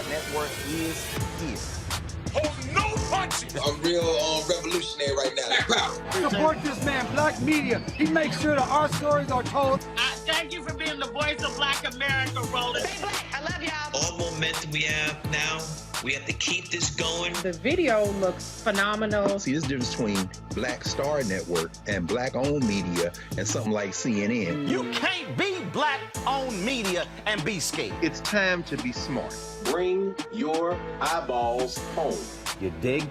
Network is here. Oh, no punches! I'm real revolutionary right now. Support this man, Black Media. He makes sure that our stories are told. Thank you for being the voice of Black America, Roland. Stay black. I love y'all. All momentum we have now, we have to keep this going. The video looks phenomenal. See, this difference between Black Star Network and Black-owned media and something like CNN. You can't be Black-owned media and be scared. It's time to be smart. Bring your eyeballs home. You dig?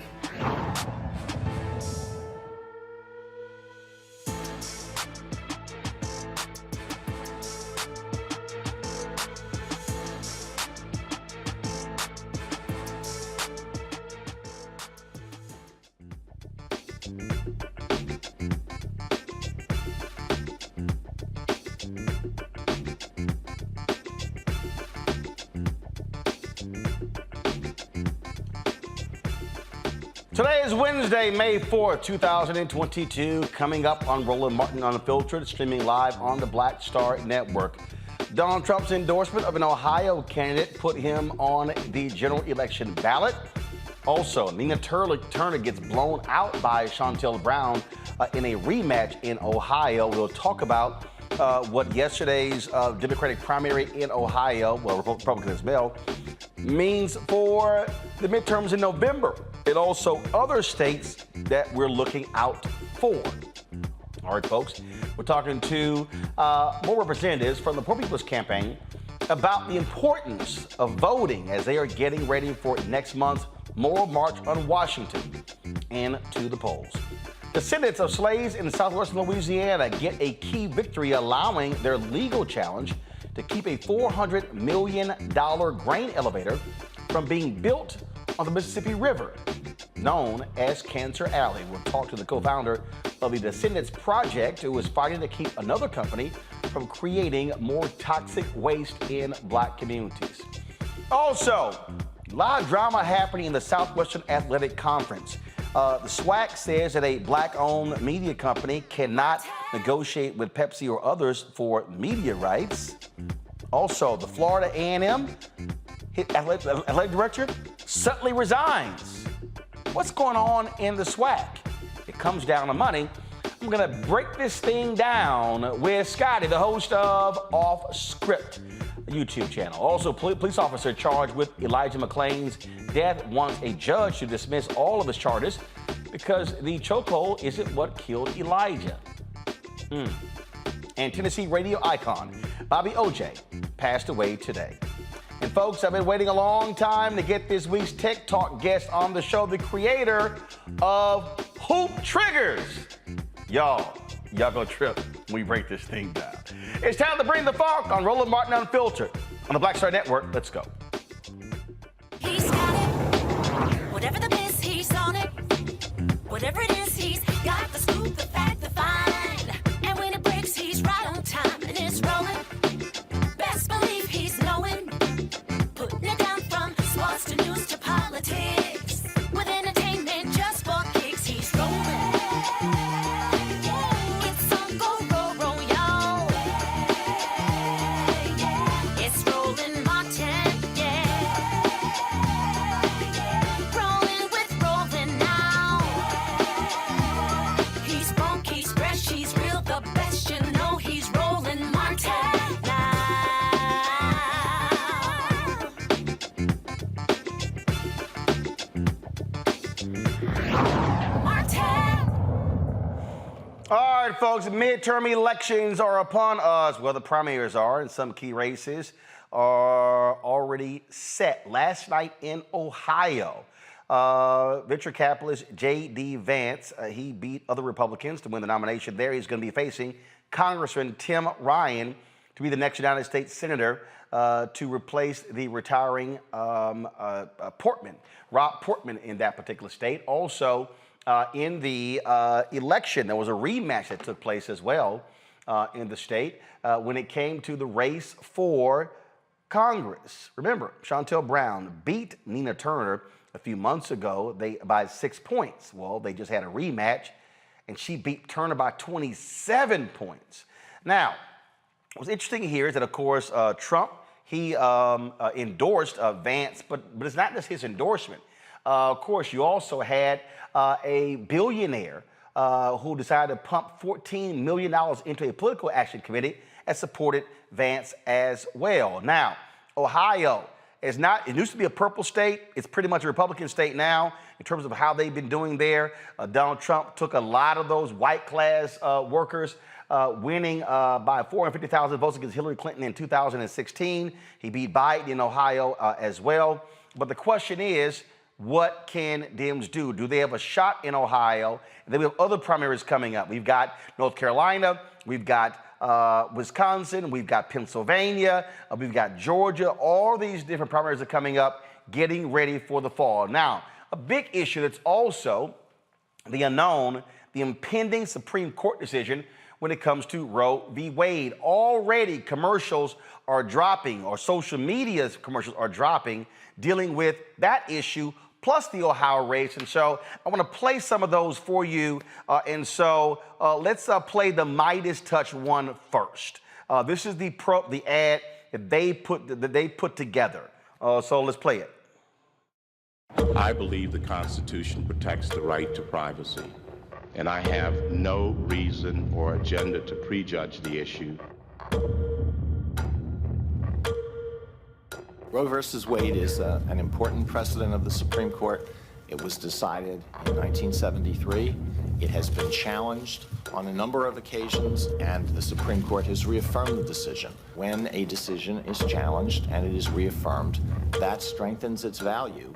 Today is Wednesday, May 4th, 2022. Coming up on Roland Martin Unfiltered, streaming live on the Black Star Network. Donald Trump's endorsement of an Ohio candidate put him on the general election ballot. Also, Nina Turner gets blown out by Chantel Brown in a rematch in Ohio. We'll talk about what yesterday's Democratic primary in Ohio, well, Republican as well, means for the midterms in November, and also other states that we're looking out for. All right, folks, we're talking to more representatives from the Poor People's Campaign about the importance of voting as they are getting ready for next month's Moral March on Washington and to the polls. Descendants of slaves in southwestern Louisiana get a key victory, allowing their legal challenge to keep a $400 million grain elevator from being built on the Mississippi River, known as Cancer Alley. We'll talk to the co-founder of the Descendants Project, who is fighting to keep another company from creating more toxic waste in black communities. Also, a lot of drama happening in the Southwestern Athletic Conference. The SWAC says that a black-owned media company cannot negotiate with Pepsi or others for media rights. Also, the Florida A&M athletic director suddenly resigns. What's going on in the SWAC? It comes down to money. I'm going to break this thing down with Scotty, the host of Off Script, a YouTube channel. Also, police officer charged with Elijah McClain's death wants a judge to dismiss all of his charges because the chokehold isn't what killed Elijah. And Tennessee radio icon Bobby O.J. passed away today. And folks, I've been waiting a long time to get this week's Tech Talk guest on the show, the creator of Hoop Triggerz. Y'all gonna trip when we break this thing down. It's time to bring the funk on Roland Martin Unfiltered on the Black Star Network. Let's go. He's got it. Whatever the biz, he's on it. Whatever it is, he's got the scoop, the fact, the find. And when it breaks, he's right on time and it's rolling. Best believe he's knowing. Putting it down from sports to news to politics. With entertainment just for kicks, he's rolling. It's on go, roll, y'all. It's Roland Martin, rolling with Roland now. He's funky, he's fresh, he's real, the best, you know he's Roland Martin now. All right, folks, midterm elections are upon us. Well, the primaries are, and some key races are already set. Last night in Ohio, venture capitalist J.D. Vance, he beat other Republicans to win the nomination there. He's going to be facing Congressman Tim Ryan to be the next United States Senator to replace the retiring Portman, Rob Portman in that particular state. Also, in the election, there was a rematch that took place as well in the state when it came to the race for Congress. Remember, Chantel Brown beat Nina Turner a few months ago by 6 points. Well, they just had a rematch, and she beat Turner by 27 points. Now, what's interesting here is that, of course, Trump, he endorsed Vance, but it's not just his endorsement. Of course, you also had a billionaire who decided to pump $14 million into a political action committee and supported Vance as well. Now, Ohio is not, it used to be a purple state. It's pretty much a Republican state now in terms of how they've been doing there. Donald Trump took a lot of those white class workers, winning by 450,000 votes against Hillary Clinton in 2016. He beat Biden in Ohio as well. But the question is, what can Dems do? Do they have a shot in Ohio? And then we have other primaries coming up. We've got North Carolina, we've got Wisconsin, we've got Pennsylvania, we've got Georgia. All these different primaries are coming up, getting ready for the fall. Now, a big issue that's also the unknown, the impending Supreme Court decision when it comes to Roe v. Wade. Already commercials are dropping, or social media commercials are dropping, dealing with that issue, plus the Ohio race. And so I want to play some of those for you. Let's play the Midas Touch one first. This is the ad that they put together. So let's play it. I believe the Constitution protects the right to privacy, and I have no reason or agenda to prejudge the issue. Roe versus Wade is an important precedent of the Supreme Court. It was decided in 1973. It has been challenged on a number of occasions, and the Supreme Court has reaffirmed the decision. When a decision is challenged and it is reaffirmed, that strengthens its value.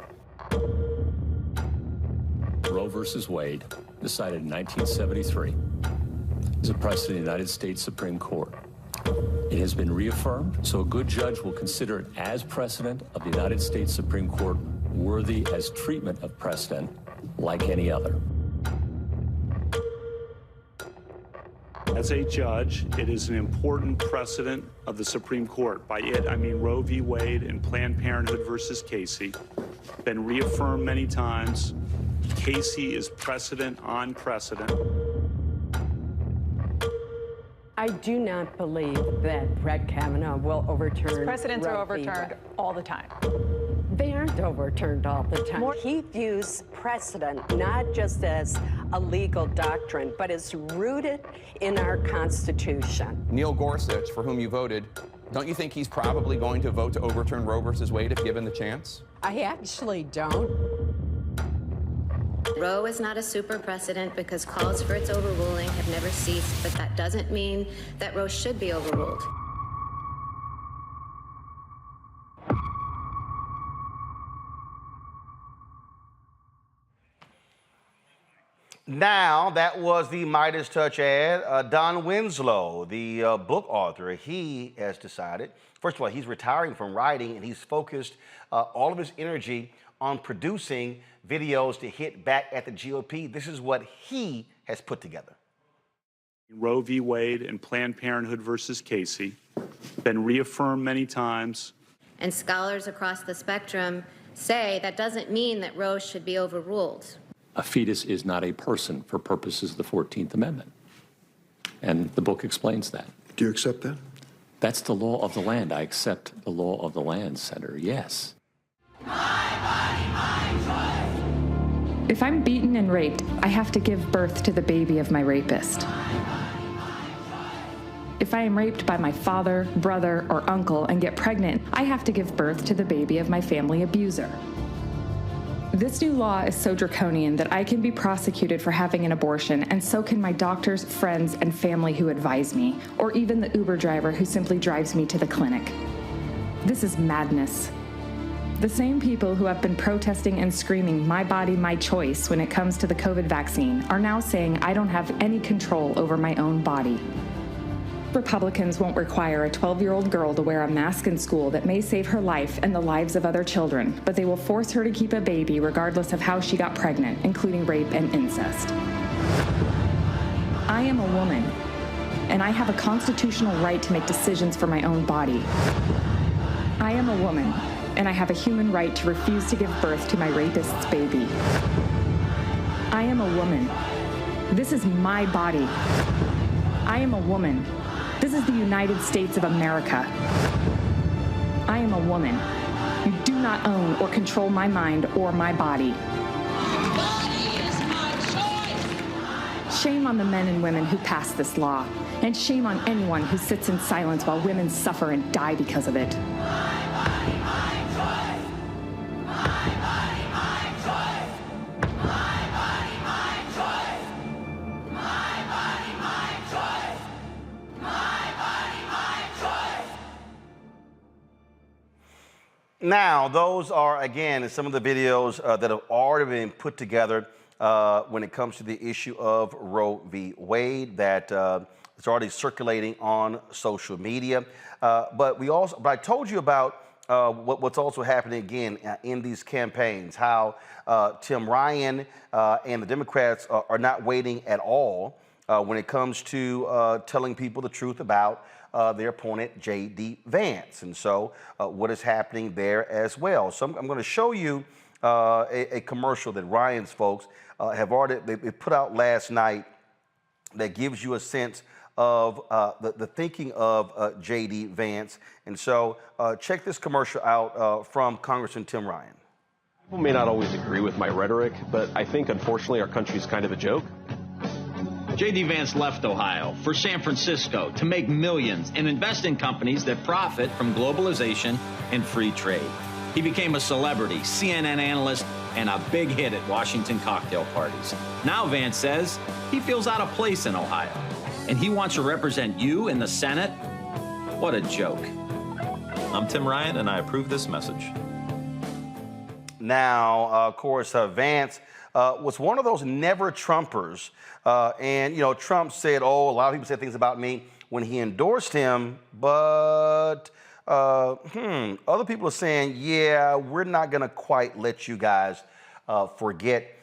Roe versus Wade, decided in 1973, is a precedent of the United States Supreme Court. It has been reaffirmed, so a good judge will consider it as precedent of the United States Supreme Court, worthy as treatment of precedent like any other. As a judge, it is an important precedent of the Supreme Court. By it, I mean Roe v. Wade and Planned Parenthood versus Casey. Been reaffirmed many times. Casey is precedent on precedent. I do not believe that Brett Kavanaugh will overturn. Precedents are Roe v. overturned Wade. all the time. They aren't overturned all the time. He views precedent not just as a legal doctrine, but as rooted in our Constitution. Neil Gorsuch, for whom you voted, don't you think he's probably going to vote to overturn Roe versus Wade if given the chance? I actually don't. Roe is not a super precedent because calls for its overruling have never ceased, but that doesn't mean that Roe should be overruled. Now, that was the Midas Touch ad. Don Winslow, the book author, he has decided, first of all, he's retiring from writing and he's focused all of his energy on producing videos to hit back at the GOP. This is what he has put together. Roe v. Wade and Planned Parenthood versus Casey. Been reaffirmed many times. And scholars across the spectrum say that doesn't mean that Roe should be overruled. A fetus is not a person for purposes of the 14th Amendment. And the book explains that. Do you accept that? That's the law of the land. I accept the law of the land, Senator, yes. If I'm beaten and raped, I have to give birth to the baby of my rapist. If I am raped by my father, brother, or uncle and get pregnant, I have to give birth to the baby of my family abuser. This new law is so draconian that I can be prosecuted for having an abortion, and so can my doctors, friends, and family who advise me, or even the Uber driver who simply drives me to the clinic. This is madness. The same people who have been protesting and screaming, "My body, my choice," when it comes to the COVID vaccine, are now saying I don't have any control over my own body. Republicans won't require a 12-year-old girl to wear a mask in school that may save her life and the lives of other children, but they will force her to keep a baby regardless of how she got pregnant, including rape and incest. I am a woman, and I have a constitutional right to make decisions for my own body. I am a woman, and I have a human right to refuse to give birth to my rapist's baby. I am a woman. This is my body. I am a woman. This is the United States of America. I am a woman. You do not own or control my mind or my body. My body is my choice. Shame on the men and women who passed this law, and shame on anyone who sits in silence while women suffer and die because of it. Now, those are, again, some of the videos that have already been put together when it comes to the issue of Roe v. Wade that is already circulating on social media. But I told you about what's also happening again in these campaigns, how Tim Ryan and the Democrats are not waiting at all when it comes to telling people the truth about their opponent, J.D. Vance. And so what is happening there as well. So I'm going to show you a commercial that Ryan's folks have already they put out last night that gives you a sense of the thinking of J.D. Vance. And so check this commercial out from Congressman Tim Ryan. People may not always agree with my rhetoric, but I think, unfortunately, our country's kind of a joke. J.D. Vance left Ohio for San Francisco to make millions and invest in companies that profit from globalization and free trade. He became a celebrity, CNN analyst, and a big hit at Washington cocktail parties. Now Vance says he feels out of place in Ohio, and he wants to represent you in the Senate. What a joke. I'm Tim Ryan, and I approve this message. Now, of course, Vance was one of those never Trumpers. And, you know, Trump said, oh, a lot of people said things about me when he endorsed him, but other people are saying, yeah, we're not going to quite let you guys forget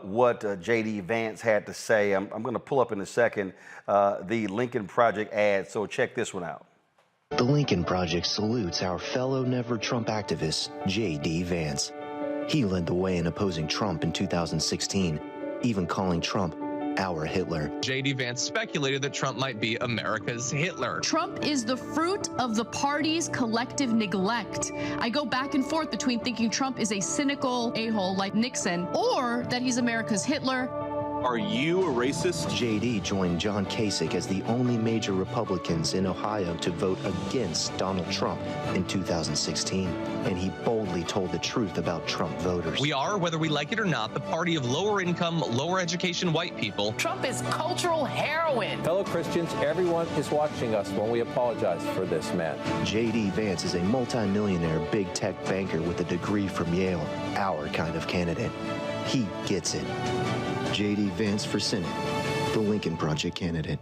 what J.D. Vance had to say. I'm going to pull up in a second the Lincoln Project ad, so check this one out. The Lincoln Project salutes our fellow Never Trump activist, J.D. Vance. He led the way in opposing Trump in 2016, even calling Trump our Hitler. J.D. Vance speculated that Trump might be America's Hitler. Trump is the fruit of the party's collective neglect. I go back and forth between thinking Trump is a cynical a-hole like Nixon or that he's America's Hitler. Are you a racist? J.D. joined John Kasich as the only major Republicans in Ohio to vote against Donald Trump in 2016, and he boldly told the truth about Trump voters. We are, whether we like it or not, the party of lower income, lower education white people. Trump is cultural heroin. Fellow Christians, everyone is watching us when we apologize for this man. J.D. Vance is a multimillionaire big tech banker with a degree from Yale, our kind of candidate. He gets it. J.D. Vance for Senate, the Lincoln Project candidate.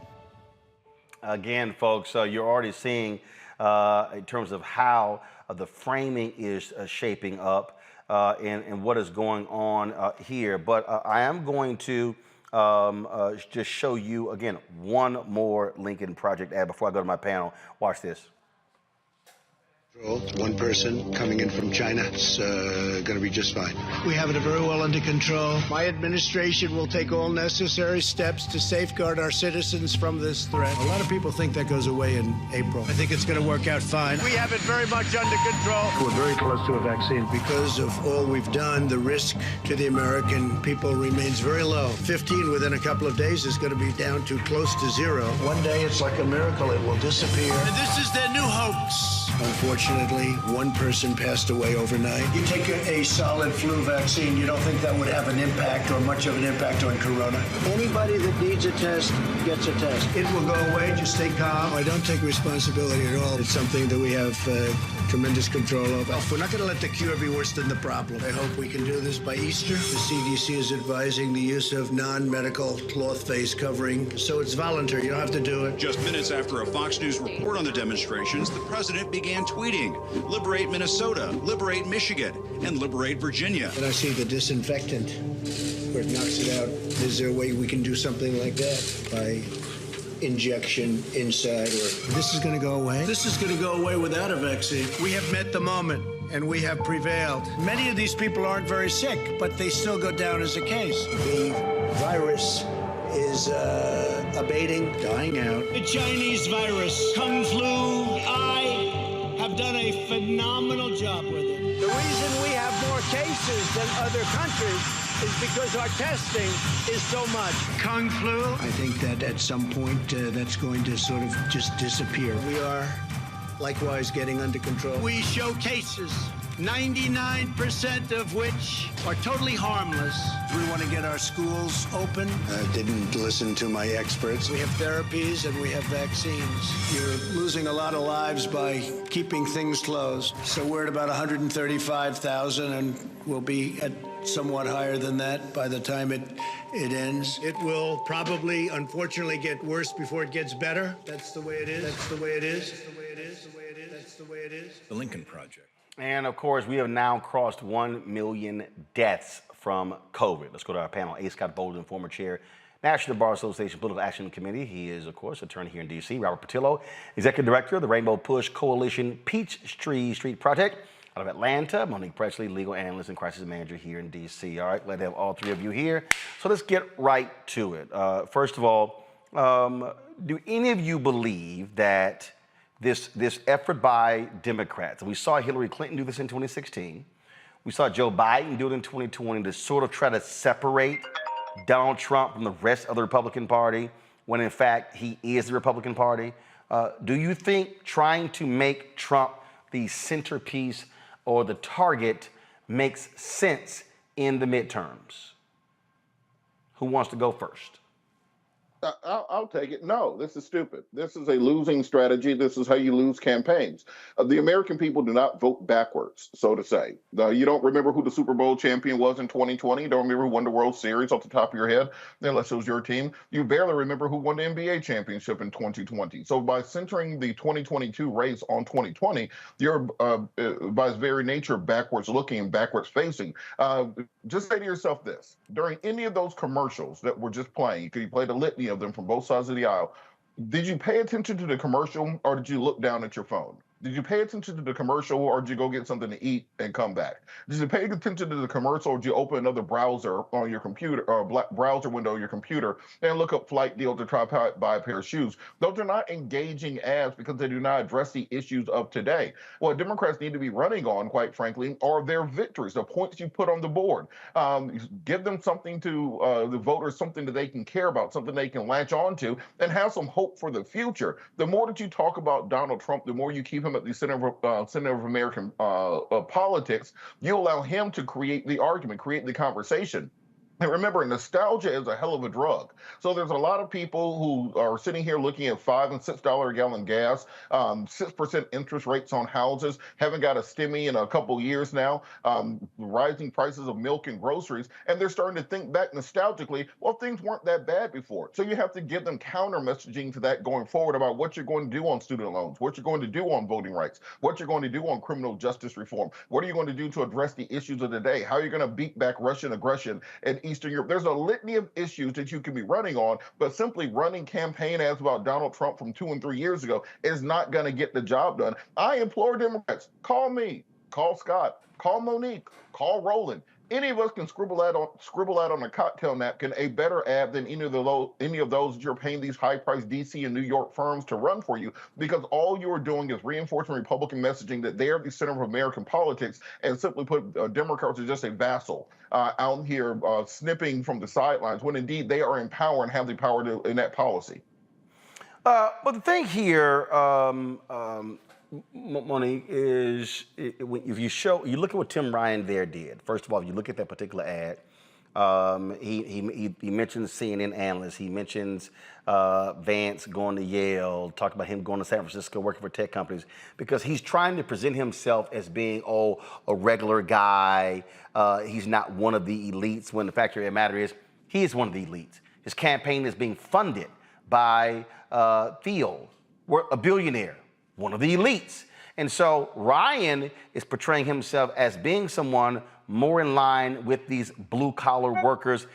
Again, folks, you're already seeing in terms of how the framing is shaping up and what is going on here. But I am going to just show you, again, one more Lincoln Project ad before I go to my panel. Watch this. One person coming in from China. It's going to be just fine. We have it very well under control. My administration will take all necessary steps to safeguard our citizens from this threat. A lot of people think that goes away in April. I think it's going to work out fine. We have it very much under control. We're very close to a vaccine. Because of all we've done, the risk to the American people remains very low. 15 within a couple of days is going to be down to close to zero. One day it's like a miracle. It will disappear. And this is their new hoax. Unfortunately, one person passed away overnight. You take a solid flu vaccine, you don't think that would have an impact or much of an impact on corona? Anybody that needs a test gets a test. It will go away, just stay calm. I don't take responsibility at all. It's something that we have tremendous control over. We're not going to let the cure be worse than the problem. I hope we can do this by Easter. The CDC is advising the use of non-medical cloth face covering, so it's voluntary. You don't have to do it. Just minutes after a Fox News report on the demonstrations, the president began tweeting, "Liberate Minnesota, liberate Michigan, and liberate Virginia." And I see the disinfectant where it knocks it out. Is there a way we can do something like that by injection inside? Or this is going to go away? This is going to go away without a vaccine. We have met the moment, and we have prevailed. Many of these people aren't very sick, but they still go down as a case. The virus is abating, dying out. The Chinese virus, Kung Flu, I have done a phenomenal job with it. The reason we have more cases than other countries is because our testing is so much. Kung Flu, I think that at some point that's going to sort of just disappear. We are likewise getting under control. We show cases, 99% of which are totally harmless. We want to get our schools open. I didn't listen to my experts. We have therapies and we have vaccines. You're losing a lot of lives by keeping things closed. So we're at about 135,000 and we'll be at somewhat higher than that by the time it ends. It will probably, unfortunately, get worse before it gets better. That's the way it is. That's the way it is. That's the way it is. That's the way it is. The Lincoln Project. And of course, we have now crossed 1 million deaths from COVID. Let's go to our panel. A. Scott Bolden, former chair, National Bar Association Political Action Committee. He is, of course, attorney here in D.C. Robert Patillo, executive director of the Rainbow Push Coalition Peachtree Street Project out of Atlanta. Monique Presley, legal analyst and crisis manager here in D.C. All right, glad to have all three of you here. So let's get right to it. First of all, do any of you believe that this effort by Democrats, and we saw Hillary Clinton do this in 2016, we saw Joe Biden do it in 2020 to sort of try to separate Donald Trump from the rest of the Republican Party, when in fact he is the Republican Party. Do you think trying to make Trump the centerpiece or the target makes sense in the midterms? Who wants to go first? I'll take it. No, this is stupid. This is a losing strategy. This is how you lose campaigns. The American people do not vote backwards, so to say. You don't remember who the Super Bowl champion was in 2020. You don't remember who won the World Series off the top of your head, unless it was your team. You barely remember who won the NBA championship in 2020. So by centering the 2022 race on 2020, you're, by its very nature, backwards looking and backwards facing. Just say to yourself this. During any of those commercials that were just playing, you played a litany of them from both sides of the aisle, did you pay attention to the commercial or did you look down at your phone? Did you pay attention to the commercial or did you go get something to eat and come back? Did you pay attention to the commercial or did you open another browser on your computer or a browser window on your computer and look up flight deals to try to buy a pair of shoes? Those are not engaging ads because they do not address the issues of today. What Democrats need to be running on, quite frankly, are their victories, the points you put on the board. Give them something to the voters, something that they can care about, something they can latch on to, and have some hope for the future. The more that you talk about Donald Trump, the more you keep him at the center of American politics, you allow him to create the argument, create the conversation. And remember, nostalgia is a hell of a drug. So there's a lot of people who are sitting here looking at $5 and $6 a gallon gas, 6% interest rates on houses, haven't got a stimmy in a couple years now, rising prices of milk and groceries, and they're starting to think back nostalgically, well, things weren't that bad before. So you have to give them counter messaging to that going forward about what you're going to do on student loans, what you're going to do on voting rights, what you're going to do on criminal justice reform, what are you going to do to address the issues of the day, how are you going to beat back Russian aggression and Eastern Europe. There's a litany of issues that you can be running on, but simply running campaign ads about Donald Trump from 2 and 3 years ago is not going to get the job done. I implore Democrats, call me, call Scott, call Monique, call Roland. Any of us can scribble out on a cocktail napkin a better ad than any of those that you're paying these high-priced D.C. and New York firms to run for you, because all you are doing is reinforcing Republican messaging that they're the center of American politics, and simply put, Democrats are just a vassal out here snipping from the sidelines, when indeed they are in power and have the power to enact policy. But the thing here, Monique, is if you look at what Tim Ryan there did. First of all, if you look at that particular ad, he mentions CNN analysts. He mentions Vance going to Yale, talked about him going to San Francisco, working for tech companies, because he's trying to present himself as being, a regular guy. He's not one of the elites, when the fact of the matter is, he is one of the elites. His campaign is being funded by Theo, a billionaire, one of the elites. And so Ryan is portraying himself as being someone more in line with these blue-collar workers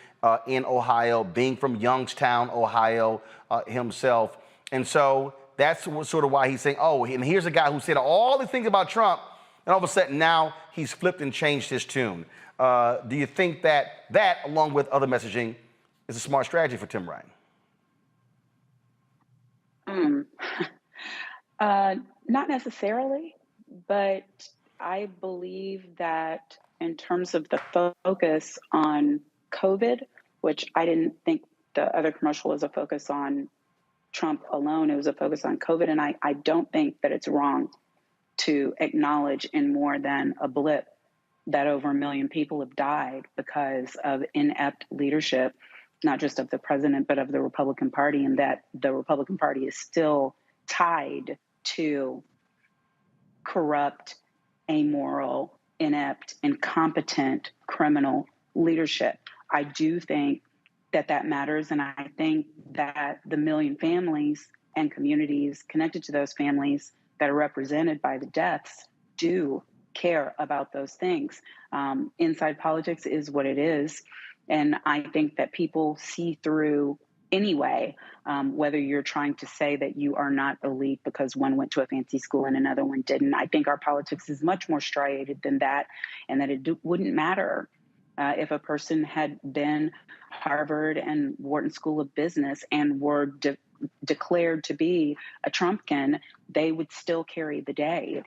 in Ohio, being from Youngstown, Ohio himself. And so that's sort of why he's saying, and here's a guy who said all the things about Trump, and all of a sudden now he's flipped and changed his tune. Do you think that, along with other messaging, is a smart strategy for Tim Ryan? Not necessarily, but I believe that in terms of the focus on COVID, which I didn't think the other commercial was a focus on Trump alone, it was a focus on COVID. And I don't think that it's wrong to acknowledge in more than a blip that over 1 million people have died because of inept leadership, not just of the president, but of the Republican Party, and that the Republican Party is still tied to corrupt, amoral, inept, incompetent criminal leadership. I do think that matters, and I think that the 1 million families and communities connected to those families that are represented by the deaths do care about those things. Inside politics is what it is, and I think that people see through anyway, whether you're trying to say that you are not elite because one went to a fancy school and another one didn't. I think our politics is much more striated than that, and that it wouldn't matter If a person had been Harvard and Wharton School of Business and were declared to be a Trumpkin, they would still carry the day.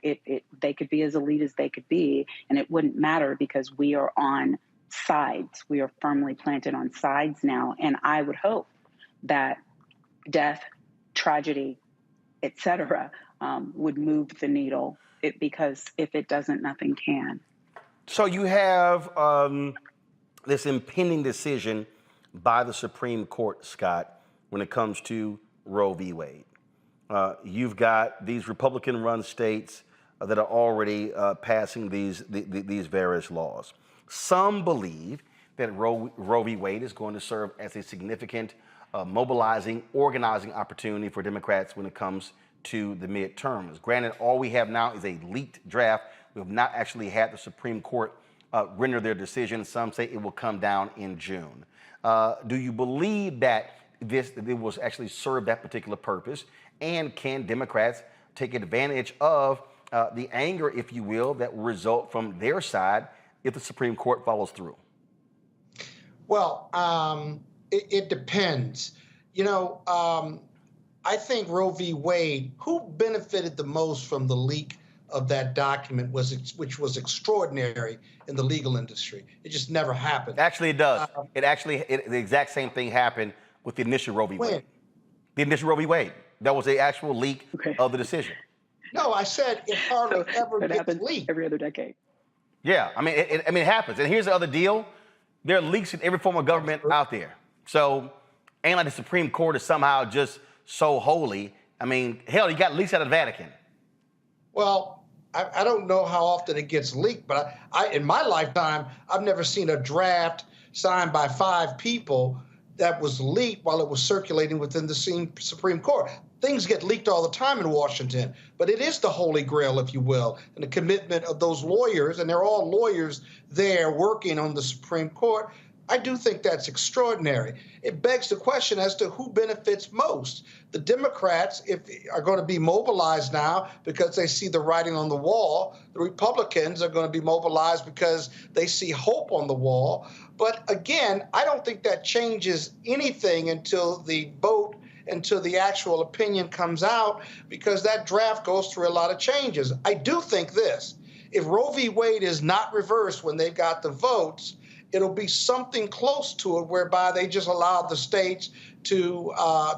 They could be as elite as they could be, and it wouldn't matter because we are on sides. We are firmly planted on sides now. And I would hope that death, tragedy, etc., would move the needle, because if it doesn't, nothing can. So you have this impending decision by the Supreme Court, Scott, when it comes to Roe v. Wade. You've got these Republican-run states that are already passing these various laws. Some believe that Roe v. Wade is going to serve as a significant mobilizing, organizing opportunity for Democrats when it comes to the midterms. Granted, all we have now is a leaked draft. We have not actually had the Supreme Court render their decision. Some say it will come down in June. Do you believe that it will actually serve that particular purpose? And can Democrats take advantage of the anger, if you will, that will result from their side if the Supreme Court follows through? Well, it depends. I think Roe v. Wade, who benefited the most from the leak of that document, which was extraordinary in the legal industry. It just never happened. Actually, it does. The exact same thing happened with the initial Roe v. Wade. The initial Roe v. Wade. That was the actual leak of the decision. No, I said it hardly ever gets leaked. Every other decade. Yeah, it happens. And here's the other deal. There are leaks in every form of government out there. So, ain't like the Supreme Court is somehow just so holy. Hell, you got leaks out of the Vatican. Well, I don't know how often it gets leaked, but in my lifetime, I've never seen a draft signed by 5 people that was leaked while it was circulating within the Supreme Court. Things get leaked all the time in Washington, but it is the holy grail, if you will, and the commitment of those lawyers, and they're all lawyers there working on the Supreme Court. I do think that's extraordinary. It begs the question as to who benefits most. The Democrats are going to be mobilized now because they see the writing on the wall. The Republicans are going to be mobilized because they see hope on the wall. But again, I don't think that changes anything until the vote, until the actual opinion comes out, because that draft goes through a lot of changes. I do think this: if Roe v. Wade is not reversed when they've got the votes, it'll be something close to it, whereby they just allow the states to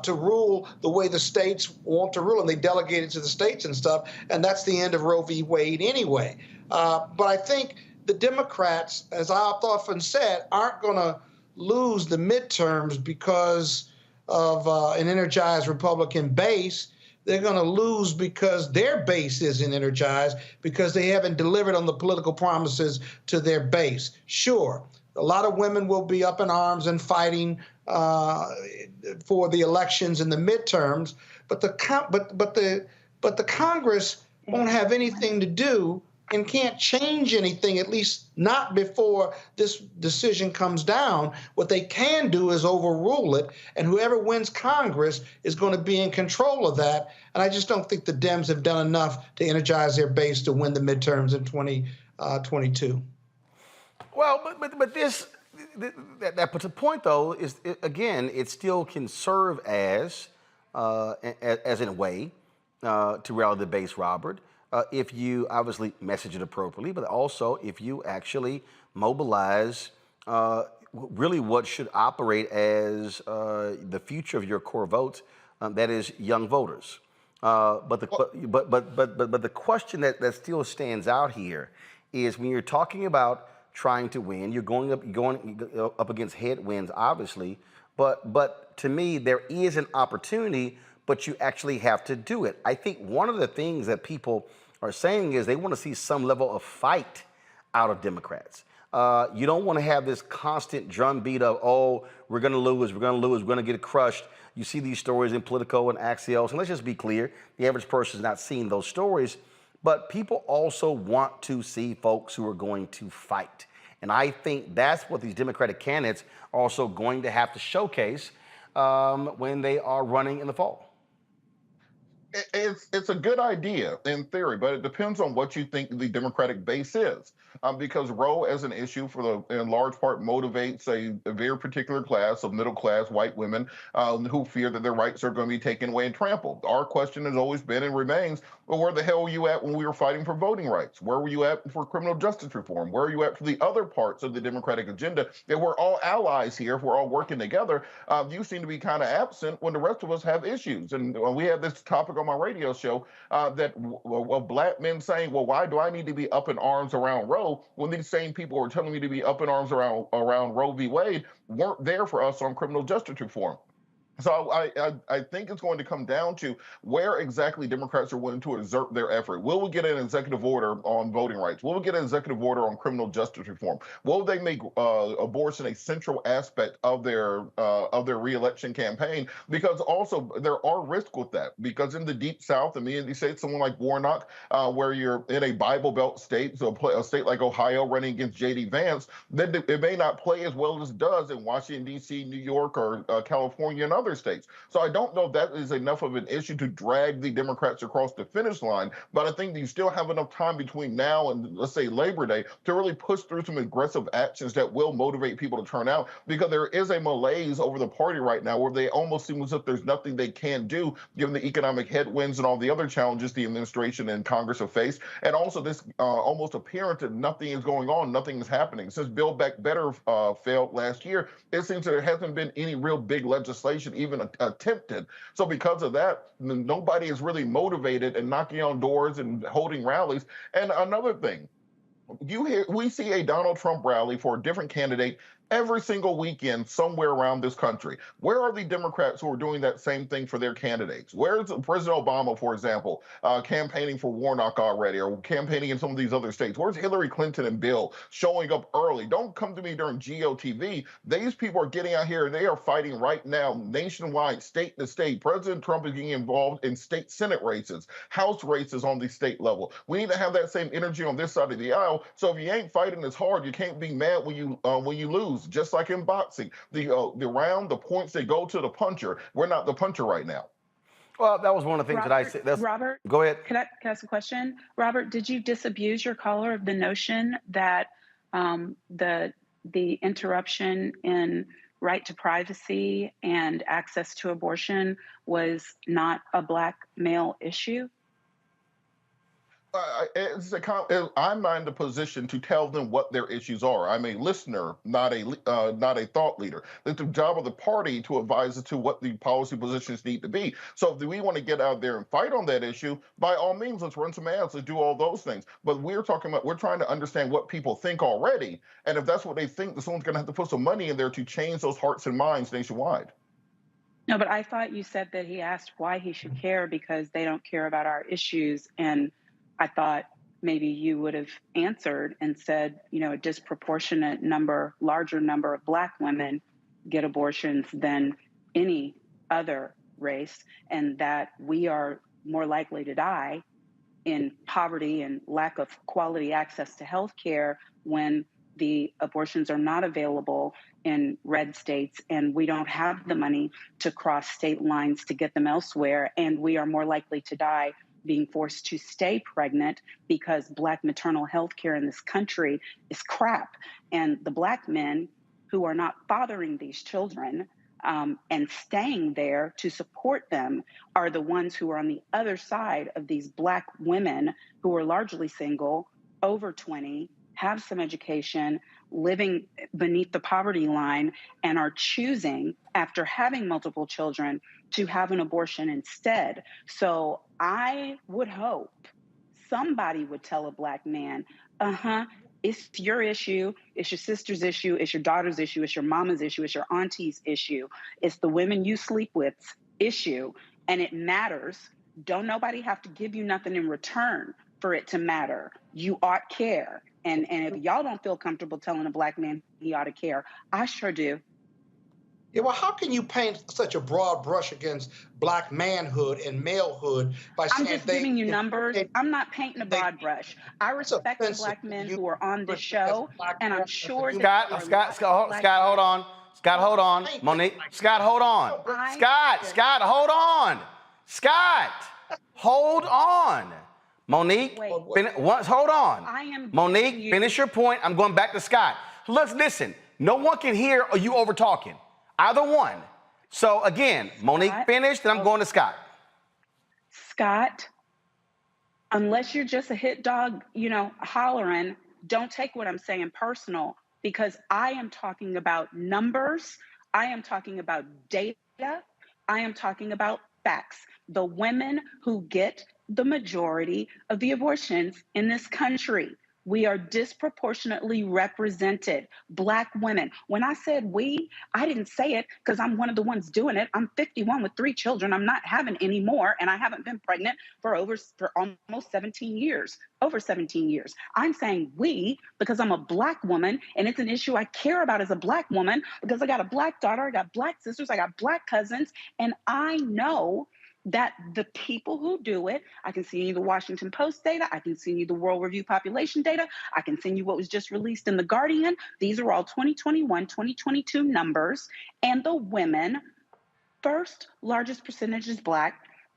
rule the way the states want to rule, and they delegate it to the states and stuff. And that's the end of Roe v. Wade anyway. But I think the Democrats, as I've often said, aren't going to lose the midterms because of an energized Republican base. They're going to lose because their base isn't energized, because they haven't delivered on the political promises to their base. Sure, a lot of women will be up in arms and fighting for the elections and the midterms, but the Congress won't have anything to do and can't change anything, at least not before this decision comes down. What they can do is overrule it, and whoever wins Congress is going to be in control of that. And I just don't think the Dems have done enough to energize their base to win the midterms in 2022. Well, but that point, though, is, again, it still can serve as in a way, to rally the base, Robert, if you obviously message it appropriately, but also if you actually mobilize really what should operate as the future of your core vote, that is young voters. But the question that still stands out here is, when you're talking about trying to win, you're going up against headwinds, obviously, but to me there is an opportunity, but you actually have to do it. I think one of the things that people are saying is they want to see some level of fight out of Democrats. You don't want to have this constant drumbeat of, oh, we're going to lose, we're going to lose, we're going to get crushed. You see these stories in Politico and Axios, and let's just be clear, the average person is not seeing those stories, but people also want to see folks who are going to fight. And I think that's what these Democratic candidates are also going to have to showcase when they are running in the fall. It's a good idea in theory, but it depends on what you think the Democratic base is. Because Roe as an issue in large part motivates a very particular class of middle class white women who fear that their rights are going to be taken away and trampled. Our question has always been and remains, well, where the hell were you at when we were fighting for voting rights? Where were you at for criminal justice reform? Where are you at for the other parts of the Democratic agenda? That we're all allies here, if we're all working together. You seem to be kind of absent when the rest of us have issues. And we had this topic on my radio show that black men saying, well, why do I need to be up in arms around Roe when these same people were telling me to be up in arms around Roe v. Wade weren't there for us on criminal justice reform? So I think it's going to come down to where exactly Democrats are willing to exert their effort. Will we get an executive order on voting rights? Will we get an executive order on criminal justice reform? Will they make abortion a central aspect of their reelection campaign? Because also there are risks with that. Because in the Deep South, and many of these states, someone like Warnock, where you're in a Bible Belt state, so a state like Ohio running against J.D. Vance, then it may not play as well as it does in Washington, D.C., New York, or California, and other states. So I don't know if that is enough of an issue to drag the Democrats across the finish line, but I think you still have enough time between now and, let's say, Labor Day to really push through some aggressive actions that will motivate people to turn out, because there is a malaise over the party right now where they almost seem as if there's nothing they can do given the economic headwinds and all the other challenges the administration and Congress have faced, and also this almost appearance that nothing is going on, nothing is happening. Since Build Back Better failed last year, it seems that there hasn't been any real big legislation even attempted. So because of that, nobody is really motivated and knocking on doors and holding rallies. And another thing, we see a Donald Trump rally for a different candidate every single weekend somewhere around this country. Where are the Democrats who are doing that same thing for their candidates? Where's President Obama, for example, campaigning for Warnock already, or campaigning in some of these other states? Where's Hillary Clinton and Bill showing up early? Don't come to me during GOTV. These people are getting out here and they are fighting right now nationwide, state to state. President Trump is getting involved in state Senate races, House races on the state level. We need to have that same energy on this side of the aisle. So if you ain't fighting as hard, you can't be mad when you lose. Just like in boxing, the round, the points, they go to the puncher. We're not the puncher right now. Well, that was one of the things Robert, that I said. Robert, go ahead. Can I ask a question? Robert, did you disabuse your caller of the notion that the interruption in right to privacy and access to abortion was not a Black male issue? I'm not in the position to tell them what their issues are. I'm a listener, not a thought leader. It's the job of the party to advise us to what the policy positions need to be. So if we want to get out there and fight on that issue, by all means, let's run some ads, let's do all those things. But we're trying to understand what people think already. And if that's what they think, then someone's going to have to put some money in there to change those hearts and minds nationwide. No, but I thought you said that he asked why he should care because they don't care about our issues. And I thought maybe you would have answered and said, a disproportionate larger number of Black women get abortions than any other race, and that we are more likely to die in poverty and lack of quality access to health care when the abortions are not available in red states and we don't have the money to cross state lines to get them elsewhere, and we are more likely to die being forced to stay pregnant because Black maternal health care in this country is crap. And the Black men who are not fathering these children and staying there to support them are the ones who are on the other side of these Black women who are largely single, over 20, have some education, living beneath the poverty line, and are choosing, after having multiple children, to have an abortion instead. So I would hope somebody would tell a Black man, it's your issue, it's your sister's issue, it's your daughter's issue, it's your mama's issue, it's your auntie's issue, it's the women you sleep with's issue, and it matters. Don't nobody have to give you nothing in return for it to matter. You ought care. And if y'all don't feel comfortable telling a Black man he ought to care, I sure do. Yeah, well, how can you paint such a broad brush against Black manhood and malehood by saying I'm just giving you numbers. I'm not painting a broad brush. I respect the Black men who are on this show, and I'm sure Scott, hold on. Scott, hold on. Monique, Scott, hold on. Scott, hold on. Scott, Hold on. Monique, hold on. I am Monique, finish your point. I'm going back to Scott. Let's listen. No one can hear or you over talking. Either one. So again, Monique finished, then I'm going to Scott. Scott, unless you're just a hit dog, hollering, don't take what I'm saying personal, because I am talking about numbers. I am talking about data. I am talking about facts. The women who get the majority of the abortions in this country, we are disproportionately represented. Black women. When I said we, I didn't say it because I'm one of the ones doing it. I'm 51 with 3 children. I'm not having any more, and I haven't been pregnant for almost 17 years, over 17 years. I'm saying we because I'm a Black woman, and it's an issue I care about as a Black woman because I got a Black daughter, I got Black sisters, I got Black cousins, and I know that the people who do it, I can send you the Washington Post data, I can send you the World Review population data, I can send you what was just released in The Guardian. These are all 2021, 2022 numbers. And the women, first largest percentage is Black,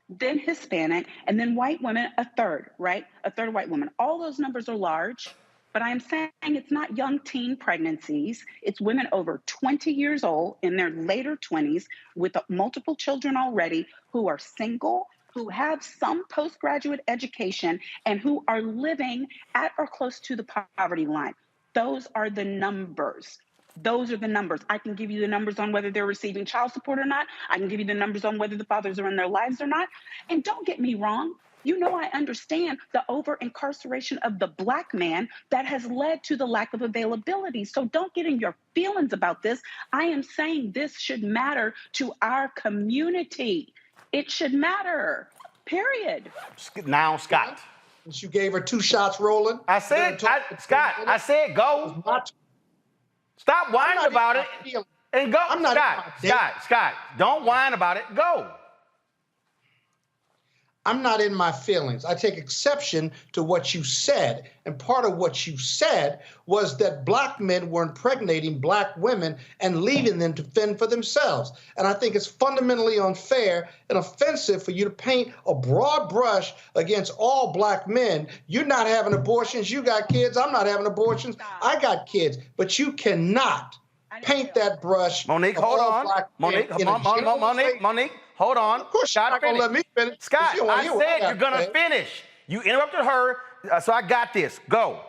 then Hispanic, and then white women, a third, right? A third white women. All those numbers are large, but I am saying it's not young teen pregnancies. It's women over 20 years old in their later 20s with multiple children already who are single, who have some postgraduate education, and who are living at or close to the poverty line. Those are the numbers. Those are the numbers. I can give you the numbers on whether they're receiving child support or not. I can give you the numbers on whether the fathers are in their lives or not. And don't get me wrong. I understand the over-incarceration of the Black man that has led to the lack of availability. So don't get in your feelings about this. I am saying this should matter to our community. It should matter, period. Now, Scott. You gave her 2 shots rolling. I said, Scott, I said go. Stop whining about it and go. Scott, don't whine about it. Go. I'm not in my feelings. I take exception to what you said. And part of what you said was that Black men were impregnating Black women and leaving them to fend for themselves. And I think it's fundamentally unfair and offensive for you to paint a broad brush against all Black men. You're not having abortions. You got kids. I'm not having abortions. I got kids. But you cannot paint that brush. Monique, hold on. Monique, hold on. Of course, you're not going to let me finish. Scott, I said you're going to finish. You interrupted her, so I got this. Go.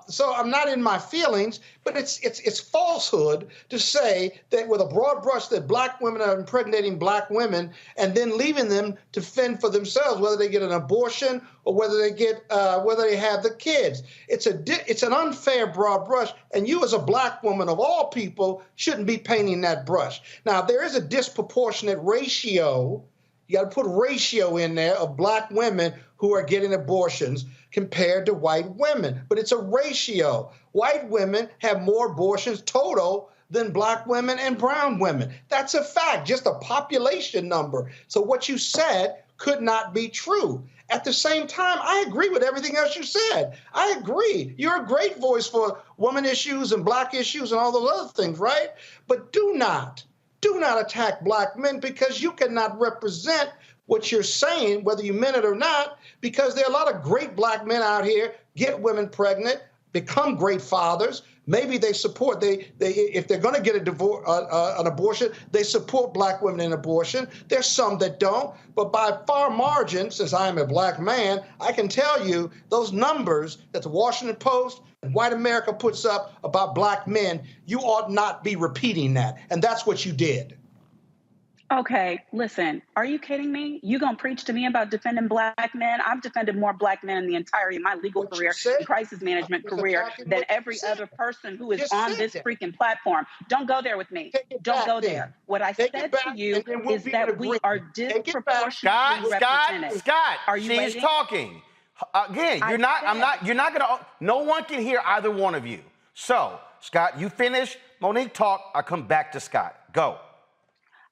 So I'm not in my feelings, but it's falsehood to say that with a broad brush that Black women are impregnating Black women and then leaving them to fend for themselves, whether they get an abortion or whether they have the kids. It's an unfair broad brush, and you as a Black woman of all people shouldn't be painting that brush. Now, there is a disproportionate ratio. You got to put ratio in there of Black women who are getting abortions compared to white women. But it's a ratio. White women have more abortions total than Black women and brown women. That's a fact, just a population number. So what you said could not be true. At the same time, I agree with everything else you said. I agree. You're a great voice for woman issues and Black issues and all those other things, right? But do not attack Black men, because you cannot represent what you're saying, whether you meant it or not, because there are a lot of great Black men out here, get women pregnant, become great fathers. Maybe they support, if they're going to get an abortion, they support Black women in abortion. There's some that don't, but by far margin, since I'm a Black man, I can tell you those numbers that the Washington Post and white America puts up about Black men, you ought not be repeating that. And that's what you did. Okay, listen, are you kidding me? You gonna preach to me about defending Black men? I've defended more Black men in the entirety of my legal career and crisis management career than every other person who is on this freaking platform. Don't go there with me. Don't go there. What I said to you is that we are disproportionately represented. Scott, are you she's waiting? talking. Again, you're not gonna, no one can hear either one of you. So, Scott, you finish. Monique talk. I come back to Scott. Go.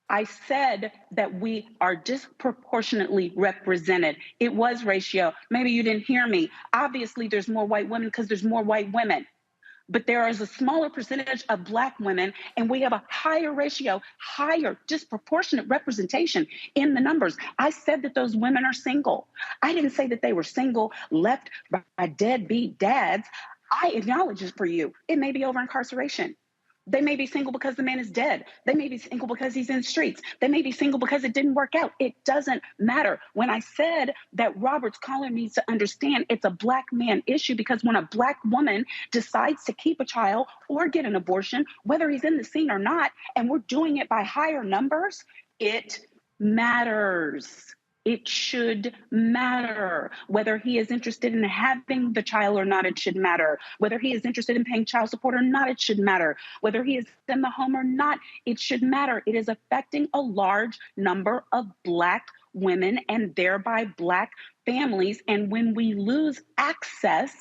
I said that we are disproportionately represented. It was ratio. Maybe you didn't hear me. Obviously, there's more white women because there's more white women. But there is a smaller percentage of Black women, and we have a higher ratio, higher disproportionate representation in the numbers. I said that those women are single. I didn't say that they were single, left by deadbeat dads. I acknowledge it for you. It may be over incarceration. They may be single because the man is dead. They may be single because he's in the streets. They may be single because it didn't work out. It doesn't matter. When I said that Robert's caller needs to understand it's a Black man issue, because when a Black woman decides to keep a child or get an abortion, whether he's in the scene or not, and we're doing it by higher numbers, it matters. It should matter. Whether he is interested in having the child or not, it should matter. Whether he is interested in paying child support or not, it should matter. Whether he is in the home or not, it should matter. It is affecting a large number of Black women and thereby Black families. And when we lose access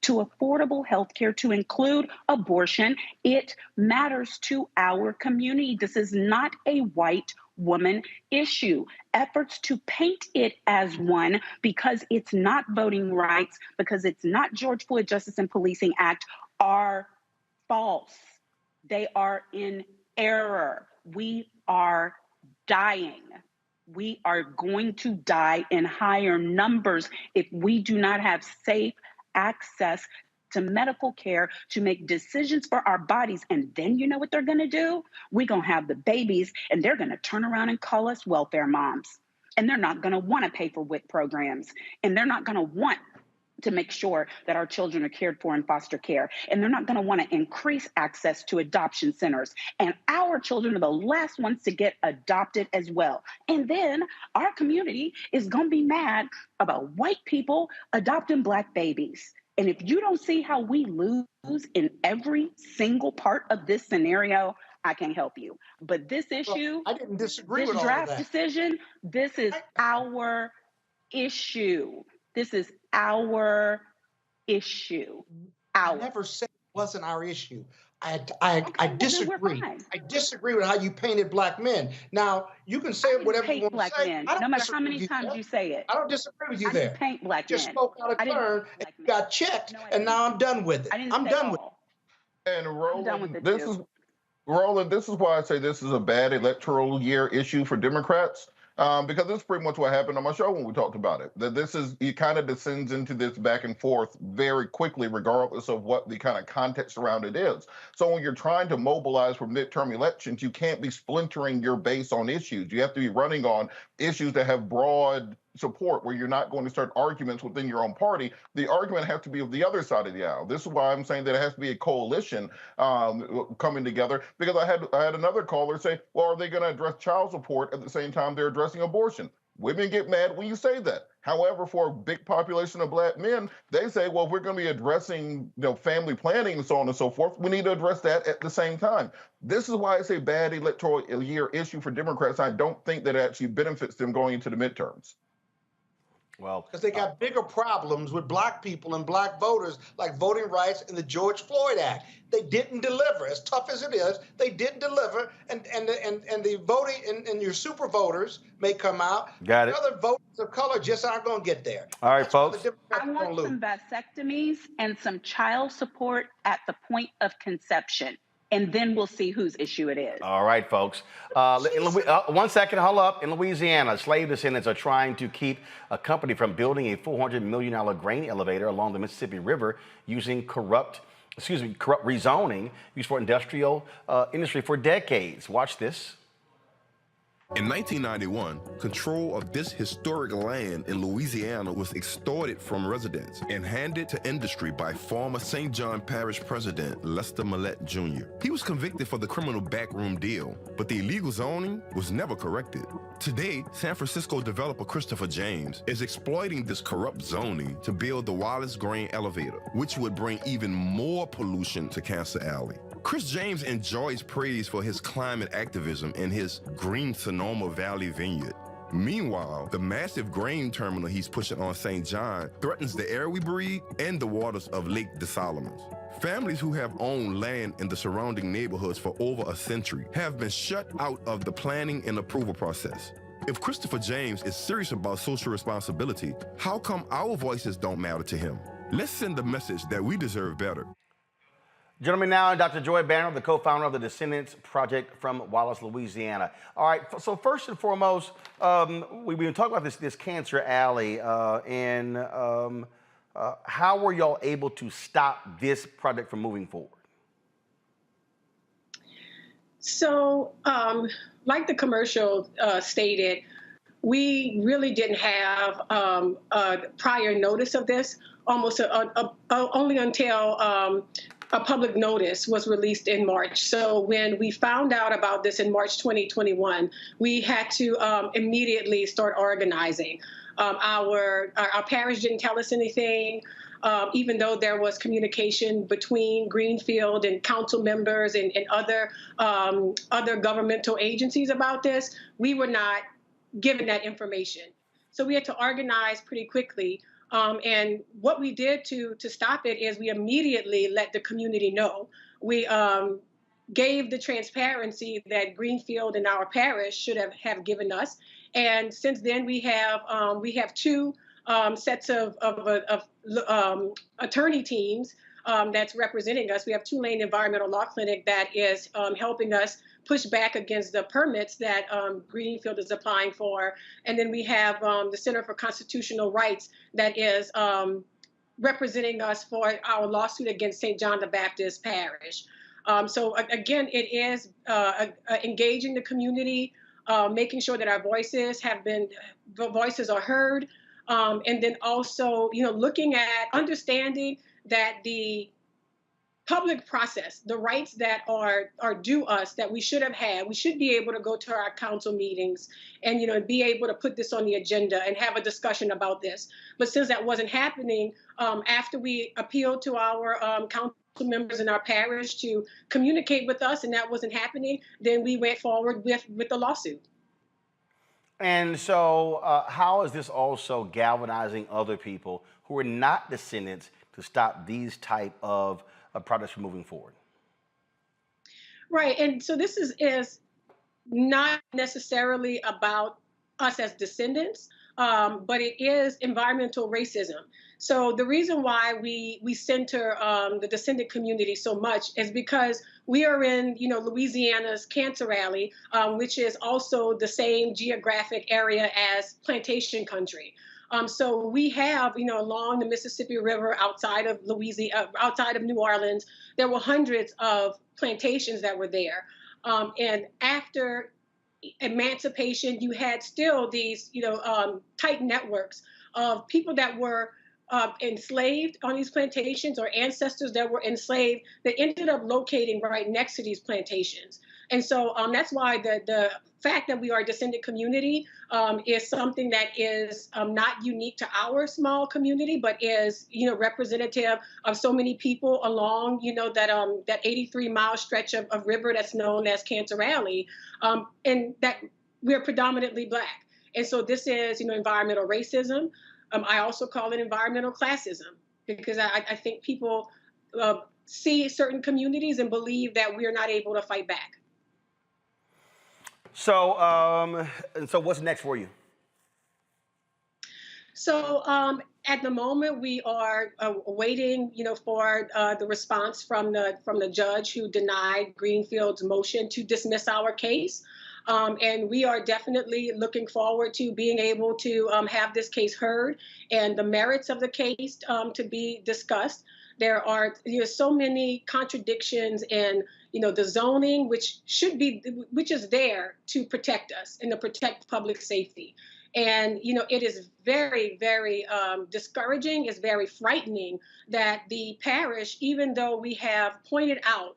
to affordable health care, to include abortion, it matters to our community. This is not a white woman issue. Efforts to paint it as one, because it's not voting rights, because it's not George Floyd Justice and Policing Act, are false. They are in error. We are dying. We are going to die in higher numbers if we do not have safe access to medical care to make decisions for our bodies. And then you know what they're going to do? We're going to have the babies, and they're going to turn around and call us welfare moms. And they're not going to want to pay for WIC programs. And they're not going to want to make sure that our children are cared for in foster care. And they're not going to want to increase access to adoption centers. And our children are the last ones to get adopted as well. And then our community is going to be mad about white people adopting Black babies. And if you don't see how we lose in every single part of this scenario, I can't help you. But this issue, I didn't disagree with this all draft of that. decision, this is our issue. This is our issue. I never said it wasn't our issue. I disagree. I disagree with how you painted Black men. Now, you can say whatever you want Black to say. men, I don't no matter disagree how many with you times there. you say it. I don't disagree with you I there. didn't paint Black Just men. spoke out of I didn't turn and you got checked, and now I'm done with it. I didn't I'm say done with all. it. And Roland, with it, Roland, this is why I say this is a bad electoral year issue for Democrats. Because this is pretty much what happened on my show when we talked about it. That this is, it kind of descends into this back and forth very quickly, regardless of what the kind of context around it is. So when you're trying to mobilize for midterm elections, you can't be splintering your base on issues. You have to be running on issues that have broad support, where you're not going to start arguments within your own party. The argument has to be of the other side of the aisle. This is why I'm saying that it has to be a coalition coming together, because I had another caller say, well, are they going to address child support at the same time they're addressing abortion? Women get mad when you say that. However, for a big population of Black men, they say, well, if we're going to be addressing family planning and so on and so forth, we need to address that at the same time. This is why it's a bad electoral year issue for Democrats. I don't think that it actually benefits them going into the midterms. Well, because they got bigger problems with Black people and Black voters, like voting rights and the George Floyd Act. They didn't deliver. As tough as it is, they didn't deliver. And the voting and your super voters may come out. Got it. Other voters of color just aren't going to get there. All right, folks. I want some vasectomies and some child support at the point of conception. And then we'll see whose issue it is. All right, folks. 1 second, hold up. In Louisiana, slave descendants are trying to keep a company from building a $400 million grain elevator along the Mississippi River using corrupt rezoning used for industry for decades. Watch this. In 1991, control of this historic land in Louisiana was extorted from residents and handed to industry by former St. John Parish President Lester Millett Jr. He was convicted for the criminal backroom deal, but the illegal zoning was never corrected. Today, San Francisco developer Christopher James is exploiting this corrupt zoning to build the Wallace grain elevator, which would bring even more pollution to Cancer Alley. Chris James enjoys praise for his climate activism and his green Sonoma Valley vineyard. Meanwhile, the massive grain terminal he's pushing on St. John threatens the air we breathe and the waters of Lake des Solomons. Families who have owned land in the surrounding neighborhoods for over a century have been shut out of the planning and approval process. If Christopher James is serious about social responsibility, how come our voices don't matter to him? Let's send a message that we deserve better. Gentlemen, now Dr. Joy Banner, the co-founder of the Descendants Project from Wallace, Louisiana. All right, so first and foremost, we've been talking about this Cancer Alley, and how were y'all able to stop this project from moving forward? So, like the commercial stated, we really didn't have prior notice of this, almost only until a public notice was released in March. So when we found out about this in March 2021, we had to immediately start organizing. Our parish didn't tell us anything. Even though there was communication between Greenfield and council members and other governmental agencies about this, we were not given that information. So we had to organize pretty quickly. And what we did to stop it is we immediately let the community know. We gave the transparency that Greenfield and our parish should have given us. And since then, we have two sets of attorney teams that's representing us. We have Tulane Environmental Law Clinic that is helping us push back against the permits that Greenfield is applying for. And then we have the Center for Constitutional Rights that is representing us for our lawsuit against St. John the Baptist Parish. So again, it is engaging the community, making sure that our voices are heard. And then also, looking at understanding that the public process, the rights that are due us, that we should have had, we should be able to go to our council meetings and, be able to put this on the agenda and have a discussion about this. But since that wasn't happening, after we appealed to our council members in our parish to communicate with us and that wasn't happening, then we went forward with the lawsuit. And so how is this also galvanizing other people who are not descendants to stop these type of projects from moving forward? Right. And so this is not necessarily about us as descendants, but it is environmental racism. So the reason why we center the descendant community so much is because we are in, Louisiana's Cancer Alley, which is also the same geographic area as plantation country. So we have, along the Mississippi River outside of Louisiana, outside of New Orleans, there were hundreds of plantations that were there. And after emancipation, you had still these, tight networks of people that were enslaved on these plantations or ancestors that were enslaved that ended up locating right next to these plantations. And so that's why the fact that we are a descendant community is something that is not unique to our small community, but is, representative of so many people along, that 83-mile stretch of river that's known as Cancer Alley, and that we're predominantly Black. And so this is, environmental racism. I also call it environmental classism because I think people see certain communities and believe that we are not able to fight back. So, so what's next for you? So at the moment, we are waiting, for the response from the judge who denied Greenfield's motion to dismiss our case. And we are definitely looking forward to being able to have this case heard and the merits of the case to be discussed. There are so many contradictions in the zoning, which is there to protect us and to protect public safety. And it is very, very discouraging. It's very frightening that the parish, even though we have pointed out,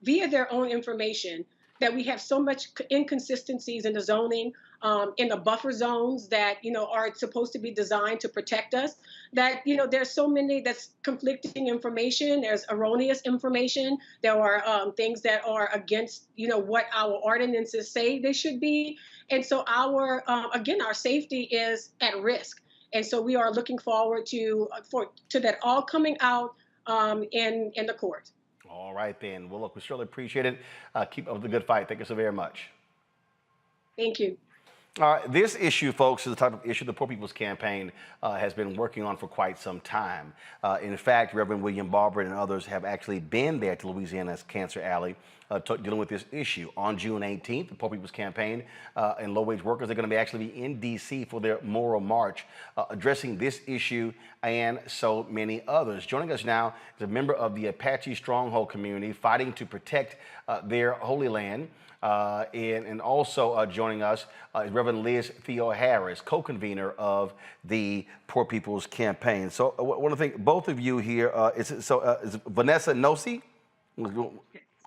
via their own information, that we have so much inconsistencies in the zoning, in the buffer zones that, are supposed to be designed to protect us, that, there's so many that's conflicting information. There's erroneous information. There are things that are against, what our ordinances say they should be. And so our safety is at risk. And so we are looking forward to that all coming out in the court. All right, then. Well, look, we surely appreciate it. Keep up the good fight. Thank you so very much. Thank you. This issue, folks, is the type of issue the Poor People's Campaign has been working on for quite some time. In fact, Reverend William Barber and others have actually been there to Louisiana's Cancer Alley dealing with this issue. On June 18th, the Poor People's Campaign and low-wage workers are going to be actually be in D.C. for their Moral March, addressing this issue and so many others. Joining us now is a member of the Apache Stronghold community fighting to protect their holy land. And also joining us is Reverend Liz Theo Harris, co-convener of the Poor People's Campaign. So I want to thank both of you here. Is Vanessa Nosey?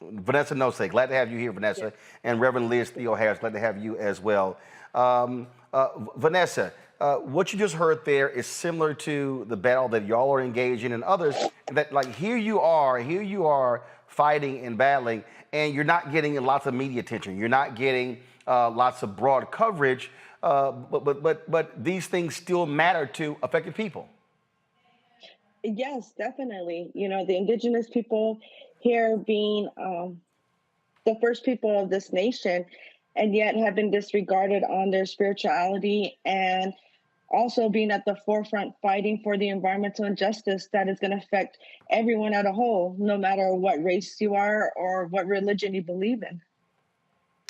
Vanessa Nosey, glad to have you here, Vanessa. Yes. And Reverend Liz Theo Harris, glad to have you as well. Vanessa, what you just heard there is similar to the battle that y'all are engaged in and others, that like here you are fighting and battling, and you're not getting lots of media attention. You're not getting lots of broad coverage, but these things still matter to affected people. Yes, definitely. You know, the indigenous people here being the first people of this nation, and yet have been disregarded on their spirituality, and also being at the forefront fighting for the environmental injustice that is going to affect everyone as a whole, no matter what race you are or what religion you believe in.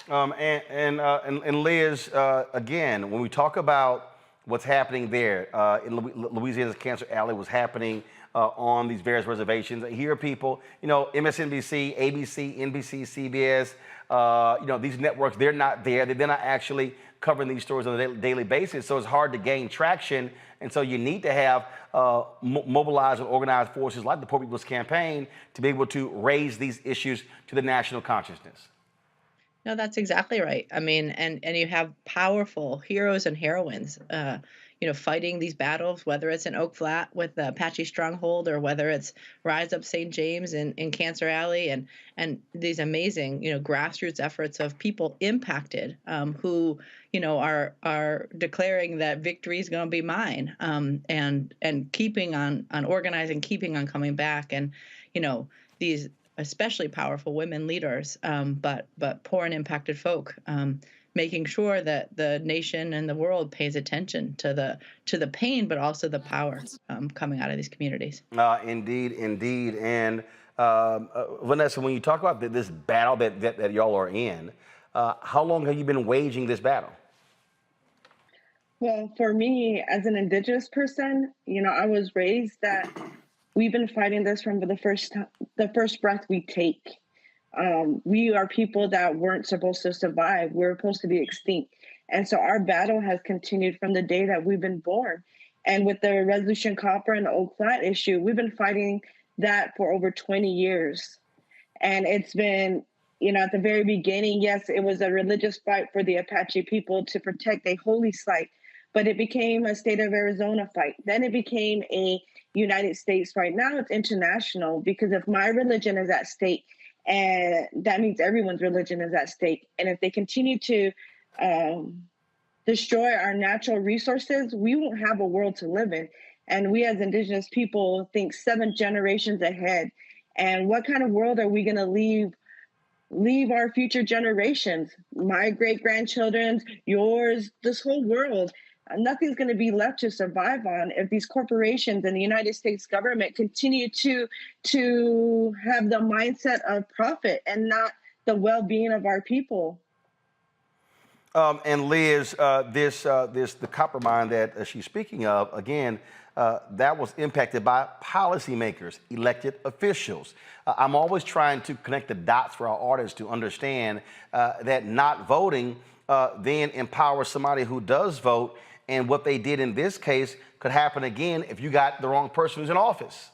And Liz, again, when we talk about what's happening there in Louisiana's Cancer Alley, what's happening on these various reservations, here are people, you know, MSNBC, ABC, NBC, CBS, you know, these networks, they're not there. They're not actually covering these stories on a daily basis, so it's hard to gain traction. And so you need to have mobilized and organized forces like the Poor People's Campaign to be able to raise these issues to the national consciousness. No, that's exactly right. I mean, and you have powerful heroes and heroines, you know, fighting these battles, whether it's in Oak Flat with the Apache Stronghold or whether it's Rise Up St. James in Cancer Alley, and these amazing, you know, grassroots efforts of people impacted who, you know, are declaring that victory is going to be mine, and keeping on organizing, keeping on coming back, and you know, these especially powerful women leaders, but poor and impacted folk, making sure that the nation and the world pays attention to the pain, but also the power coming out of these communities. Indeed. And Vanessa, when you talk about this battle that y'all are in, how long have you been waging this battle? Well, for me, as an Indigenous person, you know, I was raised that we've been fighting this from the first breath we take. We are people that weren't supposed to survive. We're supposed to be extinct. And so our battle has continued from the day that we've been born. And with the Resolution Copper and the Oak Flat issue, we've been fighting that for over 20 years. And it's been, you know, at the very beginning, yes, it was a religious fight for the Apache people to protect a holy site, but it became a state of Arizona fight. Then it became a United States fight. Now it's international, because if my religion is at stake, and that means everyone's religion is at stake. And if they continue to destroy our natural resources, we won't have a world to live in. And we as Indigenous people think 7 generations ahead. And what kind of world are we going to leave our future generations? My great-grandchildren's, yours, this whole world. Nothing's going to be left to survive on if these corporations and the United States government continue to have the mindset of profit and not the well-being of our people. And Liz, the copper mine that she's speaking of, again, that was impacted by policymakers, elected officials. I'm always trying to connect the dots for our audience to understand that not voting then empowers somebody who does vote. And what they did in this case could happen again if you got the wrong person who's in office.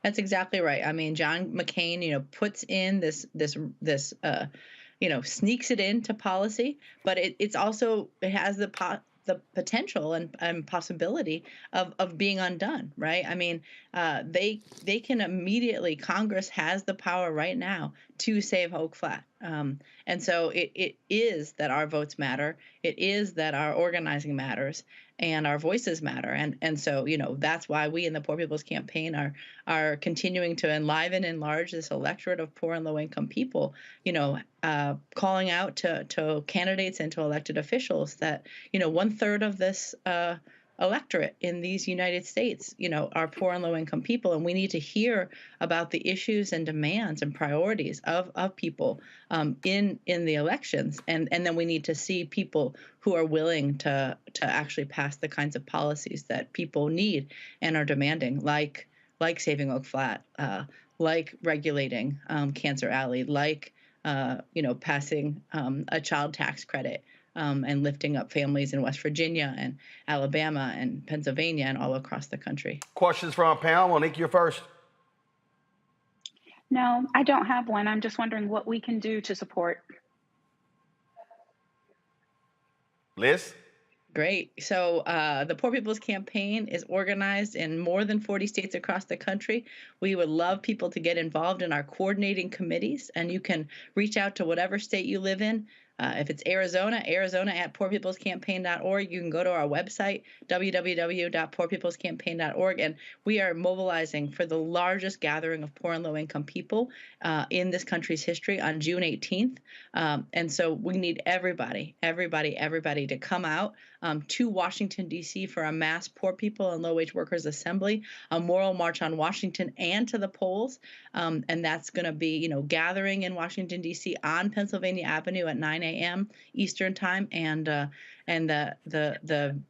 That's exactly right. I mean, John McCain, you know, puts in this you know, sneaks it into policy, but it also has the potential and possibility of being undone, right? I mean, they can immediately, Congress has the power right now to save Oak Flat. And so it is that our votes matter. It is that our organizing matters and our voices matter. And so, that's why we in the Poor People's Campaign are continuing to enliven and enlarge this electorate of poor and low income people, calling out to candidates and to elected officials that, 1/3 of this electorate in these United States, are poor and low income people. And we need to hear about the issues and demands and priorities of people in the elections. And then we need to see people who are willing to actually pass the kinds of policies that people need and are demanding, like saving Oak Flat, like regulating Cancer Alley, like, passing a child tax credit, and lifting up families in West Virginia and Alabama and Pennsylvania and all across the country. Questions from our panel. Monique, you're first. No, I don't have one. I'm just wondering what we can do to support. Liz? Great. So the Poor People's Campaign is organized in more than 40 states across the country. We would love people to get involved in our coordinating committees, and you can reach out to whatever state you live in. If it's Arizona at poorpeoplescampaign.org. You can go to our website, www.poorpeoplescampaign.org, and we are mobilizing for the largest gathering of poor and low-income people in this country's history on June 18th. And so we need everybody to come out to Washington, D.C. for a mass poor people and low-wage workers assembly, a moral march on Washington and to the polls. And that's going to be, gathering in Washington, D.C. on Pennsylvania Avenue at 9 a.m. Eastern time, and the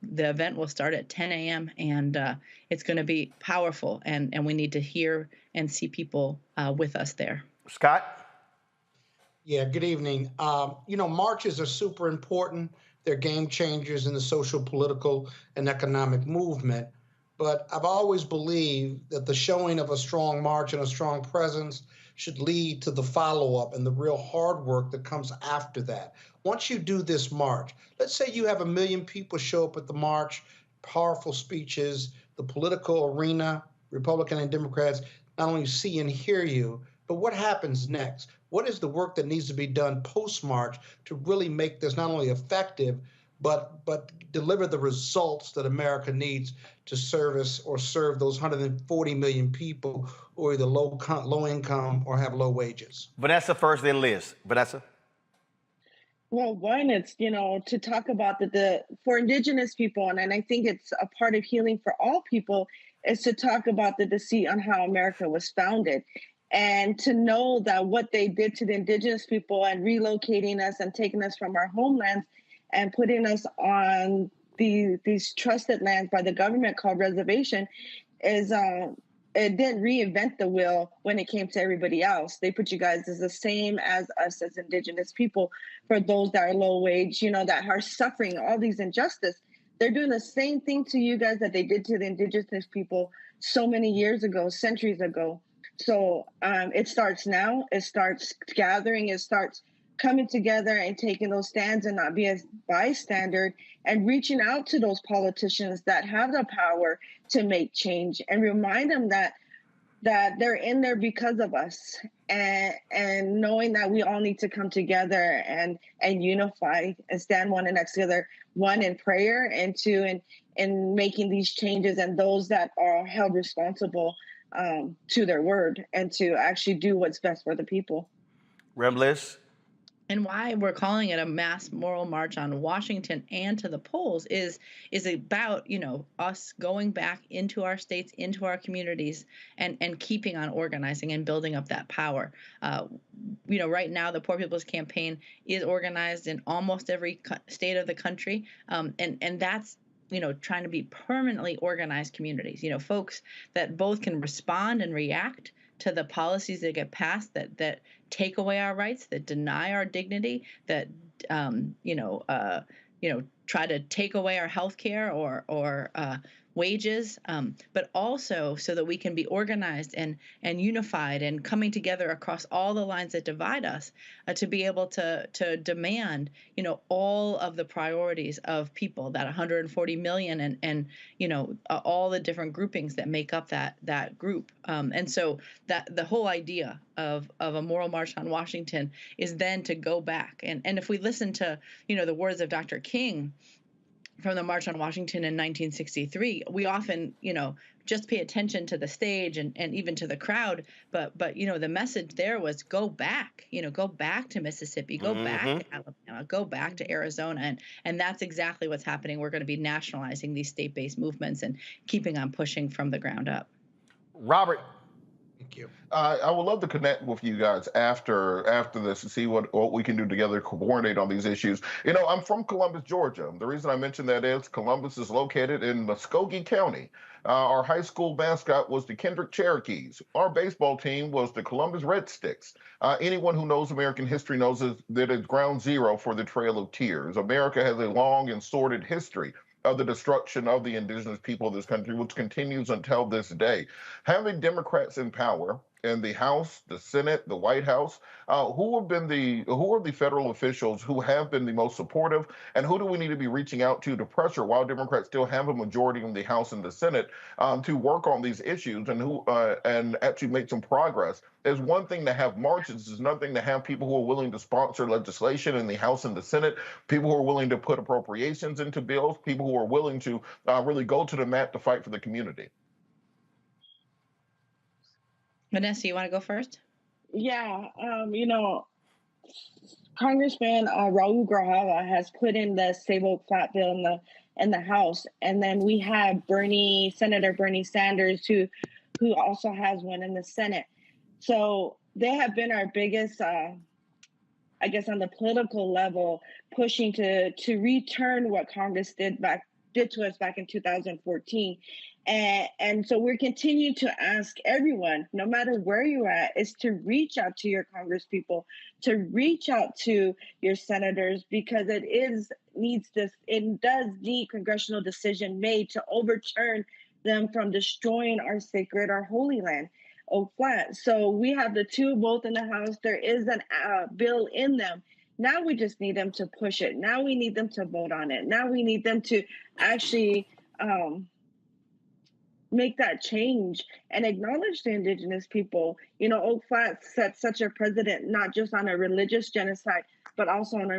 event will start at 10 a.m. and it's going to be powerful, and we need to hear and see people with us there. Scott? Yeah, good evening. Marches are super important. They're game changers in the social, political, and economic movement. But I've always believed that the showing of a strong march and a strong presence should lead to the follow-up and the real hard work that comes after that. Once you do this march, let's say you have 1 million people show up at the march, powerful speeches, the political arena, Republican and Democrats, not only see and hear you, but what happens next? What is the work that needs to be done post-march to really make this not only effective, but deliver the results that America needs to service or serve those 140 million people who are either low income or have low wages? Vanessa first, then Liz. Vanessa? Well, one, it's, to talk about for Indigenous people, and I think it's a part of healing for all people, is to talk about the deceit on how America was founded. And to know that what they did to the Indigenous people and relocating us and taking us from our homelands and putting us on these trusted lands by the government called reservation is it didn't reinvent the wheel when it came to everybody else. They put you guys as the same as us as Indigenous people. For those that are low wage, that are suffering all these injustice, they're doing the same thing to you guys that they did to the Indigenous people so many years ago, centuries ago. So it starts now. It starts gathering. It starts coming together and taking those stands and not be a bystander, and reaching out to those politicians that have the power to make change and remind them that they're in there because of us, and knowing that we all need to come together and unify and stand one next to the other, one in prayer, and two in making these changes, and those that are held responsible to their word and to actually do what's best for the people. Liz? And why we're calling it a mass moral march on Washington and to the polls is about, us going back into our states, into our communities, and keeping on organizing and building up that power. Right now, the Poor People's Campaign is organized in almost every state of the country, and that's trying to be permanently organized communities, folks that both can respond and react to the policies that get passed that take away our rights, that deny our dignity, that try to take away our health care or wages, but also so that we can be organized and unified and coming together across all the lines that divide us to be able to demand, all of the priorities of people, that 140 million and all the different groupings that make up that group. And so that the whole idea of a moral march on Washington is then to go back. And if we listen to, the words of Dr. King from the March on Washington in 1963, we often, just pay attention to the stage and even to the crowd. But the message there was go back to Mississippi, go back to Alabama, go back to Arizona. And that's exactly what's happening. We're going to be nationalizing these state-based movements and keeping on pushing from the ground up. Robert. Thank you. I would love to connect with you guys after this to see what we can do together, coordinate on these issues. I'm from Columbus, Georgia. The reason I mention that is Columbus is located in Muskogee County. Our high school mascot was the Kendrick Cherokees. Our baseball team was the Columbus Red Sticks. Anyone who knows American history knows that it's ground zero for the Trail of Tears. America has a long and sordid history of the destruction of the indigenous people of this country, which continues until this day. Having Democrats in power in the House, the Senate, the White House, who are the federal officials who have been the most supportive, and who do we need to be reaching out to pressure while Democrats still have a majority in the House and the Senate to work on these issues and actually make some progress? There's one thing to have marches, there's another thing to have people who are willing to sponsor legislation in the House and the Senate, people who are willing to put appropriations into bills, people who are willing to really go to the mat to fight for the community. Vanessa, you want to go first? Yeah, Congressman Raul Grijalva has put in the Sable Flat bill in the House, and then we have Senator Bernie Sanders, who also has one in the Senate. So they have been our biggest, on the political level, pushing to return what Congress did to us back in 2014. And so we're continuing to ask everyone, no matter where you're at, is to reach out to your congresspeople, to reach out to your senators, because it does need congressional decision made to overturn them from destroying our holy land, Oak Flat. So we have the two both in the House. There is a bill in them. Now we just need them to push it. Now we need them to vote on it. Now we need them to actually make that change and acknowledge the indigenous people. Oak Flat set such a precedent, not just on a religious genocide, but also on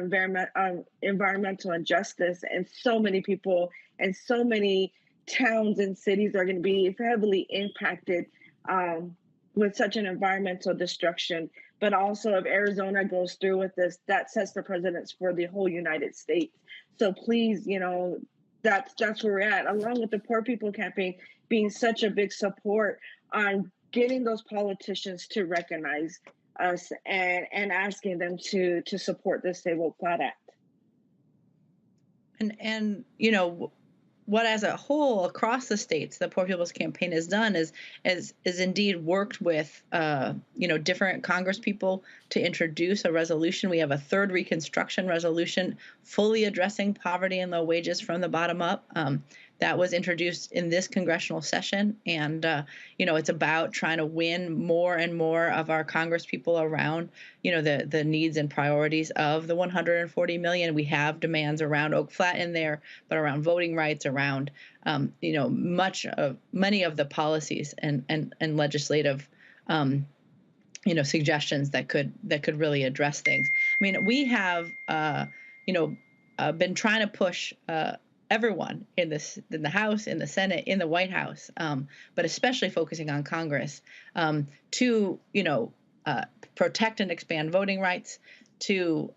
environmental injustice. And so many people and so many towns and cities are going to be heavily impacted with such an environmental destruction. But also, if Arizona goes through with this, that sets the precedents for the whole United States. So please, that's where we're at, along with the Poor People Campaign being such a big support on getting those politicians to recognize us and asking them to support the Sable Flat Act. And what as a whole across the states the Poor People's Campaign has done is indeed worked with different Congress people to introduce a resolution. We have a third Reconstruction resolution fully addressing poverty and low wages from the bottom up. That was introduced in this congressional session, and it's about trying to win more and more of our Congress people around the needs and priorities of the 140 million. We have demands around Oak Flat in there, but around voting rights, around many of the policies and legislative suggestions that could really address things. I mean, we have been trying to push everyone in the House, in the Senate, in the White House, but especially focusing on Congress, to protect and expand voting rights, to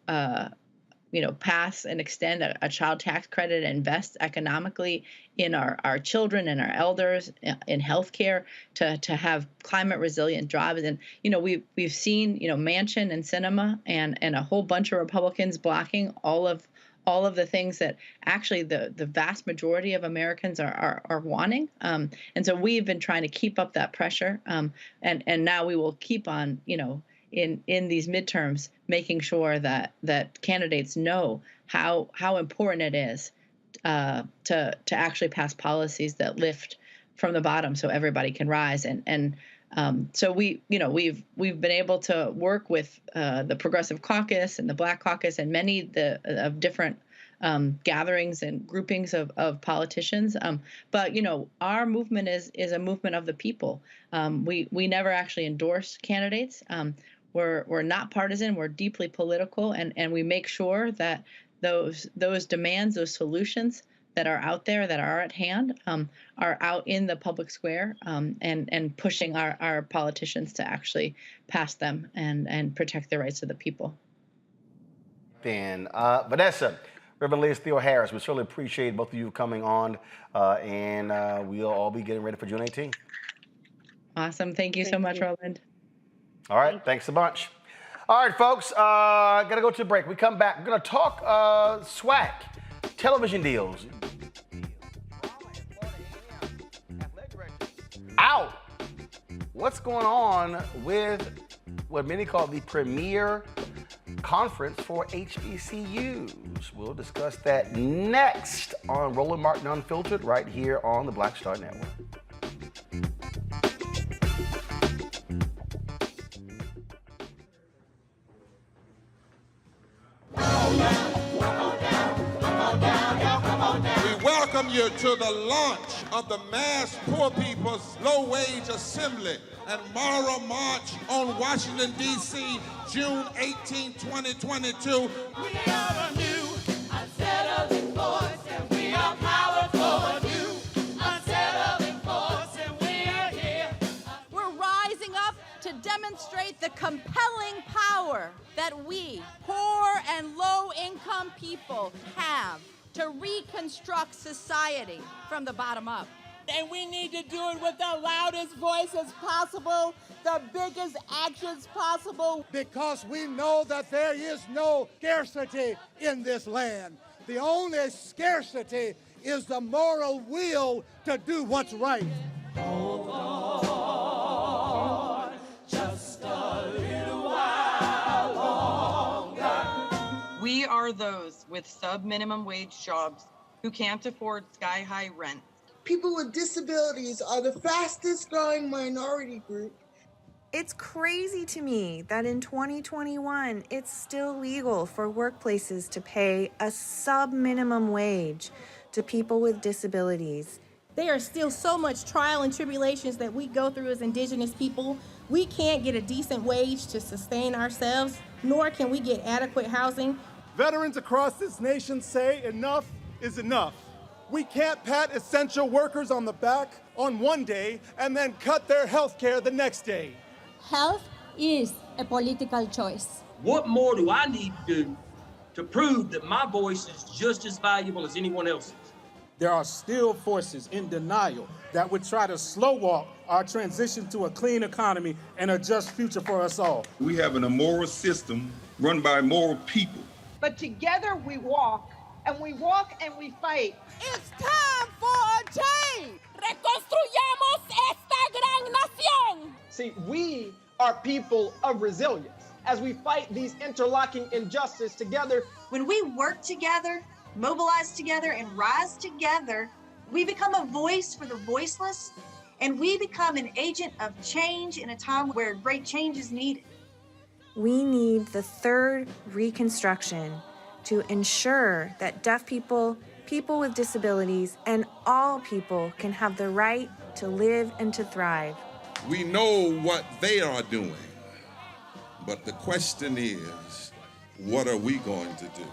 pass and extend a child tax credit and invest economically in our children and our elders, in healthcare, to have climate resilient jobs. And we've seen Manchin and Sinema and a whole bunch of Republicans blocking all of the things that actually the vast majority of Americans are wanting. And so we've been trying to keep up that pressure. And now we will keep on, in these midterms, making sure that candidates know how important it is to actually pass policies that lift from the bottom so everybody can rise. So we've been able to work with the Progressive Caucus and the Black Caucus and many of different gatherings and groupings of politicians. But our movement is a movement of the people. We never actually endorse candidates. We're not partisan. We're deeply political, and we make sure that those demands, those solutions that are out there, that are at hand, are out in the public square, and pushing our politicians to actually pass them and protect the rights of the people. Then Vanessa, Reverend Liz Theo Harris, we certainly appreciate both of you coming on, and we'll all be getting ready for June 18th. Awesome. Thank you so much, Roland. All right. Thanks a bunch. All right, folks, got to go to the break. We come back. We're going to talk SWAC, television deals. Out. What's going on with what many call the premier conference for HBCUs? We'll discuss that next on Roland Martin Unfiltered right here on the Black Star Network. We welcome you to the launch of the Mass Poor People's Low Wage Assembly and Moral March on Washington, D.C., June 18, 2022. We are a new, unsettling force, and we are powerful. A new, unsettling force, and we are here. We're rising up to demonstrate the compelling power that we, poor and low-income people, have to reconstruct society from the bottom up. And we need to do it with the loudest voices possible, the biggest actions possible. Because we know that there is no scarcity in this land. The only scarcity is the moral will to do what's right. Hold on, just a little while longer. We are those with sub-minimum wage jobs who can't afford sky-high rent. People with disabilities are the fastest growing minority group. It's crazy to me that in 2021, it's still legal for workplaces to pay a sub-minimum wage to people with disabilities. There are still so much trial and tribulations that we go through as Indigenous people. We can't get a decent wage to sustain ourselves, nor can we get adequate housing. Veterans across this nation say enough is enough. We can't pat essential workers on the back on one day and then cut their health care the next day. Health is a political choice. What more do I need to do to prove that my voice is just as valuable as anyone else's? There are still forces in denial that would try to slow walk our transition to a clean economy and a just future for us all. We have an immoral system run by immoral people. But together we walk, and we walk and we fight. It's time for a change! Reconstruyamos esta gran nación! See, we are people of resilience. As we fight these interlocking injustices together. When we work together, mobilize together, and rise together, we become a voice for the voiceless, and we become an agent of change in a time where great change is needed. We need the third Reconstruction to ensure that deaf people, people with disabilities, and all people can have the right to live and to thrive. We know what they are doing, but the question is, what are we going to do?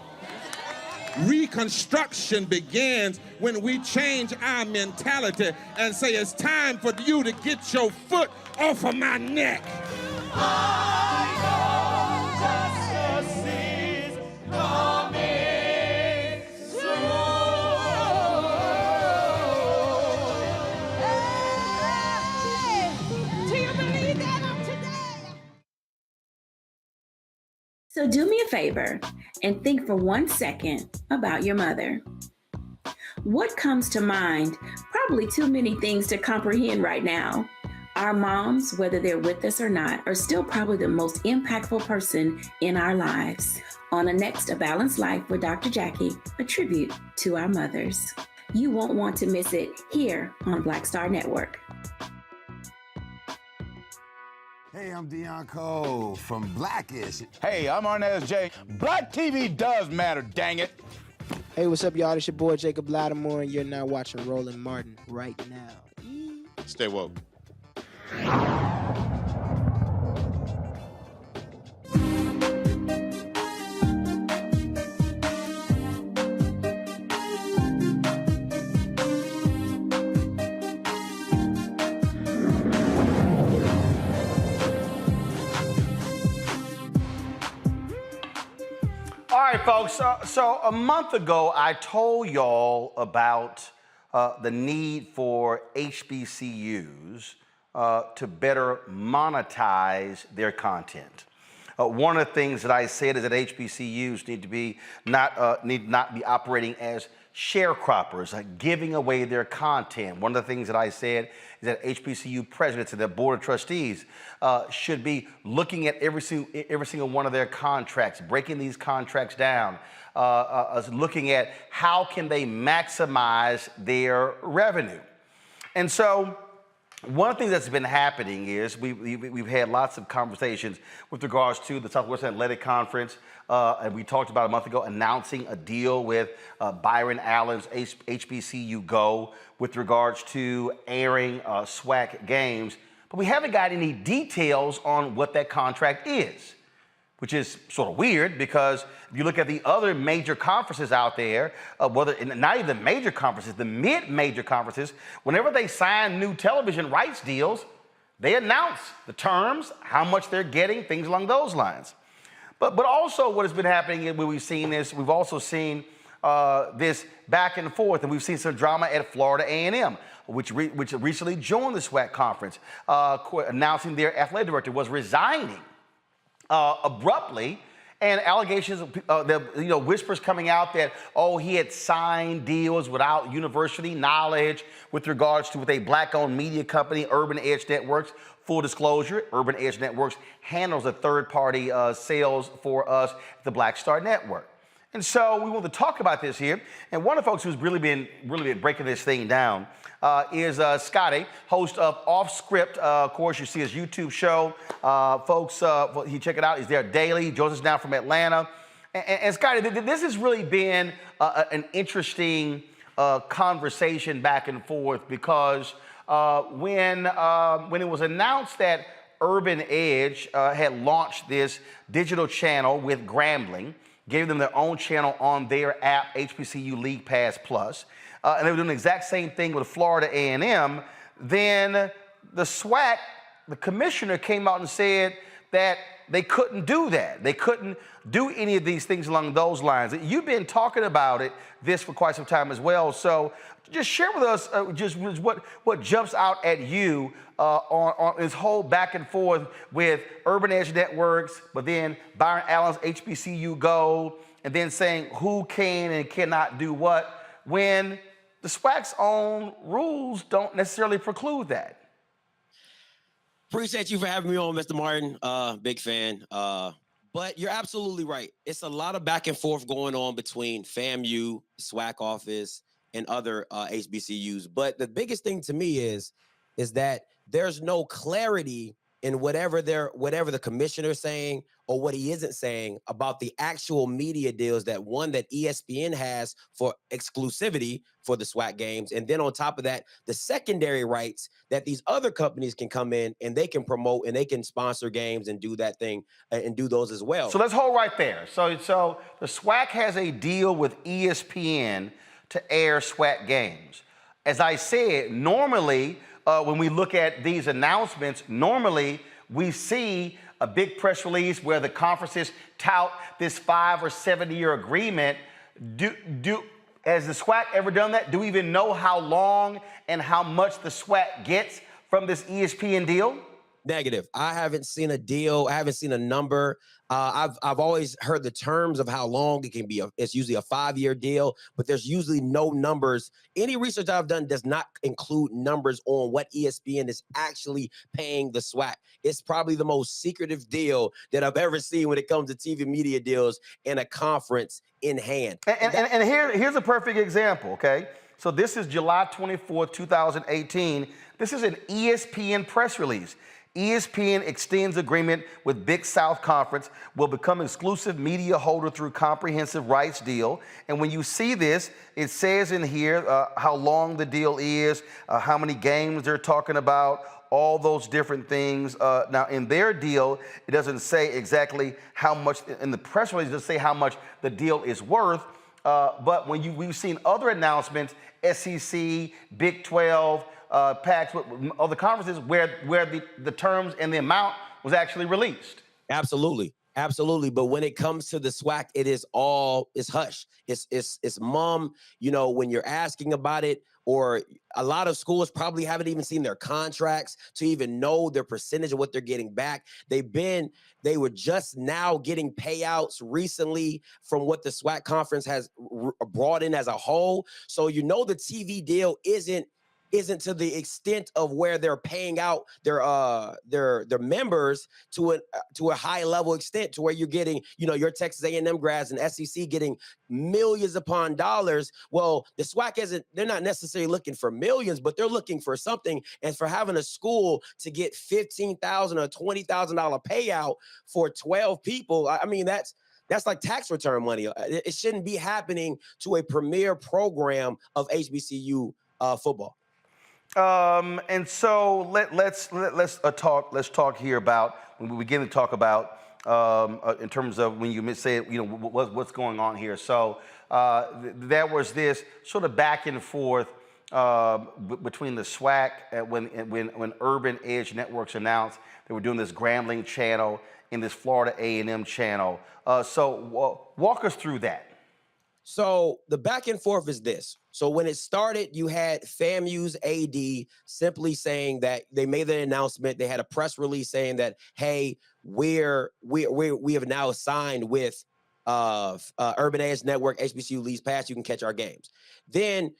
Reconstruction begins when we change our mentality and say it's time for you to get your foot off of my neck. So do me a favor and think for 1 second about your mother. What comes to mind? Probably too many things to comprehend right now. Our moms, whether they're with us or not, are still probably the most impactful person in our lives. On the next A Balanced Life with Dr. Jackie, a tribute to our mothers. You won't want to miss it here on Black Star Network. Hey, I'm Deion Cole from Blackish. Hey, I'm Arnaz J. Black TV does matter, dang it. Hey, what's up, y'all? It's your boy Jacob Lattimore, and you're now watching Roland Martin right now. Stay woke. All right, folks. So a month ago, I told y'all about the need for HBCUs to better monetize their content. One of the things that I said is that HBCUs need not be operating as sharecroppers, giving away their content. One of the things that I said is that HBCU presidents and their board of trustees should be looking at every single one of their contracts, breaking these contracts down, looking at how can they maximize their revenue. And so one of the things that's been happening is we've had lots of conversations with regards to the Southwestern Athletic Conference, and we talked about a month ago announcing a deal with Byron Allen's HBCU Go with regards to airing SWAC games, but we haven't got any details on what that contract is, which is sort of weird because if you look at the other major conferences out there, not even the major conferences, the mid-major conferences, whenever they sign new television rights deals, they announce the terms, how much they're getting, things along those lines. But also what has been happening when we've seen this, we've also seen this back and forth, and we've seen some drama at Florida A&M, which recently joined the SWAC conference, announcing their athletic director was resigning abruptly, and allegations, whispers coming out that, he had signed deals without university knowledge with regards to with a black-owned media company, Urban Edge Networks. Full disclosure, Urban Edge Networks handles the third-party sales for us at the Black Star Network. And so we want to talk about this here. And one of the folks who's really been breaking this thing down is Scotty, host of Off Script. Of course, you see his YouTube show. Folks, you check it out. He's there daily. He joins us now from Atlanta. And Scotty, this has really been an interesting conversation back and forth because when it was announced that Urban Edge had launched this digital channel with Grambling, gave them their own channel on their app, HBCU League Pass Plus, and they were doing the exact same thing with Florida A&M, then the SWAC, the commissioner, came out and said that they couldn't do that. They couldn't do any of these things along those lines. You've been talking about this for quite some time as well. So just share with us just what jumps out at you on this whole back and forth with Urban Edge Networks, but then Byron Allen's HBCU Go, and then saying who can and cannot do what when the SWAC's own rules don't necessarily preclude that. Appreciate you for having me on, Mr. Martin. Big fan. But you're absolutely right. It's a lot of back and forth going on between FAMU, SWAC office, and other HBCUs. But the biggest thing to me is that there's no clarity in whatever the commissioner's saying or what he isn't saying about the actual media deals that ESPN has for exclusivity for the SWAC games. And then on top of that, the secondary rights that these other companies can come in and they can promote and they can sponsor games and do that thing and do those as well. So let's hold right there. So the SWAC has a deal with ESPN to air SWAC games. As I said, normally, when we look at these announcements, normally we see a big press release where the conferences tout this 5 or 7 year agreement. Has the SWAC ever done that? Do we even know how long and how much the SWAC gets from this ESPN deal? Negative. I haven't seen a deal. I haven't seen a number. I've always heard the terms of how long it can be. It's usually a 5-year deal, but there's usually no numbers. Any research I've done does not include numbers on what ESPN is actually paying the SWAC. It's probably the most secretive deal that I've ever seen when it comes to TV media deals and a conference in hand. And here's a perfect example, okay? So this is July 24th, 2018. This is an ESPN press release. ESPN extends agreement with Big South Conference, will become exclusive media holder through comprehensive rights deal. And when you see this, it says in here how long the deal is, how many games they're talking about, all those different things. Now, in their deal, it doesn't say exactly how much, in the press release, it doesn't say how much the deal is worth. But when we've seen other announcements, SEC, Big 12, packs with other conferences where the terms and the amount was actually released. Absolutely. But when it comes to the SWAC, it's hush. It's mum, when you're asking about it, or a lot of schools probably haven't even seen their contracts to even know their percentage of what they're getting back. They were just now getting payouts recently from what the SWAC conference has brought in as a whole. So the TV deal isn't to the extent of where they're paying out their members to a high level extent, to where you're getting, your Texas A&M grads and SEC getting millions upon dollars. Well, the SWAC they're not necessarily looking for millions, but they're looking for something. And for having a school to get $15,000 or $20,000 payout for 12 people, I mean, that's like tax return money. It shouldn't be happening to a premier program of HBCU football. And so let's talk here about, when we begin to talk about in terms of when you say what's going on here. So there was this sort of back and forth between the SWAC when Urban Edge Networks announced they were doing this Grambling channel and this Florida A&M channel. So walk us through that. So the back and forth is this. So when it started, you had FAMU's AD simply saying that they made the announcement. They had a press release saying that, hey, we have now signed with Urban Edge Network, HBCU Leagues Pass. You can catch our games. Then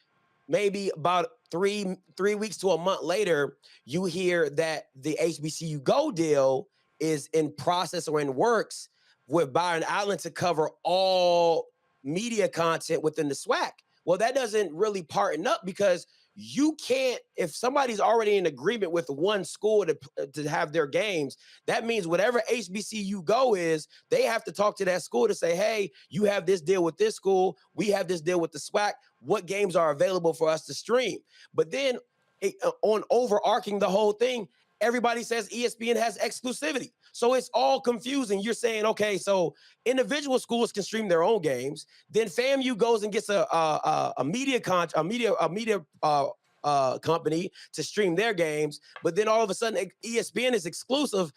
maybe about three weeks to a month later, you hear that the HBCU Go deal is in process or in works with Byron Allen to cover all media content within the SWAC. Well, that doesn't really partner up, because you can't, if somebody's already in agreement with one school to have their games, that means whatever HBCU Go is, they have to talk to that school to say, hey, you have this deal with this school, we have this deal with the SWAC, what games are available for us to stream? But then on overarching the whole thing, everybody says ESPN has exclusivity. So it's all confusing. You're saying, okay, so individual schools can stream their own games. Then FAMU goes and gets a media company to stream their games. But then all of a sudden, ESPN is exclusive.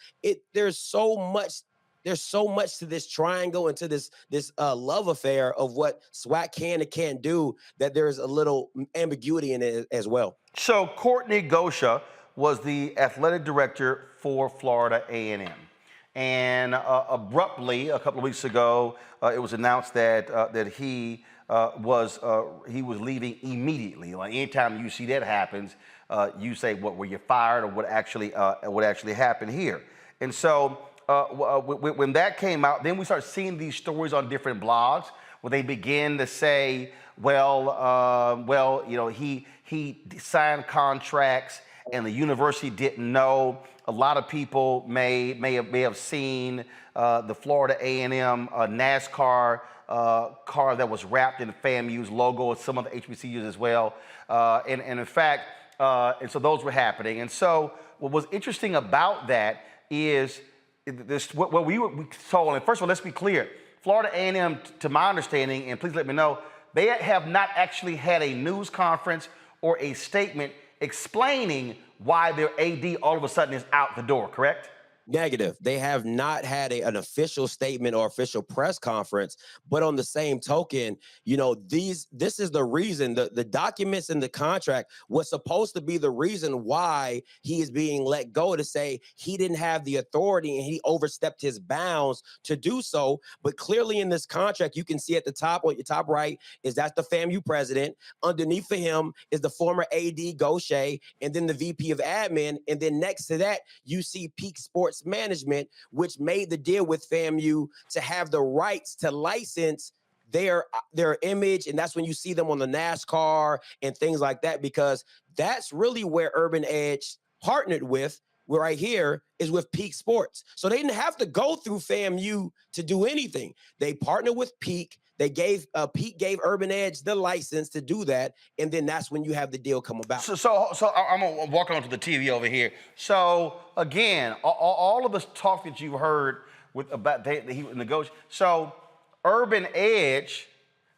There's so much to this triangle and to this love affair of what SWAC can and can't do, that there's a little ambiguity in it as well. So Courtney Gosha was the athletic director for Florida A&M. And abruptly, a couple of weeks ago, it was announced that he was leaving immediately. Like, anytime you see that happens, you say, "What, were you fired?" or what actually happened here? And so when that came out, then we start seeing these stories on different blogs where they begin to say, he signed contracts and the university didn't know. A lot of people may have seen the Florida A&M NASCAR car that was wrapped in FAMU's logo, and some of the HBCUs as well. And in fact, and so those were happening. And so what was interesting about that is what we saw. And first of all, let's be clear. Florida A&M, to my understanding, and please let me know, they have not actually had a news conference or a statement explaining why their AD all of a sudden is out the door, correct? Negative. They have not had an official statement or official press conference. But on the same token, you know, this is the reason the documents in the contract was supposed to be the reason why he is being let go, to say he didn't have the authority and he overstepped his bounds to do so. But clearly in this contract, you can see at the top, on your top right, is that's the FAMU president. Underneath of him is the former AD Gaucher, and then the VP of admin. And then next to that, you see Peak Sports Management, which made the deal with FAMU to have the rights to license their image. And that's when you see them on the NASCAR and things like that, because that's really where Urban Edge partnered with. Where right here is with Peak Sports. So they didn't have to go through FAMU to do anything. They partnered with Peak. They gave Peak gave Urban Edge the license to do that, and then that's when you have the deal come about. So I'm gonna walk onto the TV over here. So again, all of this talk that you've heard about he negotiate. So Urban Edge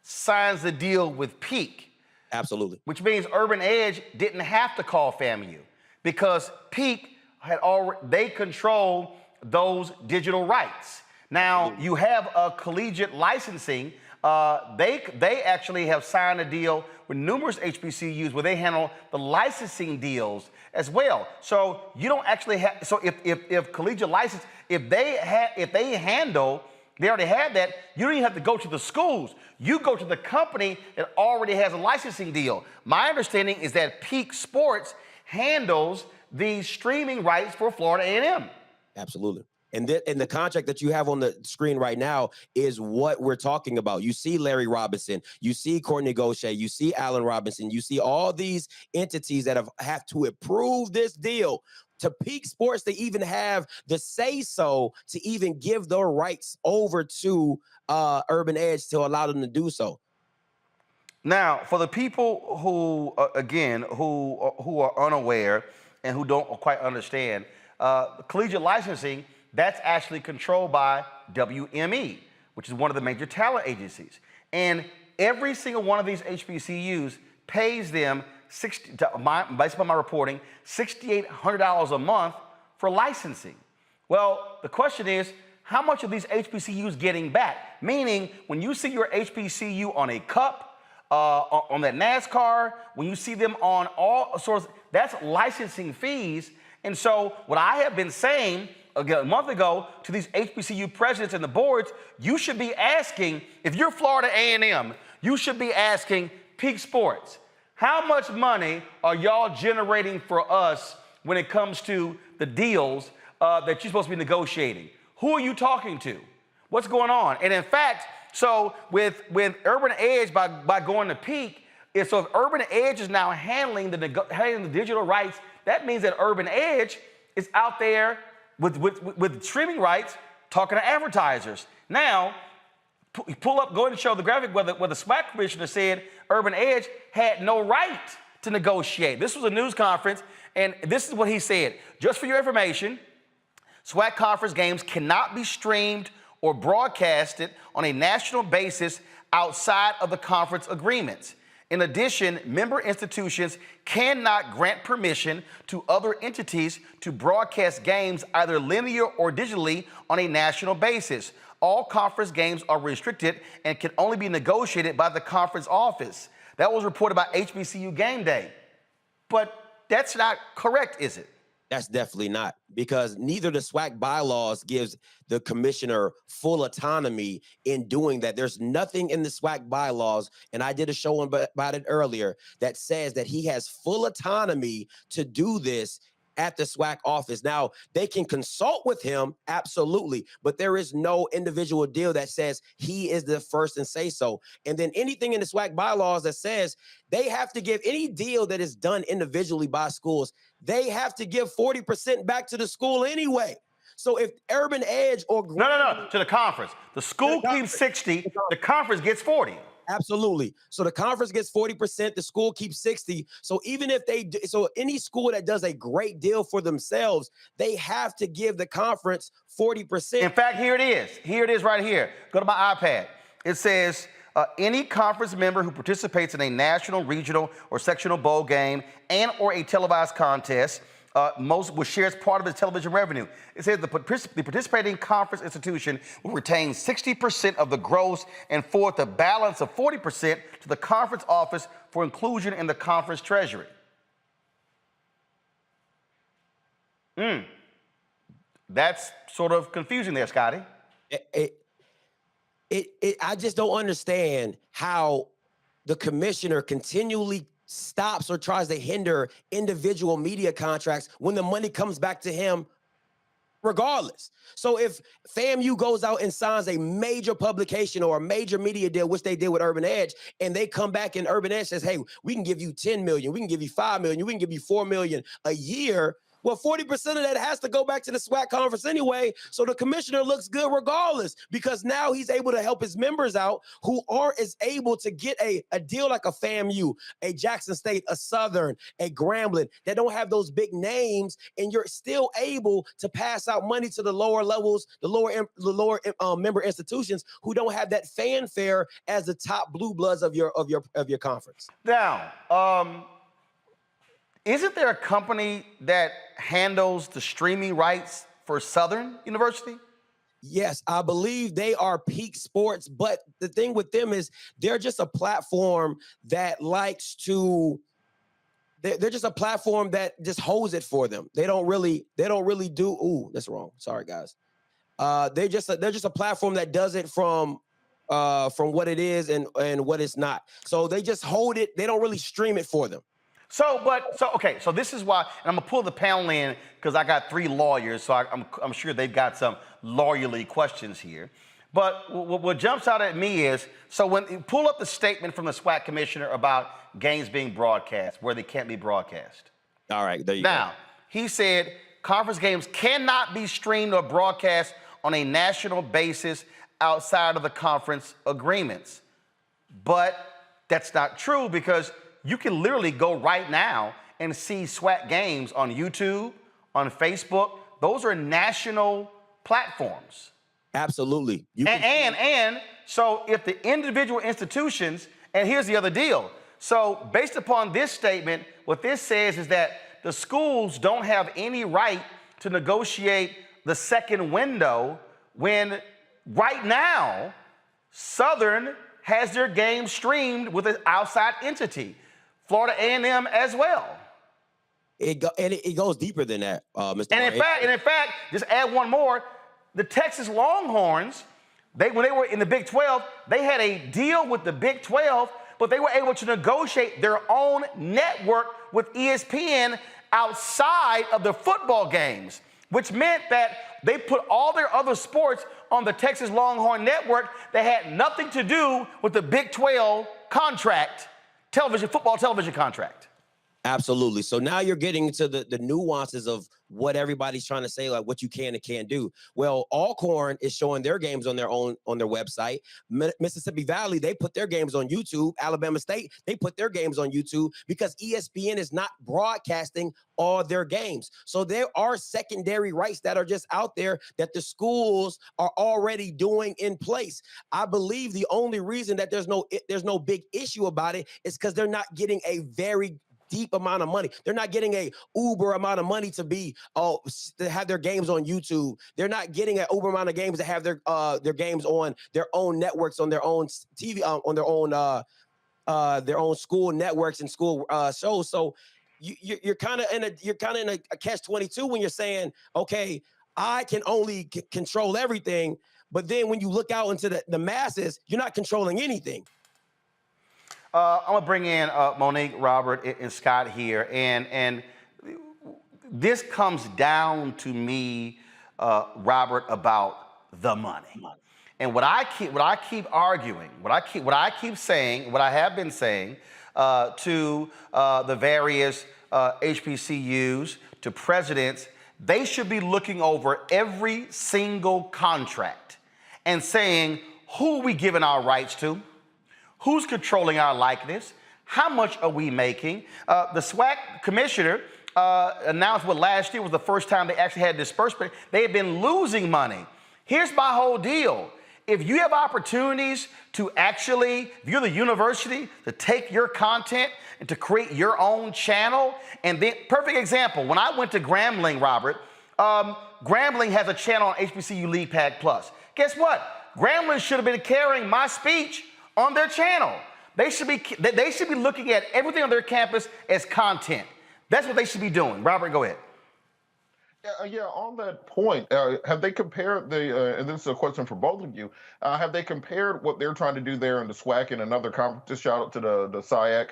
signs the deal with Peak. Absolutely. Which means Urban Edge didn't have to call FAMU, because Peak had already, they control those digital rights. Now you have a collegiate licensing. They actually have signed a deal with numerous HBCUs where they handle the licensing deals as well. So you don't actually have. So if collegiate license, if they handle, they already have that. You don't even have to go to the schools. You go to the company that already has a licensing deal. My understanding is that Peak Sports handles the streaming rights for Florida A&M. Absolutely. And the contract that you have on the screen right now is what we're talking about. You see Larry Robinson, you see Courtney Gaucher, you see Allen Robinson, you see all these entities that have to approve this deal to Peak Sports to even have the say-so to even give their rights over to Urban Edge to allow them to do so. Now, for the people who, again, who are unaware and who don't quite understand, collegiate licensing, that's actually controlled by WME, which is one of the major talent agencies. And every single one of these HBCUs pays them, based on my reporting, $6,800 a month for licensing. Well, the question is, how much are these HBCUs getting back? Meaning, when you see your HBCU on a cup, on that NASCAR, when you see them on all sorts, that's licensing fees. And so what I have been saying a month ago to these HBCU presidents and the boards, you should be asking, if you're Florida A&M, you should be asking Peak Sports, how much money are y'all generating for us when it comes to the deals that you're supposed to be negotiating? Who are you talking to? What's going on? And in fact, so with Urban Edge, by going to Peak, so if Urban Edge is now handling the digital rights, that means that Urban Edge is out there with streaming rights talking to advertisers. Now, go ahead and show the graphic where the SWAC commissioner said Urban Edge had no right to negotiate. This was a news conference, and this is what he said. Just for your information, SWAC conference games cannot be streamed or broadcasted on a national basis outside of the conference agreements. In addition, member institutions cannot grant permission to other entities to broadcast games either linear or digitally on a national basis. All conference games are restricted and can only be negotiated by the conference office. That was reported by HBCU Game Day. But that's not correct, is it? That's definitely not, because neither the SWAC bylaws gives the commissioner full autonomy in doing that. There's nothing in the SWAC bylaws, and I did a show about it earlier, that says that he has full autonomy to do this at the SWAC office. Now, they can consult with him, absolutely, but there is no individual deal that says he is the first and say so. And then anything in the SWAC bylaws that says they have to give any deal that is done individually by schools, they have to give 40% back to the school anyway. So if Urban Edge or No, to the conference. The school keeps 60, the conference gets 40. Absolutely. So the conference gets 40%, the school keeps 60. So even if so any school that does a great deal for themselves, they have to give the conference 40%. In fact, here it is. Here it is right here. Go to my iPad. It says, any conference member who participates in a national, regional, or sectional bowl game and or a televised contest which shares part of its television revenue. It says the participating conference institution will retain 60% of the gross and forward the balance of 40% to the conference office for inclusion in the conference treasury. That's sort of confusing there, Scotty. I just don't understand how the commissioner continually stops or tries to hinder individual media contracts when the money comes back to him regardless. So if FAMU goes out and signs a major publication or a major media deal, which they did with Urban Edge, and they come back and Urban Edge says, hey, we can give you 10 million, we can give you 5 million, we can give you 4 million a year. Well, 40% of that has to go back to the SWAC conference anyway. So the commissioner looks good regardless, because now he's able to help his members out who aren't as able to get a deal like a FAMU, a Jackson State, a Southern, a Grambling, that don't have those big names, and you're still able to pass out money to the lower levels, the lower member institutions who don't have that fanfare as the top blue bloods of your conference. Now, isn't there a company that handles the streaming rights for Southern University? Yes, I believe they are Peak Sports, but the thing with them is they're just a platform that likes to. They're just a platform that just holds it for them. They don't really do. Ooh, that's wrong. Sorry, guys. They're just a platform that does it from what it is and what it's not. So they just hold it. They don't really stream it for them. Okay, so this is why, and I'm gonna pull the panel in because I got 3 lawyers, so I'm sure they've got some lawyerly questions here. But what jumps out at me is, so when you pull up the statement from the SWAC commissioner about games being broadcast, where they can't be broadcast. All right, there you go. Now, he said conference games cannot be streamed or broadcast on a national basis outside of the conference agreements. But that's not true, because you can literally go right now and see SWAC games on YouTube, on Facebook. Those are national platforms. Absolutely. And so if the individual institutions, and here's the other deal. So based upon this statement, what this says is that the schools don't have any right to negotiate the second window when right now Southern has their game streamed with an outside entity. Florida A&M as well. It goes deeper than that, Mr. And in fact, just add one more. The Texas Longhorns, when they were in the Big 12, they had a deal with the Big 12, but they were able to negotiate their own network with ESPN outside of the football games, which meant that they put all their other sports on the Texas Longhorn network that had nothing to do with the Big 12 contract. Football television contract. Absolutely. So now you're getting to the nuances of what everybody's trying to say, like what you can and can't do. Well, Alcorn is showing their games on their website. Mississippi Valley, they put their games on YouTube. Alabama State, they put their games on YouTube because ESPN is not broadcasting all their games. So there are secondary rights that are just out there that the schools are already doing in place. I believe the only reason that there's no big issue about it is because they're not getting a very deep amount of money. They're not getting a uber amount of money to have their games on YouTube. They're not getting an uber amount of games to have their games on their own networks, on their own TV, on their own school networks and school shows. So you're kind of in a catch-22 when you're saying, okay, I can only control everything, but then when you look out into the masses, you're not controlling anything. I'm gonna bring in Monique, Robert, and Scott here, and this comes down to me, Robert, about the money. And what I keep arguing, what I keep saying, what I have been saying to the various HBCUs, to presidents, they should be looking over every single contract and saying, who are we giving our rights to? Who's controlling our likeness? How much are we making? The SWAC commissioner announced what last year was the first time they actually had disbursement. They had been losing money. Here's my whole deal. if you have opportunities to actually, if you're the university, to take your content and to create your own channel, and then, perfect example, when I went to Grambling, Robert, Grambling has a channel on HBCU Lead Pack Plus. Guess what? Grambling should have been carrying my speech on their channel. They should be looking at everything on their campus as content. That's what they should be doing. Robert, go ahead. Yeah, on that point, have they compared and this is a question for both of you, have they compared what they're trying to do there in the SWAC and another conference, just shout out to the SIAC,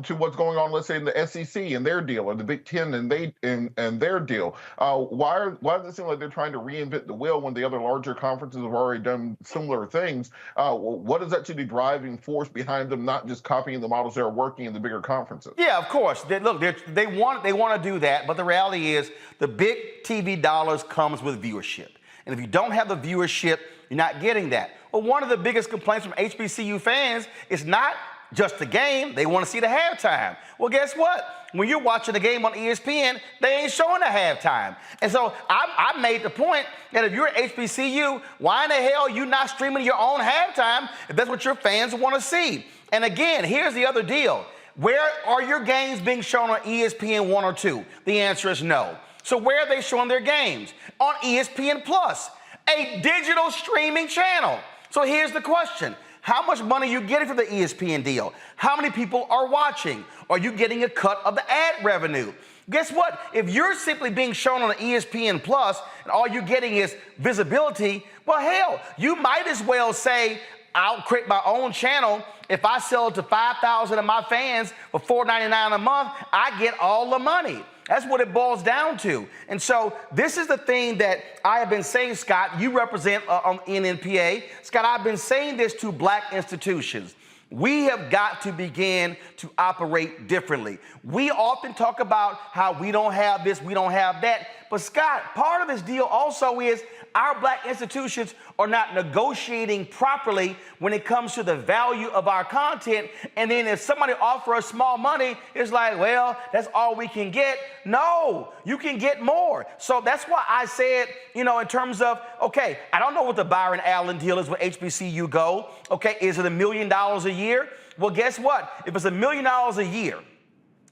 to what's going on, let's say, in the SEC and their deal, or the Big Ten and their deal? Why does it seem like they're trying to reinvent the wheel when the other larger conferences have already done similar things? What is actually the driving force behind them not just copying the models that are working in the bigger conferences? Yeah, of course. They want to do that, but the reality is the big TV dollars comes with viewership. And if you don't have the viewership, you're not getting that. Well, one of the biggest complaints from HBCU fans is not just the game, they want to see the halftime. Well, guess what? When you're watching the game on ESPN, they ain't showing the halftime. And so I made the point that if you're at HBCU, why in the hell are you not streaming your own halftime if that's what your fans want to see? And again, here's the other deal. Where are your games being shown on ESPN 1 or 2? The answer is no. So where are they showing their games? On ESPN Plus, a digital streaming channel. So here's the question. How much money are you getting from the ESPN deal? How many people are watching? Are you getting a cut of the ad revenue? Guess what? If you're simply being shown on ESPN Plus and all you're getting is visibility, well, hell, you might as well say, I'll create my own channel. If I sell it to 5,000 of my fans for $4.99 a month, I get all the money. That's what it boils down to. And so this is the thing that I have been saying, Scott, you represent on NNPA. Scott, I've been saying this to black institutions. We have got to begin to operate differently. We often talk about how we don't have this, we don't have that. But Scott, part of this deal also is our black institutions are not negotiating properly when it comes to the value of our content. And then if somebody offers us small money, it's like, well, that's all we can get. No, you can get more. So that's why I said, in terms of, okay, I don't know what the Byron Allen deal is with HBCU Go. Okay, is it $1 million a year? Well, guess what? If it's $1 million a year,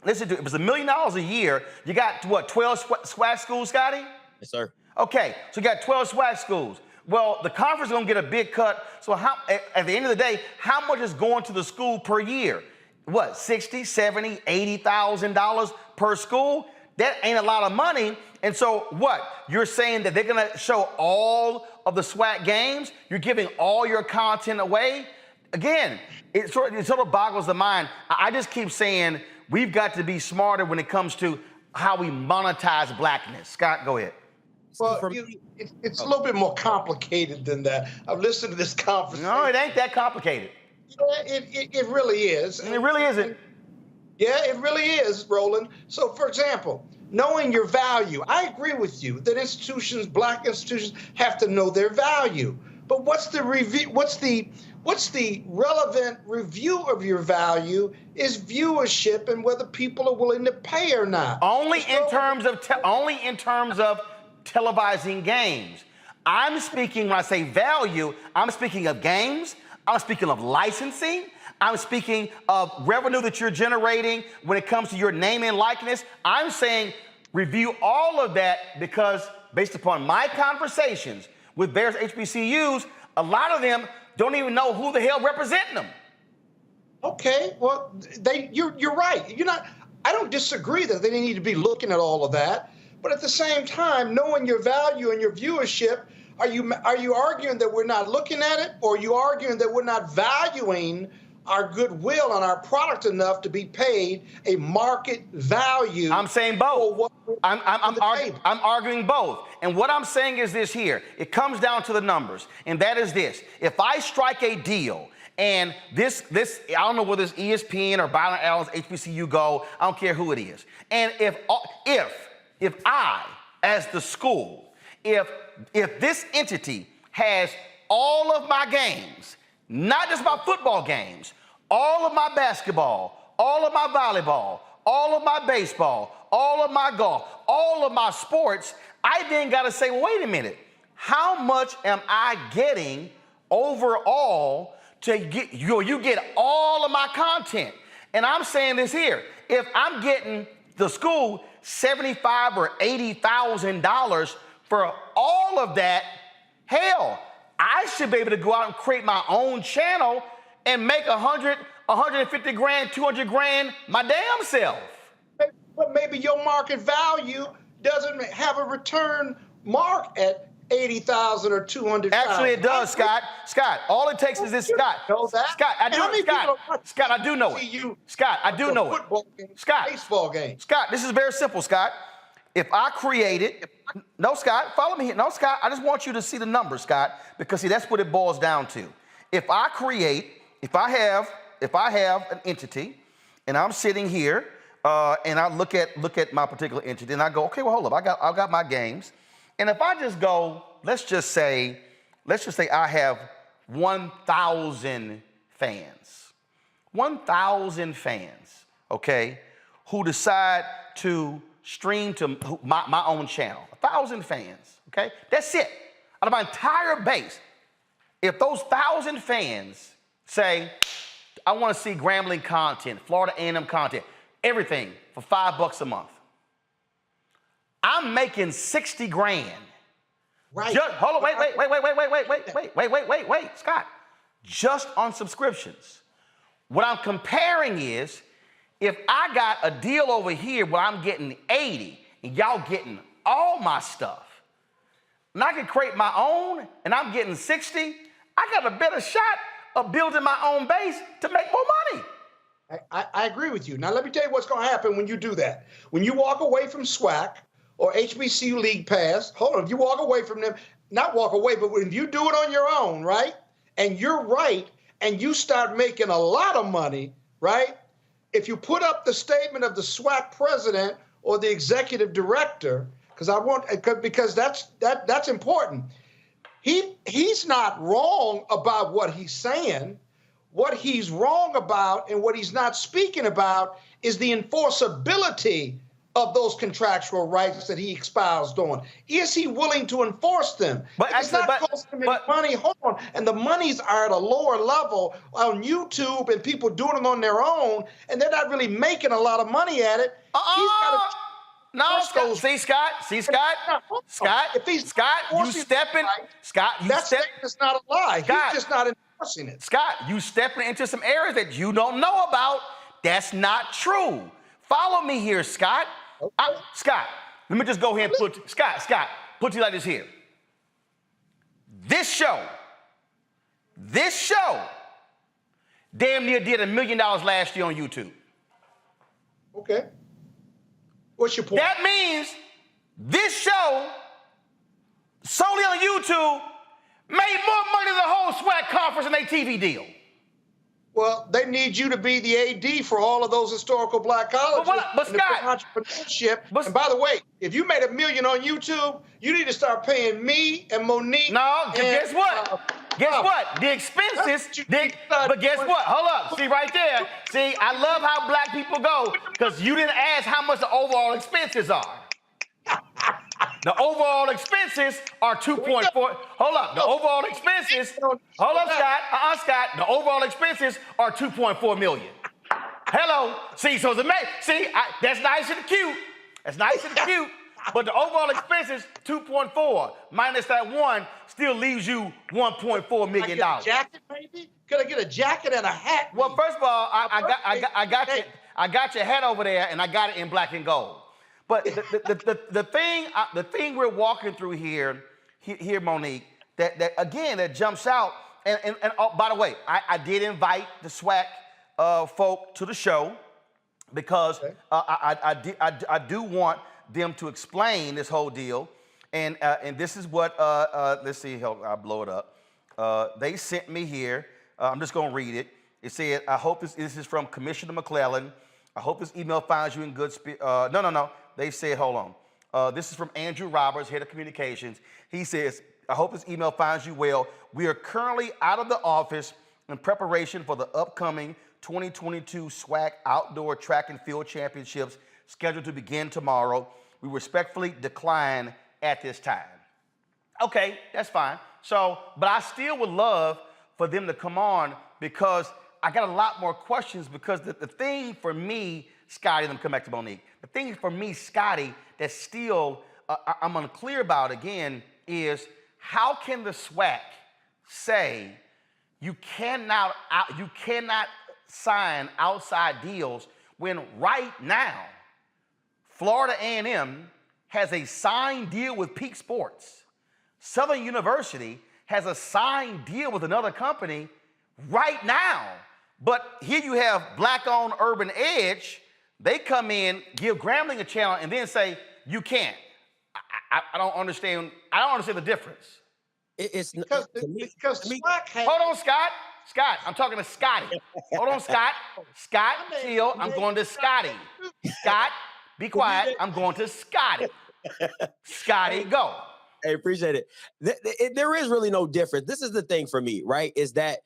listen to it, if it's $1 million a year, you got, what, 12 SWAC schools, Scotty? Yes, sir. Okay, so you got 12 SWAC schools. Well, the conference is going to get a big cut. So at the end of the day, how much is going to the school per year? What, $60,000, $70,000, $80,000 per school? That ain't a lot of money. And so what? You're saying that they're going to show all of the SWAC games? You're giving all your content away? Again, it sort of boggles the mind. I just keep saying we've got to be smarter when it comes to how we monetize blackness. Scott, go ahead. Well, it's a little bit more complicated than that. I've listened to this conversation. No, it ain't that complicated. Yeah, it really is. And it really isn't. Yeah, it really is, Roland. So, for example, knowing your value. I agree with you that institutions, black institutions, have to know their value. But what's the review? What's the relevant review of your value is viewership and whether people are willing to pay or not. Only in terms of televising games. I'm speaking, when I say value, I'm speaking of games, I'm speaking of licensing, I'm speaking of revenue that you're generating when it comes to your name and likeness. I'm saying review all of that because based upon my conversations with various HBCUs, a lot of them don't even know who the hell representing them. Okay, well, you're right. I don't disagree that they need to be looking at all of that. But at the same time, knowing your value and your viewership, are you arguing that we're not looking at it, or are you arguing that we're not valuing our goodwill and our product enough to be paid a market value? I'm saying both. I'm arguing both. And what I'm saying is this here. It comes down to the numbers, and that is this. If I strike a deal, and this I don't know whether it's ESPN or Byron Allen's HBCU Go, I don't care who it is. And if I, as the school, if this entity has all of my games, not just my football games, all of my basketball, all of my volleyball, all of my baseball, all of my golf, all of my sports, I then got to say, well, wait a minute, how much am I getting overall to get you get all of my content. And I'm saying this here: if I'm getting the school $75,000 or $80,000 for all of that, hell, I should be able to go out and create my own channel and make 100, 150 grand, 200 grand my damn self. But maybe your market value doesn't have a return mark at 80,000 or 200,000. Actually, it does, Scott. Scott, all it takes is this, Scott. Know that? Scott, I do. Scott, I do know it. Scott, I do know it. Scott, baseball game. Scott, this is very simple, Scott. If I created, no, Scott, follow me here. No, Scott, I just want you to see the numbers, Scott, because see, that's what it boils down to. If I have an entity, and I'm sitting here, and I look at my particular entity, and I go, okay, well, hold up, I got my games. And if I just go, let's just say I have 1,000 fans. 1,000 fans, okay, who decide to stream to my own channel. 1,000 fans, okay? That's it. Out of my entire base, if those 1,000 fans say, I want to see Grambling content, Florida A&M content, everything for $5 a month, I'm making 60 grand. Right. Hold on, wait, Scott. Just on subscriptions. What I'm comparing is, if I got a deal over here where I'm getting 80 and y'all getting all my stuff, and I can create my own and I'm getting 60, I got a better shot of building my own base to make more money. I agree with you. Now, let me tell you what's going to happen when you do that. When you walk away from SWAC or HBCU League Pass, hold on, if you walk away from them, not walk away, but if you do it on your own, right, and you're right, and you start making a lot of money, right, if you put up the statement of the SWAC president or the executive director, because that's important. He's not wrong about what he's saying. What he's wrong about and what he's not speaking about is the enforceability of those contractual rights that he espoused on. Is he willing to enforce them? But it's not costing him any money. Hold on. And the monies are at a lower level on YouTube and people doing it on their own, and they're not really making a lot of money at it. No, Scott. See, Scott. Scott, you stepping. Scott, you that statement's not a lie. Scott, he's just not enforcing it. Scott, you stepping into some areas that you don't know about. That's not true. Follow me here, Scott. Okay. Scott, let me just go ahead and put it to you like this here. This show, damn near did $1 million last year on YouTube. Okay. What's your point? That means this show, solely on YouTube, made more money than the whole SWAC conference and their TV deal. Well, they need you to be the AD for all of those historical black colleges. But Scott, entrepreneurship. And by the way, if you made $1 million on YouTube, you need to start paying me and Monique. No, guess what? Guess what? The expenses. But guess what? Hold up. See right there. See, I love how black people go, because you didn't ask how much the overall expenses are. The overall expenses are 2.4. Hold up. The overall expenses. Hold up, Scott. Scott. The overall expenses are 2.4 million. Hello. See, so it's amazing. See, that's nice and cute. That's nice and cute. But the overall expenses, 2.4 minus that 1 still leaves you $1.4 million. Could I get a jacket, maybe? Could I get a jacket and a hat? Well, first of all, I got your hat over there, and I got it in black and gold. But the thing we're walking through here, Monique, that jumps out. And oh, by the way, I did invite the SWAC folk to the show, because I do want them to explain this whole deal. And this is what, let's see, I'll blow it up. They sent me here. I'm just going to read it. It said, I hope this is from Commissioner McClellan. I hope this email finds you in good spirit. No. They said, hold on. This is from Andrew Roberts, head of communications. He says, I hope this email finds you well. We are currently out of the office in preparation for the upcoming 2022 SWAC Outdoor Track and Field Championships scheduled to begin tomorrow. We respectfully decline at this time. Okay, that's fine. So, but I still would love for them to come on because I got a lot more questions because the thing for me, Scotty, let me come back to Monique. The thing for me, Scotty, that still I'm unclear about again is how can the SWAC say you cannot sign outside deals when right now Florida A&M has a signed deal with Peak Sports. Southern University has a signed deal with another company right now. But here you have Black-owned Urban Edge. They come in, give Grambling a channel, and then say, you can't. I don't understand. I don't understand the difference. It's because SWAC has. Hold on, Scott. Scott, I'm talking to Scotty. Hold on, Scott. Scott, chill. I'm going to Scotty. Scott, be quiet. I'm going to Scotty. Scotty, go. Hey, appreciate it. There is really no difference. This is the thing for me, right? Is that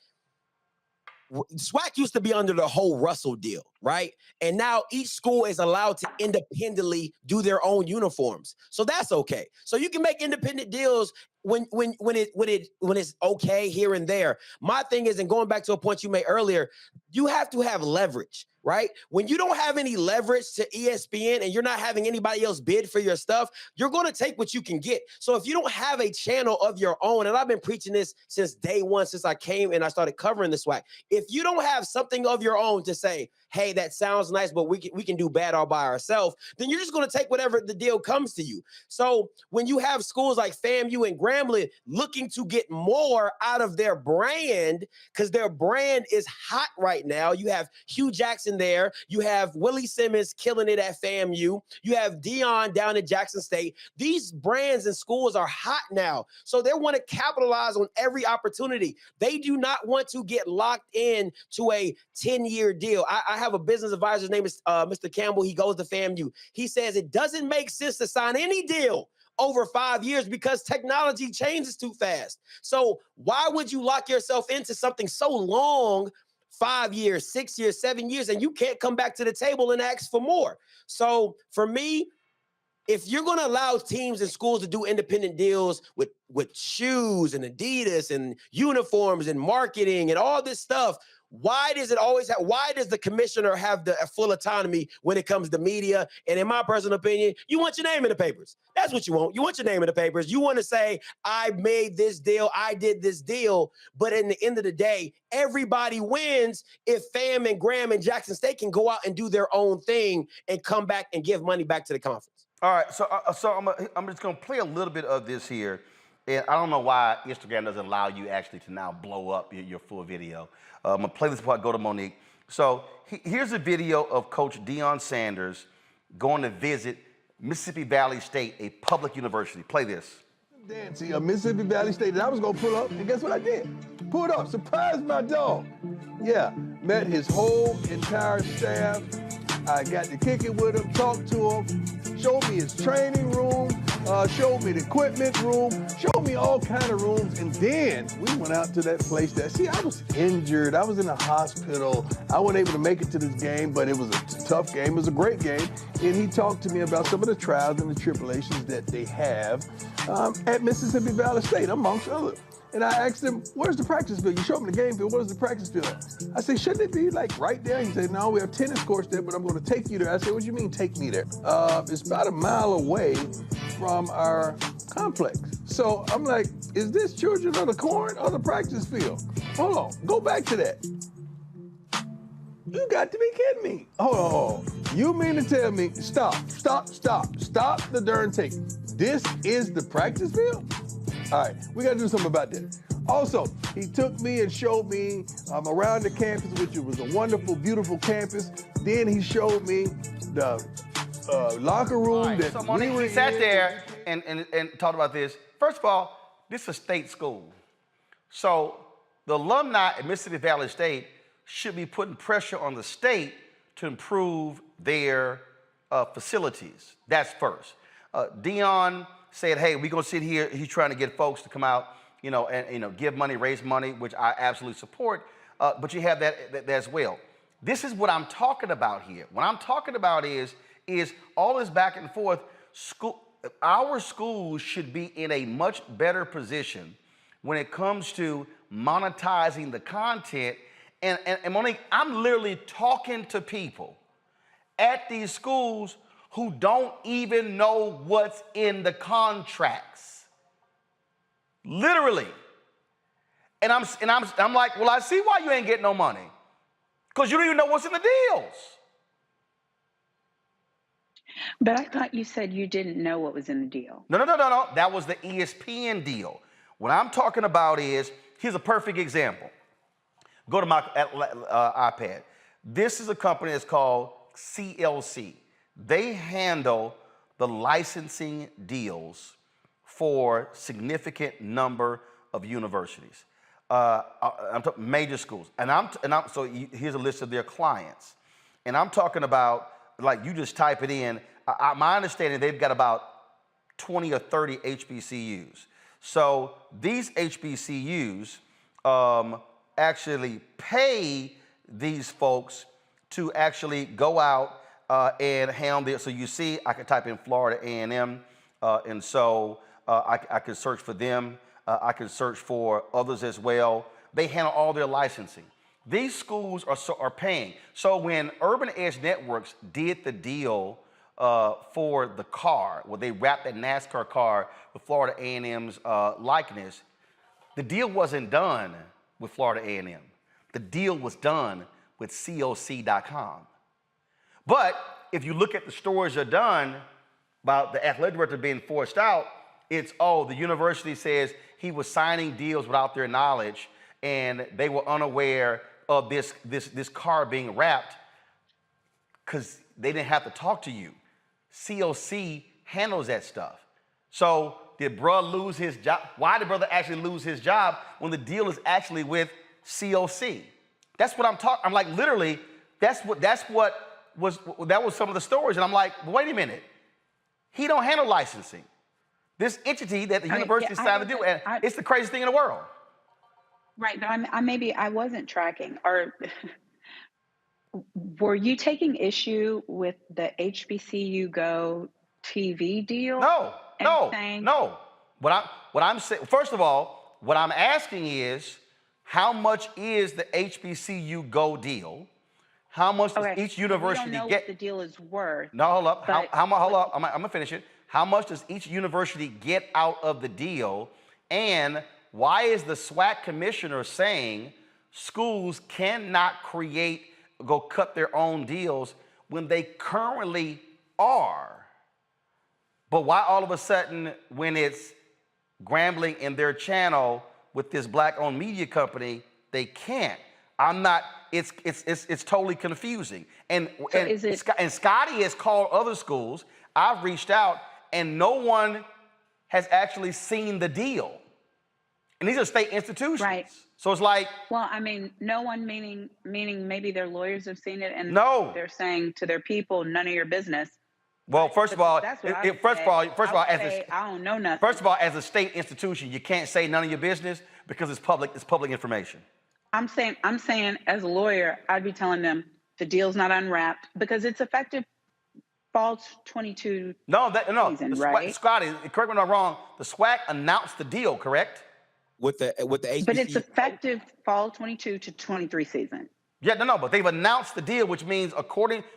SWAC used to be under the whole Russell deal, right? And now each school is allowed to independently do their own uniforms. So that's okay. So you can make independent deals when it's okay here and there. My thing is, and going back to a point you made earlier, you have to have leverage, right? When you don't have any leverage to ESPN and you're not having anybody else bid for your stuff, you're going to take what you can get. So if you don't have a channel of your own, and I've been preaching this since day one, since I came and I started covering the SWAC, if you don't have something of your own to say, hey, that sounds nice, but we can do bad all by ourselves, then you're just going to take whatever the deal comes to you. So when you have schools like FAMU and Grambling looking to get more out of their brand, because their brand is hot right now, you have Hugh Jackson there, you have Willie Simmons killing it at FAMU, you have Dion down at Jackson State. These brands and schools are hot now, so they want to capitalize on every opportunity. They do not want to get locked in to a 10-year deal. I have a business advisor, his name is Mr. Campbell. He goes to FAMU. He says it doesn't make sense to sign any deal over 5 years because technology changes too fast. So why would you lock yourself into something so long, 5 years, 6 years, 7 years, and you can't come back to the table and ask for more? So for me, if you're going to allow teams and schools to do independent deals with shoes and Adidas and uniforms and marketing and all this stuff, why does the commissioner have the full autonomy when it comes to media? And in my personal opinion, you want your name in the papers. That's what you want. You want your name in the papers. You want to say, I made this deal, I did this deal. But in the end of the day, everybody wins if FAM and Graham and Jackson State can go out and do their own thing and come back and give money back to the conference. All right, so I'm just going to play a little bit of this here. And I don't know why Instagram doesn't allow you actually to now blow up your full video. I'm going to play this before I go to Monique. So here's a video of Coach Deion Sanders going to visit Mississippi Valley State, a public university. Play this. Dancing of Mississippi Valley State that I was going to pull up, and guess what I did? Pulled up, surprised my dog. Yeah, met his whole entire staff. I got to kick it with him, talk to him, showed me his training room, showed me the equipment room, showed me all kind of rooms, and then we went out to that place I was injured, I was in the hospital, I wasn't able to make it to this game, but it was a tough game, it was a great game, and he talked to me about some of the trials and the tribulations that they have at Mississippi Valley State, amongst others. And I asked him, where's the practice field? You showed me the game field, where's the practice field at? I said, shouldn't it be like right there? He said, no, we have tennis courts there, but I'm gonna take you there. I said, what do you mean take me there? It's about a mile away from our complex. So I'm like, is this Children of the Corn or the practice field? Hold on, go back to that. You got to be kidding me. Hold on, you mean to tell me, stop the darn thing. This is the practice field? All right, we got to do something about that. Also, he took me and showed me around the campus, which was a wonderful, beautiful campus. Then he showed me the locker room that so Monique, we were he sat in. there and talked about this. First of all, this is a state school. So the alumni at Mississippi Valley State should be putting pressure on the state to improve their facilities. That's first. Deion said, hey, we're going to sit here. He's trying to get folks to come out, and give money, raise money, which I absolutely support. But you have that as well. This is what I'm talking about here. What I'm talking about is all this back and forth. Our schools should be in a much better position when it comes to monetizing the content. And Monique, I'm literally talking to people at these schools who don't even know what's in the contracts. Literally. And I'm like, well, I see why you ain't getting no money. Because you don't even know what's in the deals. But I thought you said you didn't know what was in the deal. No. That was the ESPN deal. What I'm talking about is, here's a perfect example. Go to my iPad. This is a company that's called CLC. They handle the licensing deals for significant number of universities. I'm talking major schools. So here's a list of their clients. And I'm talking about, like, you just type it in. My understanding, they've got about 20 or 30 HBCUs. So these HBCUs actually pay these folks to actually go out and handle it. So you see, I can type in Florida A&M, and so I can search for them. I can search for others as well. They handle all their licensing. These schools are paying. So when Urban Edge Networks did the deal for the car, where they wrapped that NASCAR car with Florida A&M's likeness, the deal wasn't done with Florida A&M. The deal was done with COC.com. But if you look at the stories that are done about the athletic director being forced out, it's, the university says he was signing deals without their knowledge, and they were unaware of this car being wrapped because they didn't have to talk to you. COC handles that stuff. So did bruh lose his job? Why did brother actually lose his job when the deal is actually with COC? That's what I'm talking. I'm like, literally, that was some of the stories. And I'm like, wait a minute. He don't handle licensing. This entity that the university signed to do, and it's the craziest thing in the world. Right, but maybe I wasn't tracking. Or were you taking issue with the HBCU Go TV deal? No. What I'm saying, first of all, what I'm asking is, how much is the HBCU Go deal? How much does each university we don't know get? What the deal is worth. No, hold up. Hold up. I'm gonna finish it. How much does each university get out of the deal? And why is the SWAC commissioner saying schools cannot go cut their own deals when they currently are? But why all of a sudden, when it's Grambling in their channel with this black-owned media company, they can't? It's totally confusing. And Scotty has called other schools. I've reached out, and no one has actually seen the deal. And these are state institutions. Right. So it's like, well, I mean, no one meaning maybe their lawyers have seen it, and they're saying to their people, none of your business. Well, first of all, I don't know nothing. First of all, as a state institution, you can't say none of your business because it's public information. I'm saying as a lawyer, I'd be telling them the deal's not unwrapped because it's effective fall 22 season, right? Scotty, correct me if I'm wrong, the SWAC announced the deal, correct? With the HBCU. But it's effective fall 22 to 23 season. Yeah, no, but they've announced the deal, which means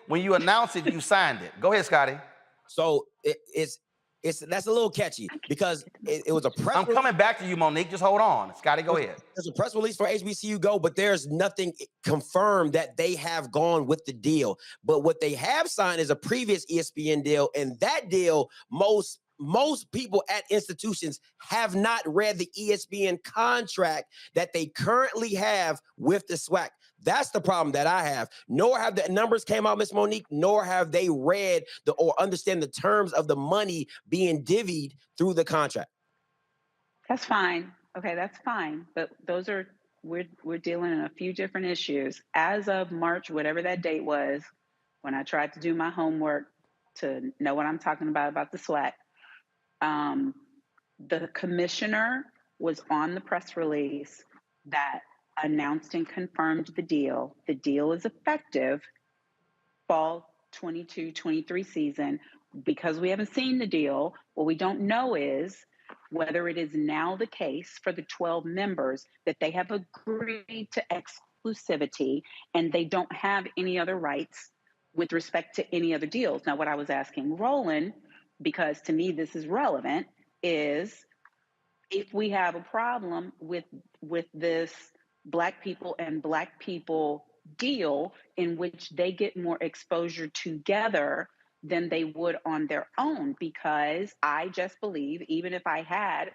when you announce it, you signed it. Go ahead, Scotty. So that's a little catchy because it was a press release. I'm coming back to you, Monique. Just hold on. Scotty, go ahead. There's a press release for HBCU Go, but there's nothing confirmed that they have gone with the deal. But what they have signed is a previous ESPN deal, and that deal, most people at institutions have not read the ESPN contract that they currently have with the SWAC. That's the problem that I have. Nor have the numbers came out, Miss Monique, nor have they read or understand the terms of the money being divvied through the contract. That's fine. Okay, that's fine. But we're dealing in a few different issues. As of March, whatever that date was, when I tried to do my homework to know what I'm talking about the SWAC, the commissioner was on the press release that announced and confirmed the deal. The deal is effective fall 22-23 season. Because we haven't seen the deal, what we don't know is whether it is now the case for the 12 members that they have agreed to exclusivity and they don't have any other rights with respect to any other deals. Now, what I was asking Roland, because to me this is relevant, is if we have a problem with this Black people and Black people deal in which they get more exposure together than they would on their own, because I just believe even if I had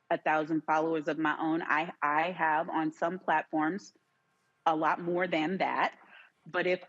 1,000 followers of my own, I have on some platforms a lot more than that. But if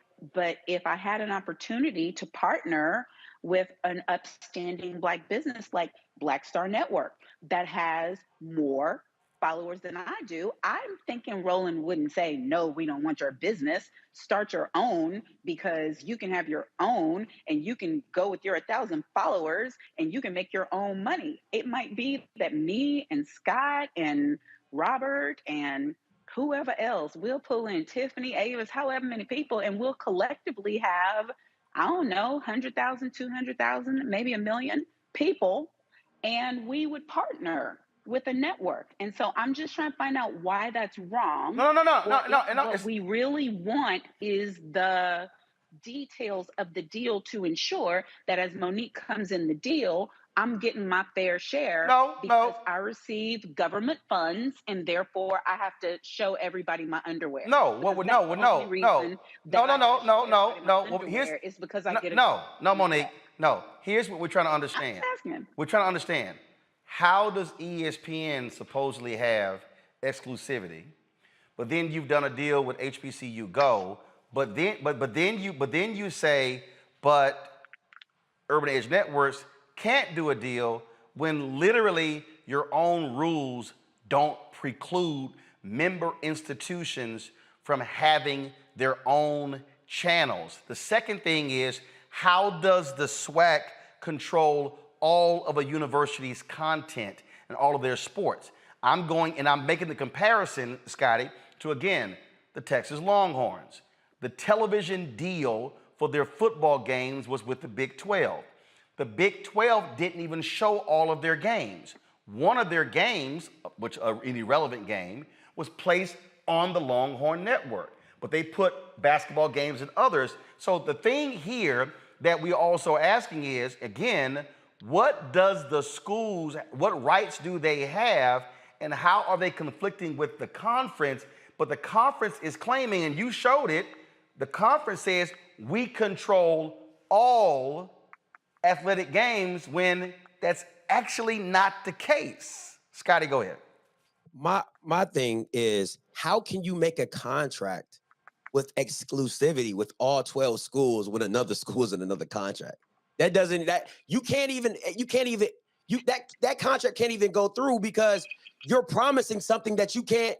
I had an opportunity to partner with an upstanding Black business like Black Star Network that has more followers than I do, I'm thinking Roland wouldn't say, no, we don't want your business. Start your own, because you can have your own and you can go with your 1,000 followers and you can make your own money. It might be that me and Scott and Robert and whoever else, we'll pull in Tiffany, Avis, however many people, and we'll collectively have, I don't know, 100,000, 200,000, maybe 1 million people, and we would partner with a network. And so I'm just trying to find out why that's wrong. No. What we really want is the details of the deal to ensure that as Monique comes in the deal, I'm getting my fair share because I receive government funds and therefore I have to show everybody my underwear. No. It's because I get Monique. No. Here's what we're trying to understand. We're trying to understand. How does ESPN supposedly have exclusivity, but then you've done a deal with HBCU Go, but then you say, but Urban Edge Networks can't do a deal when literally your own rules don't preclude member institutions from having their own channels. The second thing is, how does the SWAC control all of a university's content and all of their sports? I'm going and I'm making the comparison, Scotty, to again, the Texas Longhorns. The television deal for their football games was with the Big 12. The Big 12 didn't even show all of their games. One of their games, which an irrelevant game, was placed on the Longhorn Network, but they put basketball games and others. So the thing here that we're also asking is, again, what does the schools, what rights do they have, and how are they conflicting with the conference? But the conference is claiming, and you showed it, the conference says we control all athletic games when that's actually not the case. Scotty, go ahead. My thing is, how can you make a contract with exclusivity with all 12 schools when another school is in another contract? That contract can't even go through because you're promising something that you can't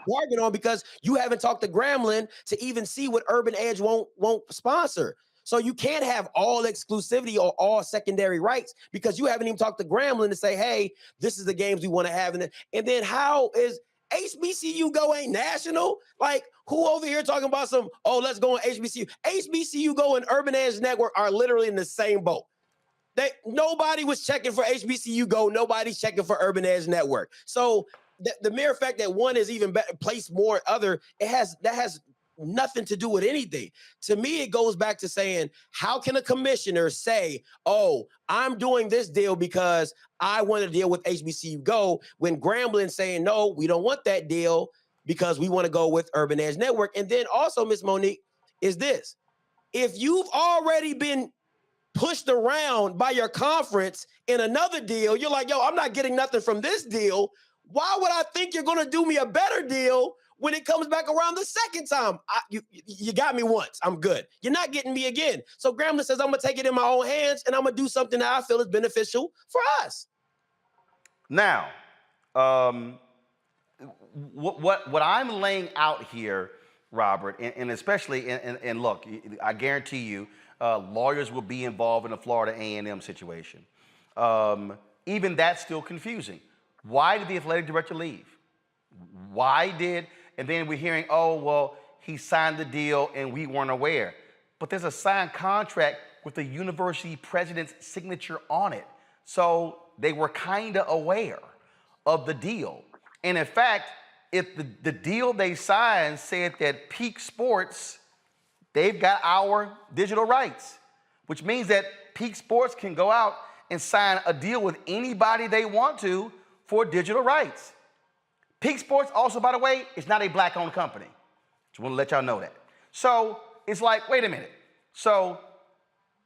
bargain on because you haven't talked to Grambling to even see what Urban Edge won't sponsor. So you can't have all exclusivity or all secondary rights because you haven't even talked to Grambling to say, hey, this is the games we want to have. And then how is HBCU Go ain't national? Like, who over here talking about some, let's go on HBCU? HBCU Go and Urban Edge Network are literally in the same boat. Nobody was checking for HBCU Go. Nobody's checking for Urban Edge Network. So the mere fact that one is even placed more other, that has nothing to do with anything. To me, it goes back to saying, how can a commissioner say, I'm doing this deal because I want to deal with HBCU Go, when Grambling saying, no, we don't want that deal because we want to go with Urban Edge Network. And then also, Miss Monique, is this: if you've already been pushed around by your conference in another deal, you're like, I'm not getting nothing from this deal. Why would I think you're going to do me a better deal when it comes back around the second time? You got me once. I'm good. You're not getting me again. So Grambling says, I'm going to take it in my own hands and I'm going to do something that I feel is beneficial for us. Now, what I'm laying out here, Robert, and especially, and look, I guarantee you, lawyers will be involved in the Florida A&M situation. Even that's still confusing. Why did the athletic director leave? And then we're hearing, he signed the deal and we weren't aware. But there's a signed contract with the university president's signature on it. So they were kind of aware of the deal. And in fact, if the deal they signed said that Peak Sports, they've got our digital rights, which means that Peak Sports can go out and sign a deal with anybody they want to for digital rights. Peak Sports also, by the way, is not a black-owned company. Just want to let y'all know that. So it's like, wait a minute. So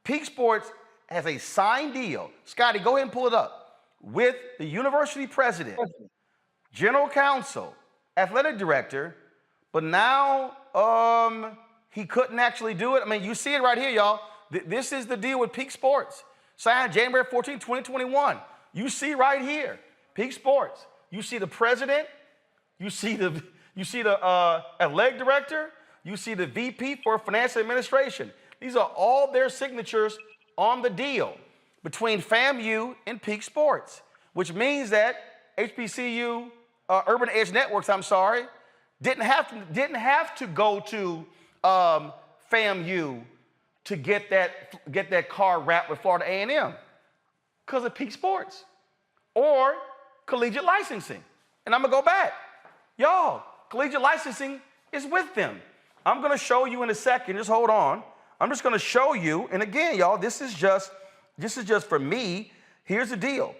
Peak Sports has a signed deal. Scotty, go ahead and pull it up. With the university president, general counsel, athletic director, but now he couldn't actually do it. I mean, you see it right here, y'all. This is the deal with Peak Sports. Signed January 14, 2021. You see right here, Peak Sports. You see the president. You see the athletic director. You see the VP for Finance Administration. These are all their signatures on the deal between FAMU and Peak Sports, which means that HBCU, Urban Edge Networks, didn't have to go to FAMU to get that car wrapped with Florida A&M because of Peak Sports or collegiate licensing. And I'm gonna go back. Y'all, collegiate licensing is with them. I'm gonna show you in a second, just hold on. I'm just gonna show you, and again, y'all, this is just for me. Here's the deal.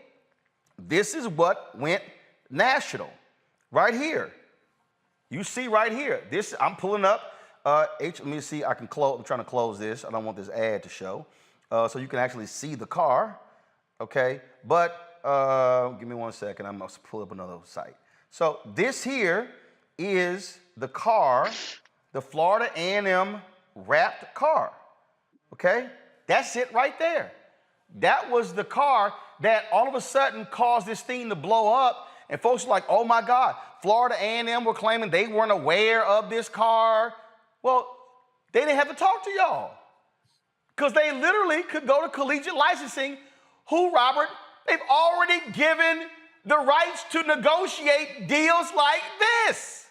This is what went national, right here. You see right here, this, I'm pulling up, let me see, I'm trying to close this. I don't want this ad to show. So you can actually see the car, okay? But give me 1 second, I'm gonna pull up another site. So this here is the car, the Florida A&M wrapped car, okay? That's it right there. That was the car that all of a sudden caused this thing to blow up, and folks were like, oh my God, Florida A&M were claiming they weren't aware of this car. Well, they didn't have to talk to y'all because they literally could go to collegiate licensing, who, Robert, they've already given the rights to negotiate deals like this.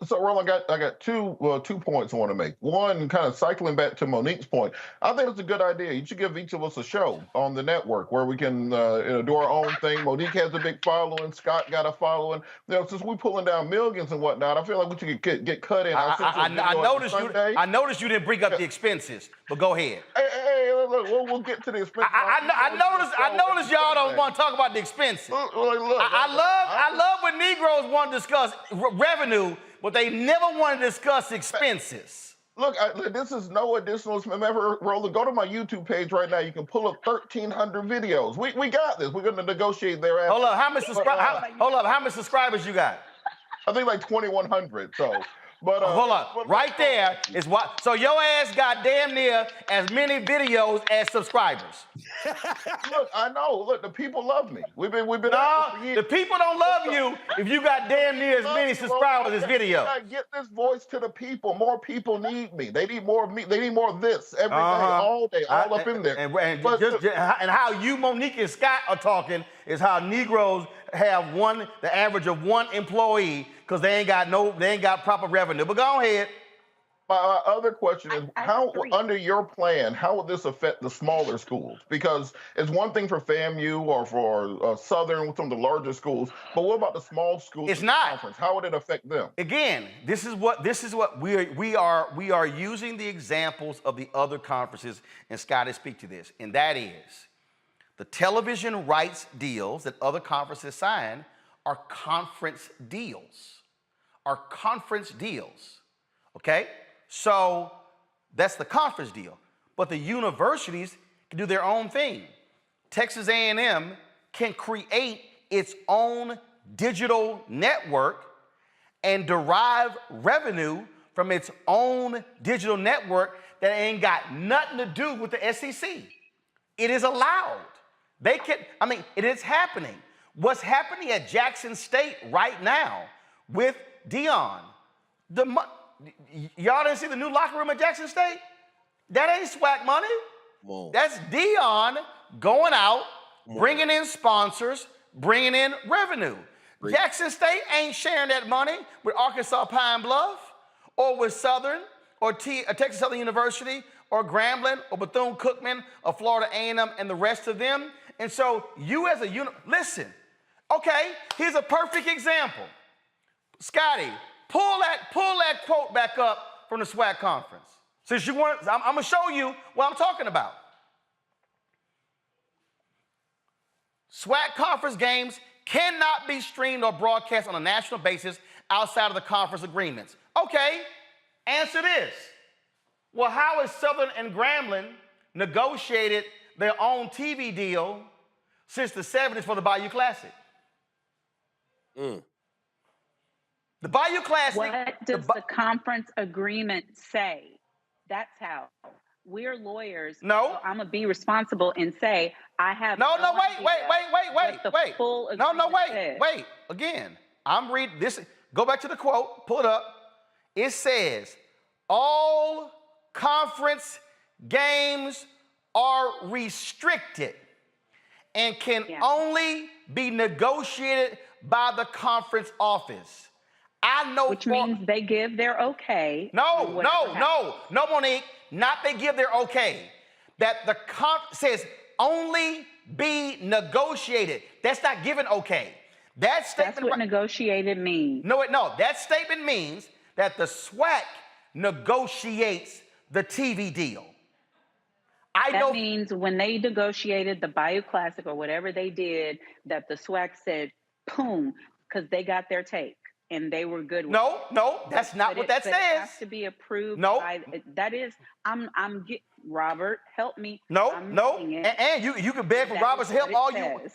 So, Roland, I got two points I want to make. One, kind of cycling back to Monique's point, I think it's a good idea. You should give each of us a show on the network where we can do our own thing. Monique has a big following. Scott got a following. Since we're pulling down millions and whatnot, I feel like we should get cut in. I noticed you didn't bring up the expenses, but go ahead. Hey, look, we'll get to the expenses. I noticed y'all don't want to talk about the expenses. I love when Negroes want to discuss revenue, but they never want to discuss expenses. Look, this is no additional. Remember, Roland, go to my YouTube page right now. You can pull up 1,300 videos. We got this. We're going to negotiate thereafter. Hold up, how many subscribers you got? I think like 2,100. So. But hold up, right there is what. So your ass got damn near as many videos as subscribers. Look, I know. Look, the people love me. We've been. No, the people don't love you if you got damn near as many subscribers as videos. I get this voice to the people. More people need me. They need more of me. They need more of this every day, all day, all up in there. And how you, Monique, and Scott are talking is how Negroes have the average of one employee because they ain't got proper revenue. But go ahead. My other question is, how, under your plan, how would this affect the smaller schools? Because it's one thing for FAMU or for Southern, some of the larger schools, but what about the small schools? It's not. Conference? How would it affect them? Again, this is what we are using the examples of the other conferences, and Scott will speak to this, and that is the television rights deals that other conferences sign are conference deals. Okay? So that's the conference deal. But the universities can do their own thing. Texas A&M can create its own digital network and derive revenue from its own digital network that ain't got nothing to do with the SEC. It is allowed. It is happening. What's happening at Jackson State right now with Dion, y'all didn't see the new locker room at Jackson State? That ain't SWAC money. Whoa. That's Dion going out, bringing in sponsors, bringing in revenue. Great. Jackson State ain't sharing that money with Arkansas Pine Bluff or with Southern or Texas Southern University or Grambling or Bethune-Cookman or Florida A&M and the rest of them. And so you as a listen, okay, here's a perfect example. Scotty, pull that quote back up from the SWAC conference. Since you want, I'm gonna show you what I'm talking about. SWAC conference games cannot be streamed or broadcast on a national basis outside of the conference agreements. Okay, answer this. Well, how has Southern and Grambling negotiated their own TV deal since the 70s for the Bayou Classic? The Bayou Classic. What does the conference agreement say? That's how. We're lawyers. No. So I'm going to be responsible and say, I have wait. Again, I'm reading this. Go back to the quote, pull it up. It says, all conference games are restricted and can only be negotiated by the conference office. I know. Which means they give their okay. No, Monique. Not they give their okay. That the says only be negotiated. That's not given okay. That statement. That's what negotiated means. No. That statement means that the SWAC negotiates the TV deal. That means when they negotiated the Bayou Classic or whatever they did, that the SWAC said, boom, because they got their take. And they were good with it. No, that's not what that says. It has to be approved by, that is, Robert, help me. And you can beg for Robert's help all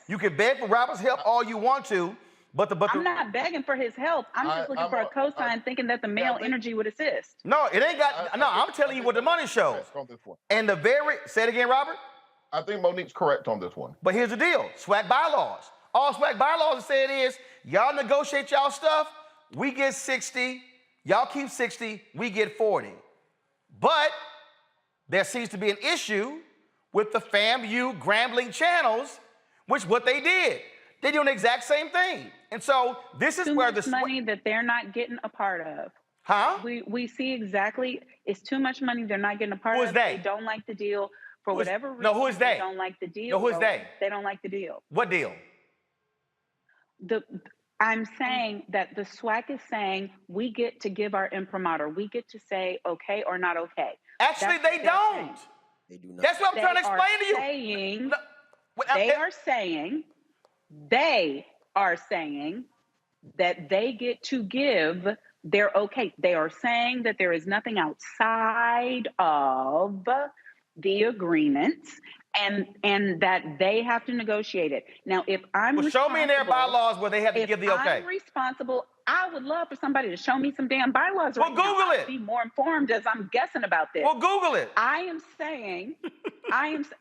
you can beg for Robert's help all you want to, but I'm not begging for his help. I'm just looking for a cosign thinking that the male energy would assist. No, it ain't got, I'm telling you what the money shows. And say it again, Robert? I think Monique's correct on this one. But here's the deal, SWAC bylaws. All SWAC bylaws say it is, y'all negotiate y'all stuff, we get 60, y'all keep 60, we get 40. But there seems to be an issue with the FAMU Grambling channels, which what they did. They're doing the exact same thing. And so this is where the money that they're not getting a part of. Huh? We see exactly, it's too much money they're not getting a part of. Who is they? They don't like the deal. For whatever reason, who is they? They don't like the deal. No, who is they? They don't like the deal. What deal? I'm saying that the SWAC is saying we get to give our imprimatur. We get to say okay or not okay. Actually, they don't. They do not. That's what I'm trying to explain to you. They are saying that they get to give their okay. They are saying that there is nothing outside of the agreements and that they have to negotiate it. Now, if I'm show me in their bylaws where they have to give the okay. I'm responsible. I would love for somebody to show me some damn bylaws right now. Well, Google it. I'd be more informed as I'm guessing about this. Well, Google it. I am saying,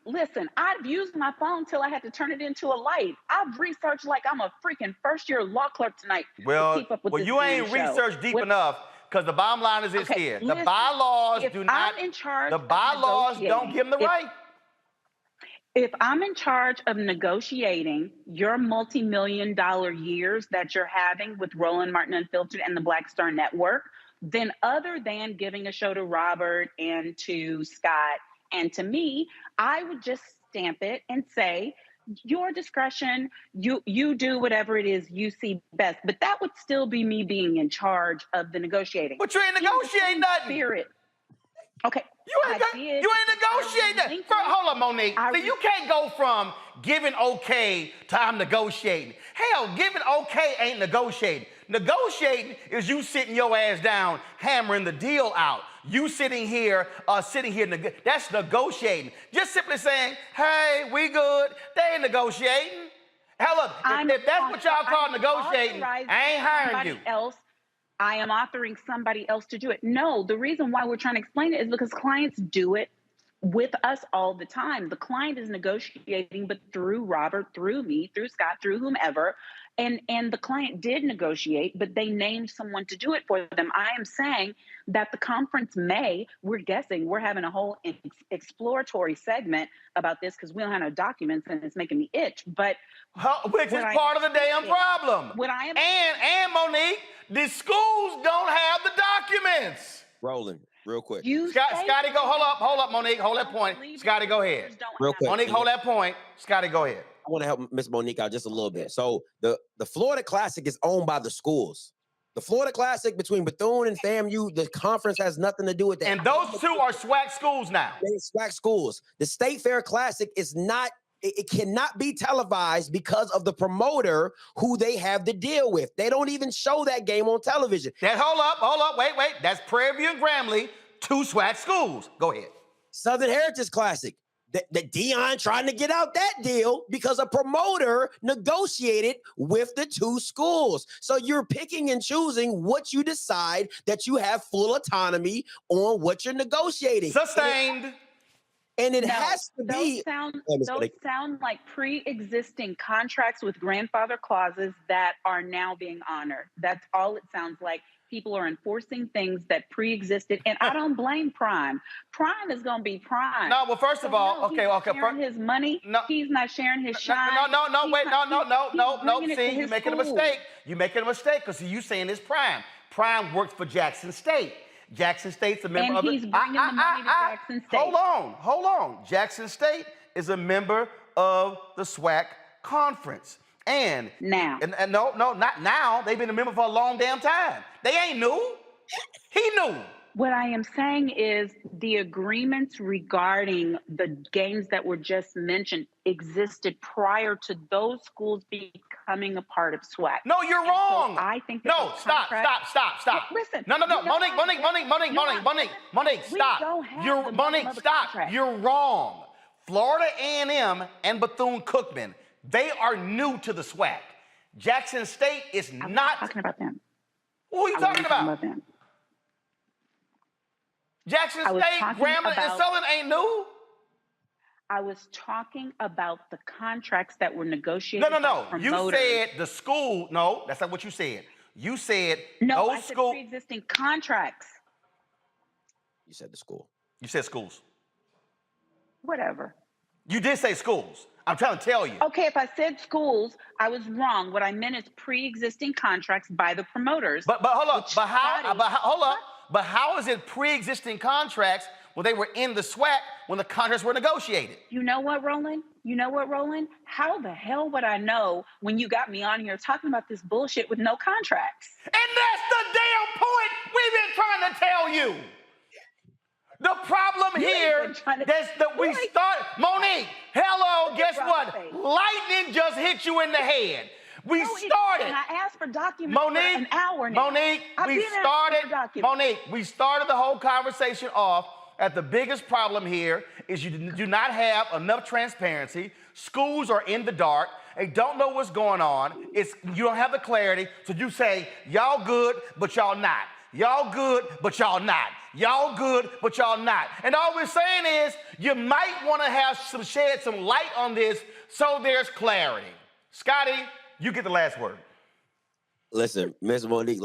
listen, I've used my phone till I had to turn it into a light. I've researched like I'm a freaking first-year law clerk tonight. Well, to keep up with this you ain't researched deep enough. Because the bottom line is this here. The bylaws do not. The bylaws don't give them the right. If I'm in charge of negotiating your multi-million-dollar years that you're having with Roland Martin Unfiltered and the Black Star Network, then other than giving a show to Robert and to Scott and to me, I would just stamp it and say, your discretion, you do whatever it is you see best. But that would still be me being in charge of the negotiating. But you ain't negotiating nothing. Spirit. Okay. You ain't negotiating that. Hold on, Monique. See, you can't go from giving okay to I'm negotiating. Hell, giving okay ain't negotiating. Negotiating is you sitting your ass down, hammering the deal out. You sitting here, that's negotiating. Just simply saying, hey, we good. They ain't negotiating. Hell, look, if that's what y'all call negotiating, I ain't hiring you. I am authoring somebody else to do it. No, the reason why we're trying to explain it is because clients do it with us all the time. The client is negotiating, but through Robert, through me, through Scott, through whomever. And the client did negotiate, but they named someone to do it for them. I am saying that the conference we're guessing, we're having a whole exploratory segment about this because we don't have no documents and it's making me itch. But which is part of the damn problem. And Monique, the schools don't have the documents. Rolling, real quick. Scotty, go. Hold up, Monique. Hold that point. Scotty, go ahead. Real quick. Monique, hold that point. Scotty, go ahead. I want to help Miss Monique out just a little bit. So the Florida Classic is owned by the schools. The Florida Classic between Bethune and FAMU, the conference has nothing to do with that. And those two are SWAC schools now. They're SWAC schools. The State Fair Classic is not. It cannot be televised because of the promoter who they have to deal with. They don't even show that game on television. Hold up, wait. That's Prairie View and Grambling, two SWAC schools. Go ahead. Southern Heritage Classic. The Dion trying to get out that deal because a promoter negotiated with the two schools. So you're picking and choosing what you decide that you have full autonomy on what you're negotiating. Sustained. And it has to be. Those sound like pre-existing contracts with grandfather clauses that are now being honored. That's all it sounds like. People are enforcing things that pre-existed, and I don't blame Prime. Prime is going to be Prime. No, well, first of all, okay. Sharing his money. No, he's not sharing his shine. No. See, you're making a mistake. You're making a mistake because you saying it's Prime. Prime works for Jackson State. Jackson State's a member of it. And he's bringing the money to Jackson State. Hold on. Jackson State is a member of the SWAC conference. And now. And no, not now. They've been a member for a long damn time. They ain't new. He knew. What I am saying is the agreements regarding the games that were just mentioned existed prior to those schools becoming a part of SWAC. No, you're wrong. So I think stop. Listen. No. Monique, stop. Stop. You're wrong. Florida A&M and Bethune-Cookman, they are new to the SWAC. Jackson State is not talking about them. Who are you talking about? Jackson State, Grambling, and Southern ain't new. I was talking about the contracts that were negotiated. No. You said the school. No, that's not what you said. You said I said pre-existing contracts. You said the school. You said schools. Whatever. You did say schools. I'm trying to tell you. Okay, if I said schools, I was wrong. What I meant is pre-existing contracts by the promoters. But hold up. But how is it pre-existing contracts when they were in the SWAC when the contracts were negotiated? You know what, Roland? How the hell would I know when you got me on here talking about this bullshit with no contracts? And that's the damn point we've been trying to tell you. The problem here is that we start. Monique, hello, guess what? Lightning just hit you in the head. We started. And I asked for documents for an hour now. Monique, we started the whole conversation off at the biggest problem here is you do not have enough transparency. Schools are in the dark. They don't know what's going on. You don't have the clarity. So you say, y'all good, but y'all not. Y'all good, but y'all not. Y'all good, but y'all not. And all we're saying is you might want to shed some light on this so there's clarity. Scotty, you get the last word. Listen, Miss Monique,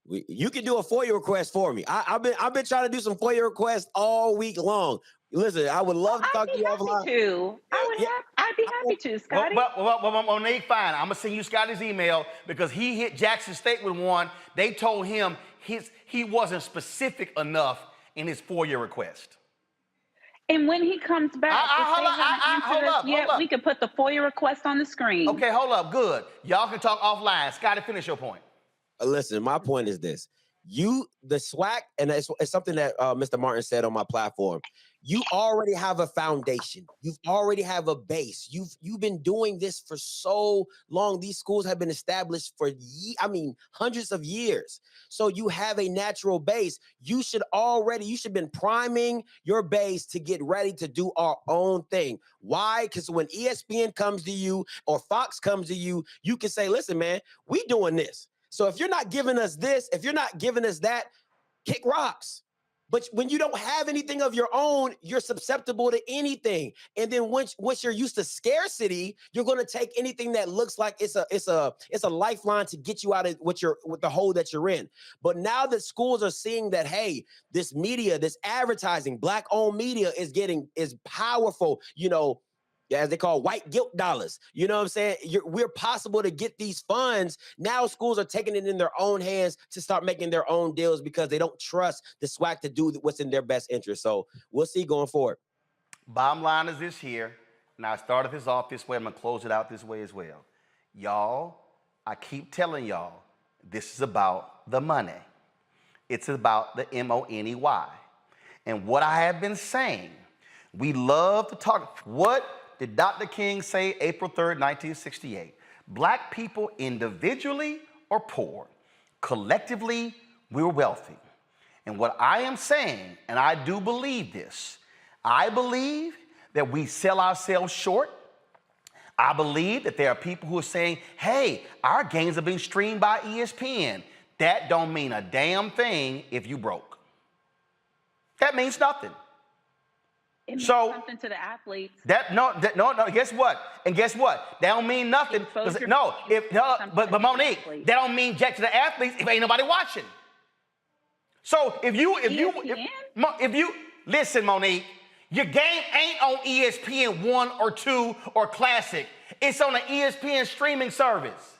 you can do a FOIA request for me. I've been trying to do some FOIA requests all week long. Listen, I would love to talk to you offline. I'd be happy to, Scotty. Well, Monique, fine. I'm going to send you Scotty's email because he hit Jackson State with one. They told him he wasn't specific enough in his FOIA request. And when he comes back, we could put the FOIA request on the screen. Okay, hold up. Good. Y'all can talk offline. Scotty, finish your point. Listen, my point is this. The SWAC, and it's something that Mr. Martin said on my platform, you already have a foundation. You already have a base. You've been doing this for so long. These schools have been established for hundreds of years. So you have a natural base. You should been priming your base to get ready to do our own thing. Why? Because when ESPN comes to you or Fox comes to you, you can say, listen, man, we doing this. So if you're not giving us this, if you're not giving us that, kick rocks. But when you don't have anything of your own, you're susceptible to anything. And then once you're used to scarcity, you're going to take anything that looks like it's a lifeline to get you out of with the hole that you're in. But now that schools are seeing that, hey, this media, this advertising, Black-owned media is powerful, as they call white guilt dollars. You know what I'm saying? We're possible to get these funds. Now schools are taking it in their own hands to start making their own deals because they don't trust the SWAC to do what's in their best interest. So we'll see going forward. Bottom line is this here, and I started this off this way. I'm going to close it out this way as well. Y'all, I keep telling y'all, this is about the money. It's about the money. And what I have been saying, we love to talk. What did Dr. King say April 3rd, 1968? Black people individually are poor. Collectively, we're wealthy. And what I am saying, and I do believe this, I believe that we sell ourselves short. I believe that there are people who are saying, hey, our games are being streamed by ESPN. That don't mean a damn thing if you broke. That means nothing. It means so something to the athletes. No. Guess what? And guess what? That don't mean nothing. But Monique, that don't mean jack to the athletes if ain't nobody watching. So if you listen, Monique, your game ain't on ESPN 1 or 2 or Classic. It's on the ESPN streaming service.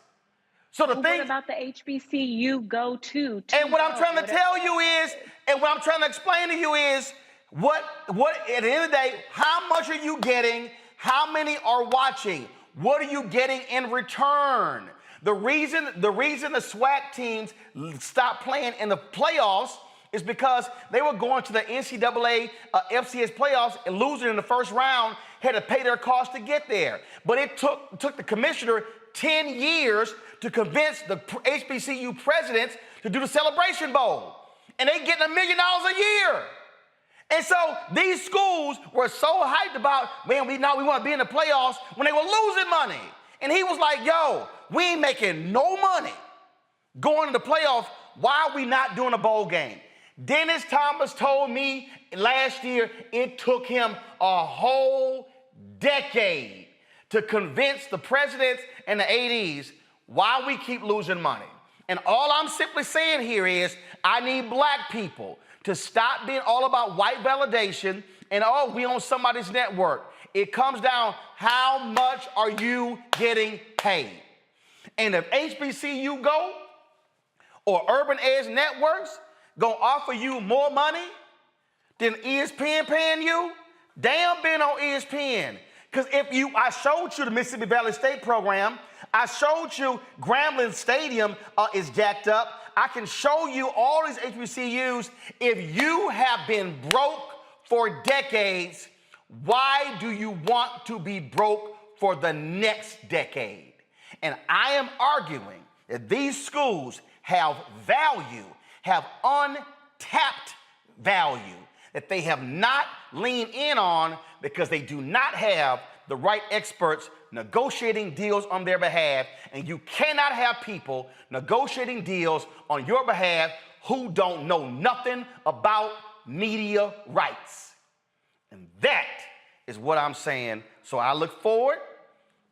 So what about the HBC you go to? And what I'm trying to tell you is, and what I'm trying to explain to you is, what at the end of the day, how much are you getting? How many are watching? What are you getting in return? The reason the SWAC teams stopped playing in the playoffs is because they were going to the NCAA FCS playoffs and losing in the first round, had to pay their cost to get there. But it took the commissioner 10 years to convince the HBCU presidents to do the Celebration Bowl. And they getting $1 million a year. And so these schools were so hyped about, man, we want to be in the playoffs when they were losing money. And he was like, yo, we ain't making no money going to the playoffs. Why are we not doing a bowl game? Dennis Thomas told me last year it took him a whole decade to convince the presidents and the ADs why we keep losing money. And all I'm simply saying here is I need black people to stop being all about white validation and, oh, we on somebody's network. It comes down, how much are you getting paid? And if HBCU Go or Urban Edge Networks gonna offer you more money than ESPN paying you, damn being on ESPN. Because I showed you the Mississippi Valley State program. I showed you Grambling Stadium is jacked up. I can show you all these HBCUs. If you have been broke for decades, why do you want to be broke for the next decade? And I am arguing that these schools have value, have untapped value that they have not leaned in on because they do not have the right experts negotiating deals on their behalf, and you cannot have people negotiating deals on your behalf who don't know nothing about media rights. And that is what I'm saying. So I look forward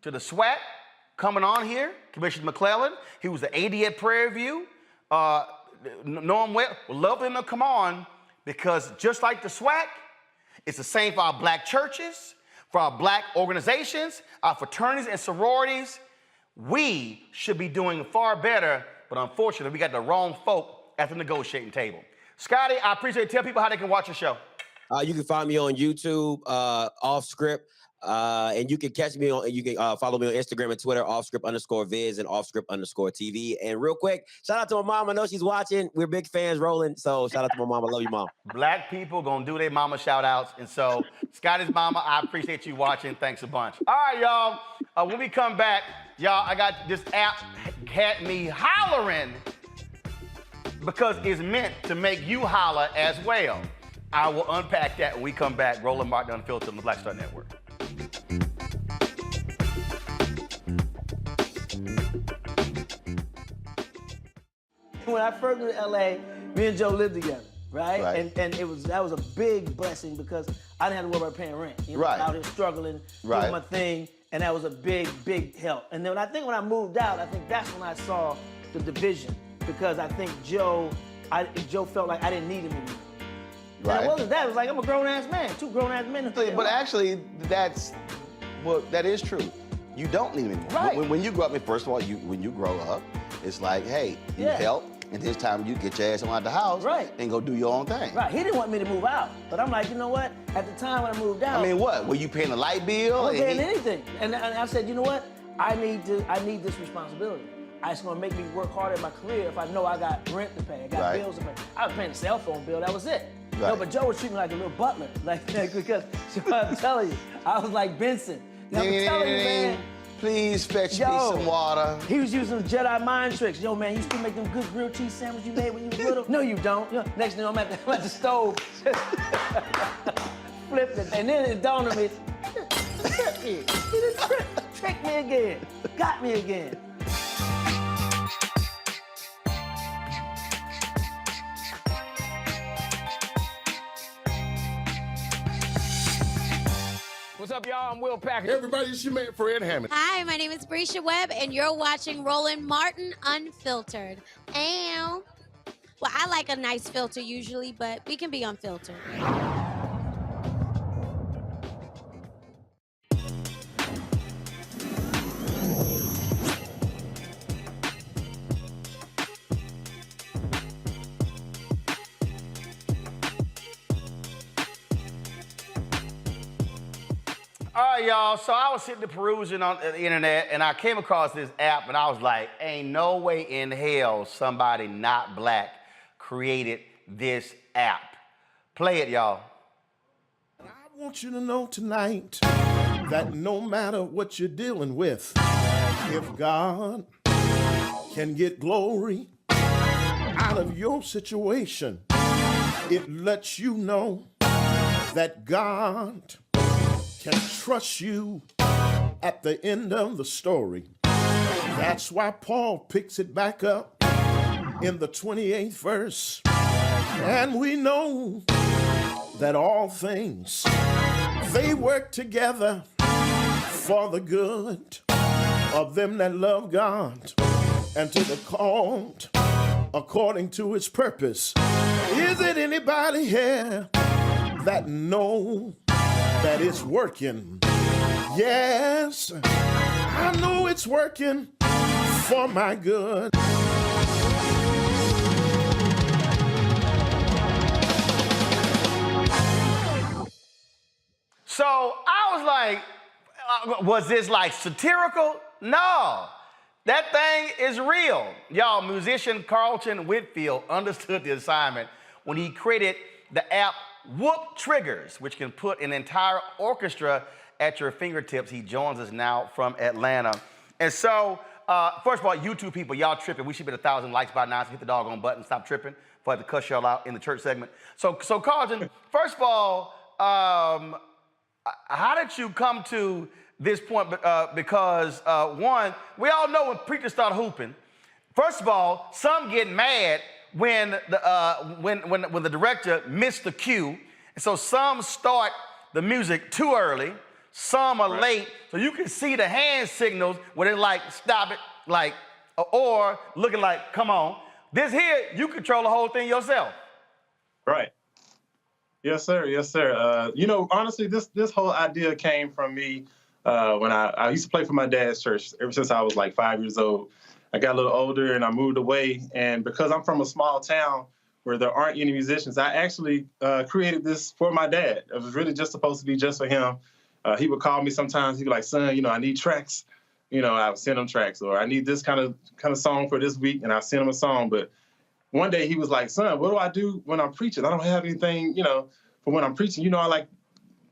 to the SWAC coming on here, Commissioner McClellan. He was the AD at Prairie View. Know him well. Would love him to come on because just like the SWAC, it's the same for our black churches, for our black organizations, our fraternities and sororities. We should be doing far better, but unfortunately, we got the wrong folk at the negotiating table. Scotty, I appreciate it. Tell people how they can watch your show. You can find me on YouTube, Off Script, and you can catch me on. You can follow me on Instagram and Twitter, offscript_viz and offscript_TV. And real quick, shout out to my mom. I know she's watching. We're big fans, rolling. So shout out to my mom. I love you, mom. Black people gonna do their mama shout outs, and so Scotty's mama, I appreciate you watching. Thanks a bunch. All right, y'all. When we come back, y'all, I got this app had me hollering because it's meant to make you holler as well. I will unpack that when we come back. Roland Martin Unfiltered on the Black Star Network. When I first moved to LA, me and Joe lived together, right? And that was a big blessing because I didn't have to worry about paying rent. You know, out here struggling, doing my thing, and that was a big, big help. And then when I moved out, I think that's when I saw the division because I think Joe felt like I didn't need him anymore. And it wasn't that. It was like, I'm a grown-ass man. Two grown-ass men. But actually, that's Well, that is true. You don't need them anymore. Right. When you grow up, first of all, when you grow up, it's like, hey, you help, and this time you get your ass out the house and go do your own thing. Right. He didn't want me to move out, but I'm like, you know what? At the time when I moved out, I mean, what? Were you paying a light bill? I wasn't paying anything, and I said, you know what? I need this responsibility. It's gonna make me work harder in my career if I know I got rent to pay, I got bills to pay. I was paying a cell phone bill, that was it. Right. No, but Joe was treating me like a little butler, because I'm telling you, I was like Benson. I'm telling you, man. Please fetch me some water. He was using Jedi mind tricks. Yo, man, you still make them good grilled cheese sandwiches you made when you were little? No, you don't. Next thing I'm at the stove, flipped it, and then it dawned on me, he just tricked me again, got me again. What's up, y'all? I'm Will Packer. Everybody, it's your man, Fred Hammond. Hi, my name is Brescia Webb, and you're watching Roland Martin Unfiltered. Ow. Well, I like a nice filter usually, but we can be unfiltered. All right, y'all, so I was sitting there perusing on the internet, and I came across this app, and I was like, ain't no way in hell somebody not black created this app. Play it, y'all. I want you to know tonight that no matter what you're dealing with, if God can get glory out of your situation, it lets you know that God can trust you at the end of the story. That's why Paul picks it back up in the 28th verse. And we know that all things, they work together for the good of them that love God and to the called according to his purpose. Is it anybody here that know that it's working? Yes, I know it's working for my good. So I was like, was this like satirical? No, that thing is real. Y'all, musician Carlton Whitfield understood the assignment when he created the app Triggerz, which can put an entire orchestra at your fingertips. He joins us now from Atlanta. And so, first of all, YouTube people, y'all tripping. We should be at 1,000 likes by now, so hit the doggone button, stop tripping, before I have to cuss y'all out in the church segment. So Carlton, first of all, how did you come to this point? Because one, we all know when preachers start hooping, first of all, some get mad when the director missed the cue, and so some start the music too early, some are late, so you can see the hand signals where they're like, stop it, like, or looking like, come on. This here, you control the whole thing yourself. Right. Yes, sir. Yes, sir. You know, honestly, this whole idea came from me when I used to play for my dad's church ever since I was like 5 years old. I got a little older and I moved away. And because I'm from a small town where there aren't any musicians, I actually created this for my dad. It was really just supposed to be just for him. He would call me sometimes. He'd be like, son, you know, I need tracks. You know, I would send him tracks, or I need this kind of song for this week, and I send him a song. But one day he was like, son, what do I do when I'm preaching? I don't have anything, you know, for when I'm preaching. You know, I like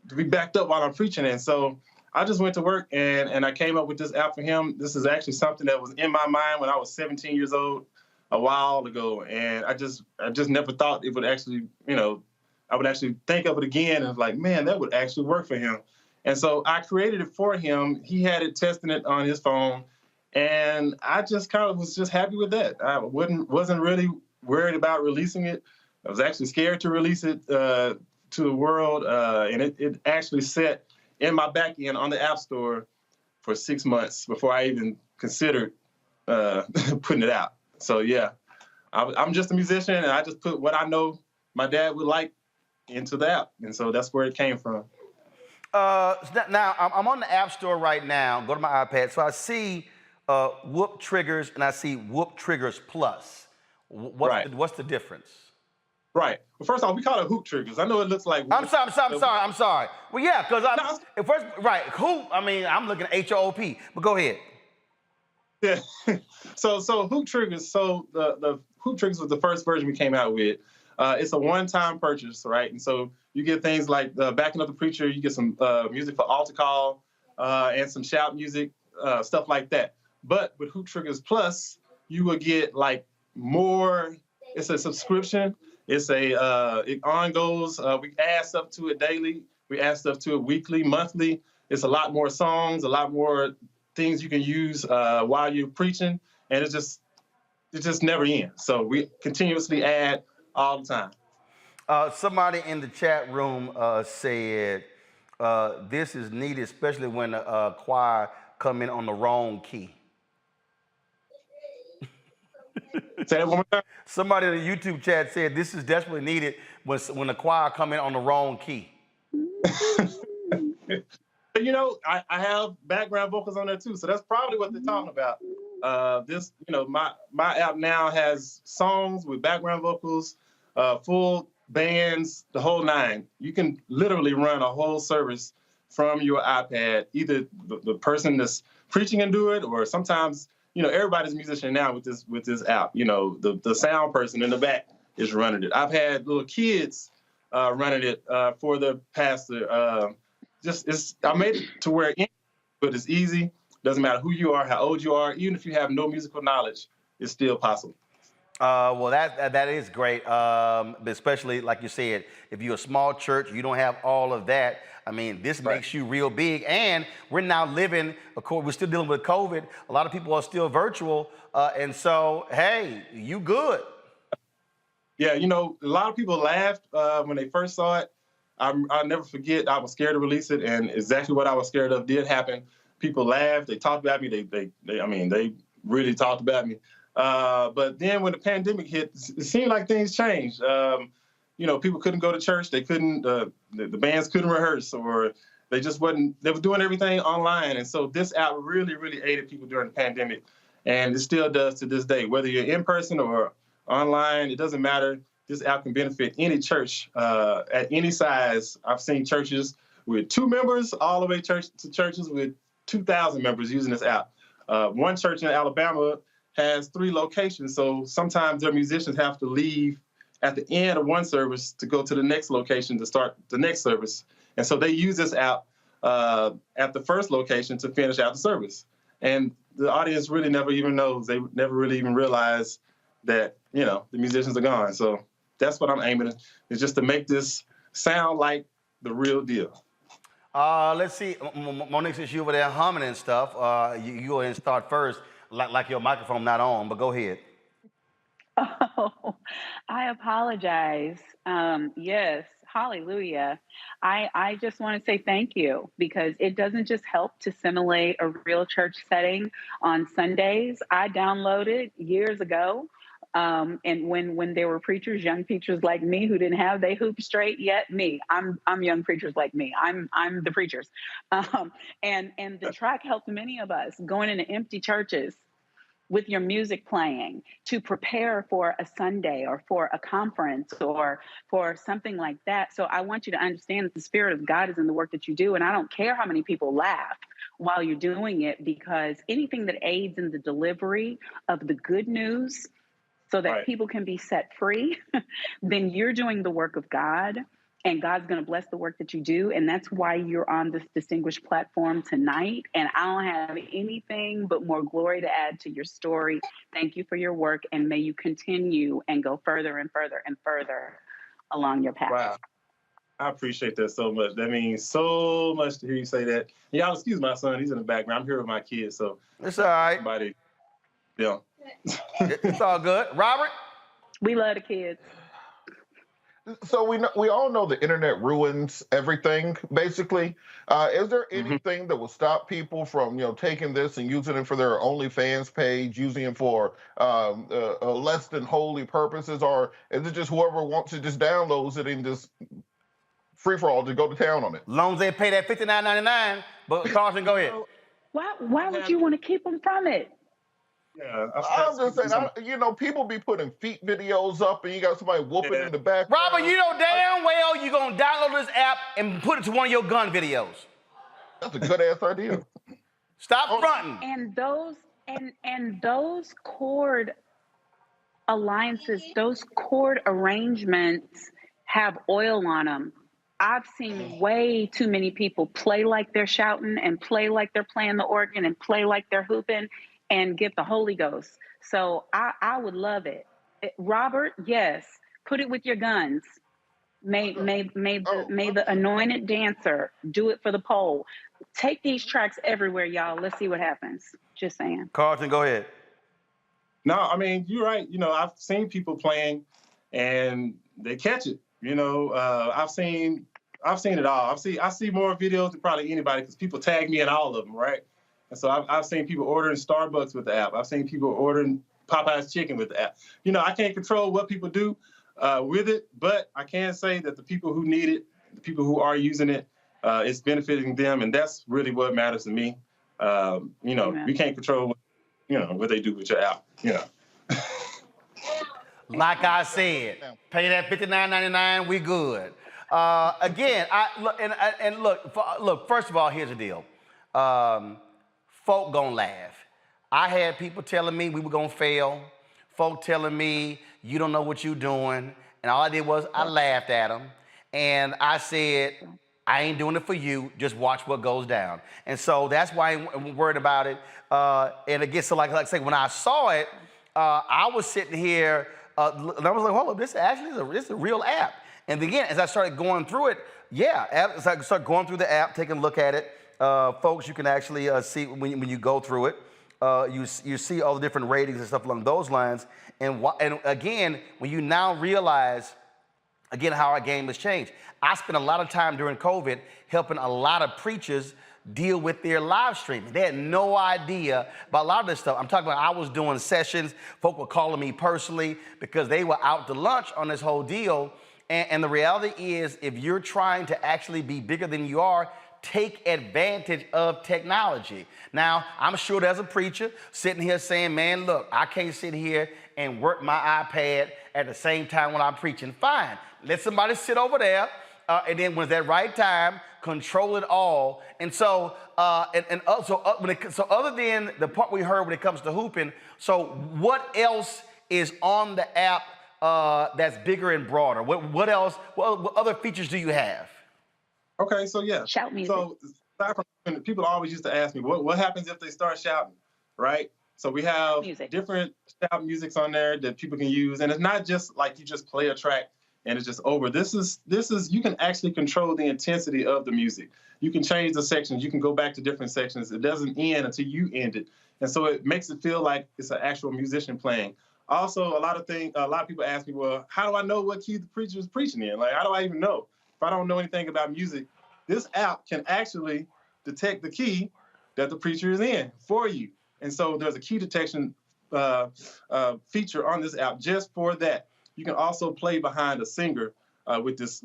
to be backed up while I'm preaching. And so I just went to work and I came up with this app for him. This is actually something that was in my mind when I was 17 years old a while ago. And I just never thought it would actually, you know, I would actually think of it again and like, man, that would actually work for him. And so I created it for him. He had it, testing it on his phone. And I just kind of was just happy with that. I wasn't really worried about releasing it. I was actually scared to release it to the world. And it actually sat in my back end on the App Store for 6 months before I even considered putting it out. So yeah, I'm just a musician, and I just put what I know my dad would like into the app. And so that's where it came from. Now, I'm on the App Store right now. Go to my iPad. So I see Whoop Triggerz and I see Whoop Triggerz Plus. What's the difference? Right. Well, first off, we call it hoop triggers. I know it looks like. I'm sorry. Well, yeah, because hoop. I mean, I'm looking at HOOP. But go ahead. Yeah. So hoop triggers. So the hoop triggers was the first version we came out with. It's a one-time purchase, right? And so you get things like backing up the preacher. You get some music for altar call and some shout music, stuff like that. But with Hoop Triggerz Plus, you will get like more. It's a subscription. It's it on goes. We add stuff to it daily. We add stuff to it weekly, monthly. It's a lot more songs, a lot more things you can use while you're preaching, and it just never ends. So we continuously add all the time. Somebody in the chat room said this is needed, especially when the choir come in on the wrong key. Say that one more time. Somebody in the YouTube chat said this is desperately needed when the choir come in on the wrong key. You know, I have background vocals on there too, so that's probably what they're talking about. My app now has songs with background vocals, full bands, the whole nine. You can literally run a whole service from your iPad. Either the person that's preaching can do it, or sometimes, everybody's a musician now with this app. The sound person in the back is running it. I've had little kids running it for the pastor. I made it to where but it's easy. Doesn't matter who you are, how old you are, even if you have no musical knowledge, it's still possible. Well, that is great, especially like you said, if you're a small church, you don't have all of that. I mean, this makes you real big, and we're now living. Of course, we're still dealing with COVID. A lot of people are still virtual, and so hey, you good? Yeah, a lot of people laughed when they first saw it. I'll never forget. I was scared to release it, and exactly what I was scared of did happen. People laughed. They talked about me. They really talked about me. But then when the pandemic hit, it seemed like things changed. People couldn't go to church. They couldn't, the bands couldn't rehearse, or they were doing everything online. And so this app really, really aided people during the pandemic. And it still does to this day. Whether you're in person or online, it doesn't matter. This app can benefit any church at any size. I've seen churches with 2 members all the way to churches with 2,000 members using this app. One church in Alabama has 3 locations, so sometimes their musicians have to leave at the end of one service to go to the next location to start the next service. And so they use this app at the first location to finish out the service. And the audience really never even knows. They never really even realize that, the musicians are gone. So that's what I'm aiming at, is just to make this sound like the real deal. Let's see, Monique, since you over there humming and stuff, you go ahead and start first, like your microphone not on, but go ahead. Oh, I apologize. Yes, hallelujah. I just want to say thank you, because it doesn't just help to simulate a real church setting on Sundays. I downloaded years ago. And when there were preachers, young preachers like me who didn't have they hoop straight yet, I'm young preachers like me. I'm the preachers. And the track helped many of us going into empty churches with your music playing to prepare for a Sunday or for a conference or for something like that. So I want you to understand that the Spirit of God is in the work that you do. And I don't care how many people laugh while you're doing it, because anything that aids in the delivery of the good news so that people can be set free, then you're doing the work of God, and God's going to bless the work that you do. And that's why you're on this distinguished platform tonight. And I don't have anything but more glory to add to your story. Thank you for your work, and may you continue and go further and further and further along your path. Wow. I appreciate that so much. That means so much to hear you say that. Y'all excuse my son. He's in the background. I'm here with my kids, so it's all right. Somebody, yeah. It's all good. Robert? We love the kids. So we all know the internet ruins everything, basically. Is there anything that will stop people from, taking this and using it for their OnlyFans page, using it for less than holy purposes, or is it just whoever wants to just downloads it and just free for all. Just go to town on it. Long as they pay that $59.99. But Carlton, go ahead. Why would you want to keep them from it? Yeah, I'm just saying, people be putting feet videos up and you got somebody whooping in the back. Robert, you know damn well you're going to download this app and put it to one of your gun videos. That's a good-ass idea. Stop fronting. And those chord alliances, those chord arrangements have oil on them. I've seen way too many people play like they're shouting and play like they're playing the organ and play like they're hooping and get the Holy Ghost. So I would love it. Robert, yes, put it with your guns. May the anointed dancer do it for the pole. Take these tracks everywhere, y'all. Let's see what happens. Just saying. Carlton, go ahead. No, I mean, you're right. I've seen people playing and they catch it. I've seen it all. I see more videos than probably anybody because people tag me in all of them, right? And so I've seen people ordering Starbucks with the app. I've seen people ordering Popeye's chicken with the app. I can't control what people do with it, but I can say that the people who need it, the people who are using it, it's benefiting them, and that's really what matters to me. We can't control, what they do with your app. Like I said, pay that $59.99, we good. Again, look. First of all, here's the deal. Folk gonna laugh. I had people telling me we were gonna fail. Folk telling me you don't know what you're doing, and all I did was I laughed at them, and I said, I ain't doing it for you. Just watch what goes down. And so that's why I'm worried about it. And again, so like I say, when I saw it, I was sitting here. And I was like, hold up, this actually is a real app. And again, as I started going through it, as I started going through the app, taking a look at it, folks, you can actually see when you go through it, you see all the different ratings and stuff along those lines. And again, when you now realize, again, how our game has changed. I spent a lot of time during COVID helping a lot of preachers deal with their live streaming. They had no idea about a lot of this stuff. I'm talking about I was doing sessions. Folk were calling me personally because they were out to lunch on this whole deal. And the reality is, if you're trying to actually be bigger than you are, take advantage of technology. Now, I'm sure there's a preacher sitting here saying, man, look, I can't sit here and work my iPad at the same time when I'm preaching. Fine, let somebody sit over there, and then when it's that right time, control it all. And so, so other than the part we heard when it comes to hooping, so what else is on the app that's bigger and broader? What else? What other features do you have? Okay, so yeah. Shout music. So people always used to ask me, what happens if they start shouting, right? So we have different shout musics on there that people can use, and it's not just like you just play a track and it's just over. This is you can actually control the intensity of the music. You can change the sections. You can go back to different sections. It doesn't end until you end it, and so it makes it feel like it's an actual musician playing. Also, a lot of people ask me, well, how do I know what key the preacher is preaching in? Like, how do I even know? If I don't know anything about music, this app can actually detect the key that the preacher is in for you. And so there's a key detection feature on this app just for that. You can also play behind a singer with this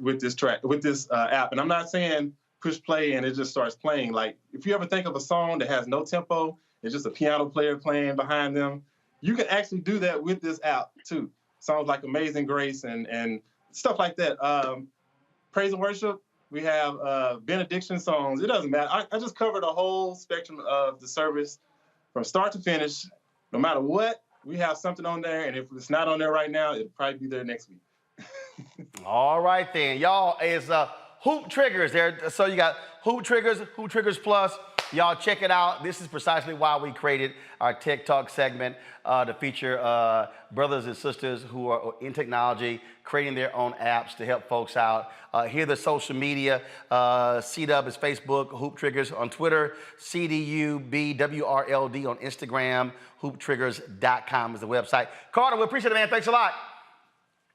app. And I'm not saying push play and it just starts playing. Like, if you ever think of a song that has no tempo, it's just a piano player playing behind them, you can actually do that with this app too. Songs like Amazing Grace and stuff like that. Praise and worship, we have benediction songs. It doesn't matter. I just covered a whole spectrum of the service from start to finish. No matter what, we have something on there. And if it's not on there right now, it'll probably be there next week. All right then. Y'all, it's Hoop Triggerz there. So you got Hoop Triggerz Plus. Y'all check it out. This is precisely why we created our Tech Talk segment to feature brothers and sisters who are in technology, creating their own apps to help folks out. Here the social media. CW is Facebook, Hoop Triggerz on Twitter, CDUBWRLD on Instagram, hooptriggerz.com is the website. Carter, we appreciate it, man. Thanks a lot.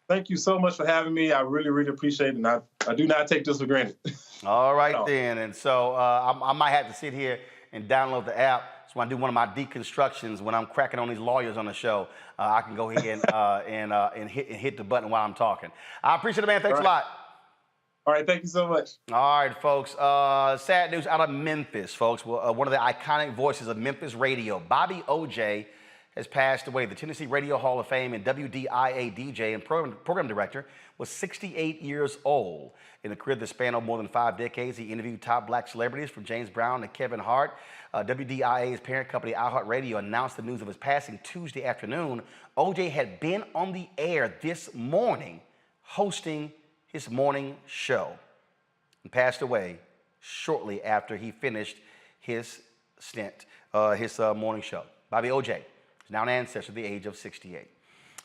Thank you so much for having me. I really, really appreciate it. And I do not take this for granted. All right then. And so I might have to sit here and download the app. So when I do one of my deconstructions, when I'm cracking on these lawyers on the show, I can go ahead and hit the button while I'm talking. I appreciate it, man. Thanks a lot. All right, thank you so much. All right, folks. Sad news out of Memphis, folks. One of the iconic voices of Memphis radio, Bobby O.J., has passed away. The Tennessee Radio Hall of Fame and WDIA DJ and program director was 68 years old. In a career that spanned over more than 5 decades, he interviewed top black celebrities from James Brown to Kevin Hart. WDIA's parent company, iHeartRadio, announced the news of his passing Tuesday afternoon. O.J. had been on the air this morning hosting his morning show and passed away shortly after he finished his stint, his morning show. Bobby O.J. is now an ancestor at the age of 68.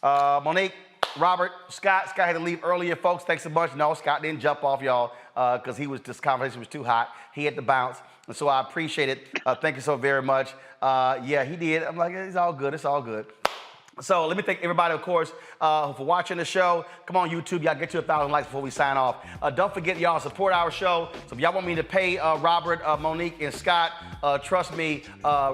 Monique, Robert, Scott had to leave earlier, folks. Thanks a bunch. No, Scott didn't jump off, y'all, because this conversation was too hot. He had to bounce, and so I appreciate it. Thank you so very much. Yeah, he did. I'm like, it's all good. It's all good. So let me thank everybody, of course, for watching the show. Come on, YouTube. Y'all get to 1,000 likes before we sign off. Don't forget, y'all, support our show. So if y'all want me to pay Robert, Monique, and Scott, trust me,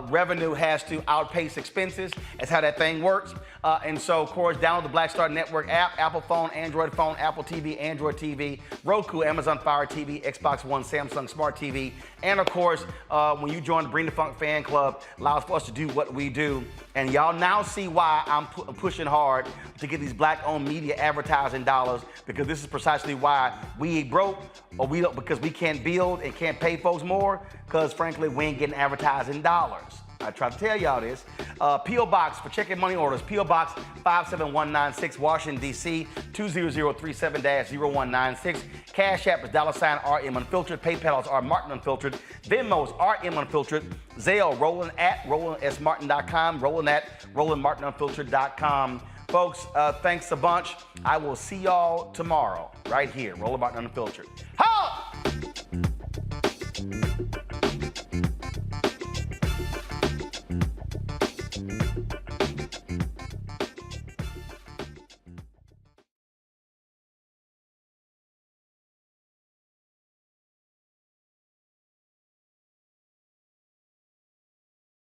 revenue has to outpace expenses. That's how that thing works. And so, of course, download the Black Star Network app, Apple phone, Android phone, Apple TV, Android TV, Roku, Amazon Fire TV, Xbox One, Samsung Smart TV. And, of course, when you join the Bring the Funk fan club, allows for us to do what we do. And y'all now see why I'm pushing hard to get these black-owned media advertising dollars, because this is precisely why we ain't broke, or we don't, because we can't build and can't pay folks more, because frankly, we ain't getting advertising dollars. I try to tell y'all this. P.O. Box for checking money orders. P.O. Box 57196, Washington, D.C. 20037-0196. Cash App is $RM Unfiltered. PayPal is R Martin Unfiltered. Venmo is RM Unfiltered. Zelle, Roland at RolandSMartin.com. Roland at RolandMartinUnfiltered.com. Folks, thanks a bunch. I will see y'all tomorrow right here. Roland Martin Unfiltered. Hi!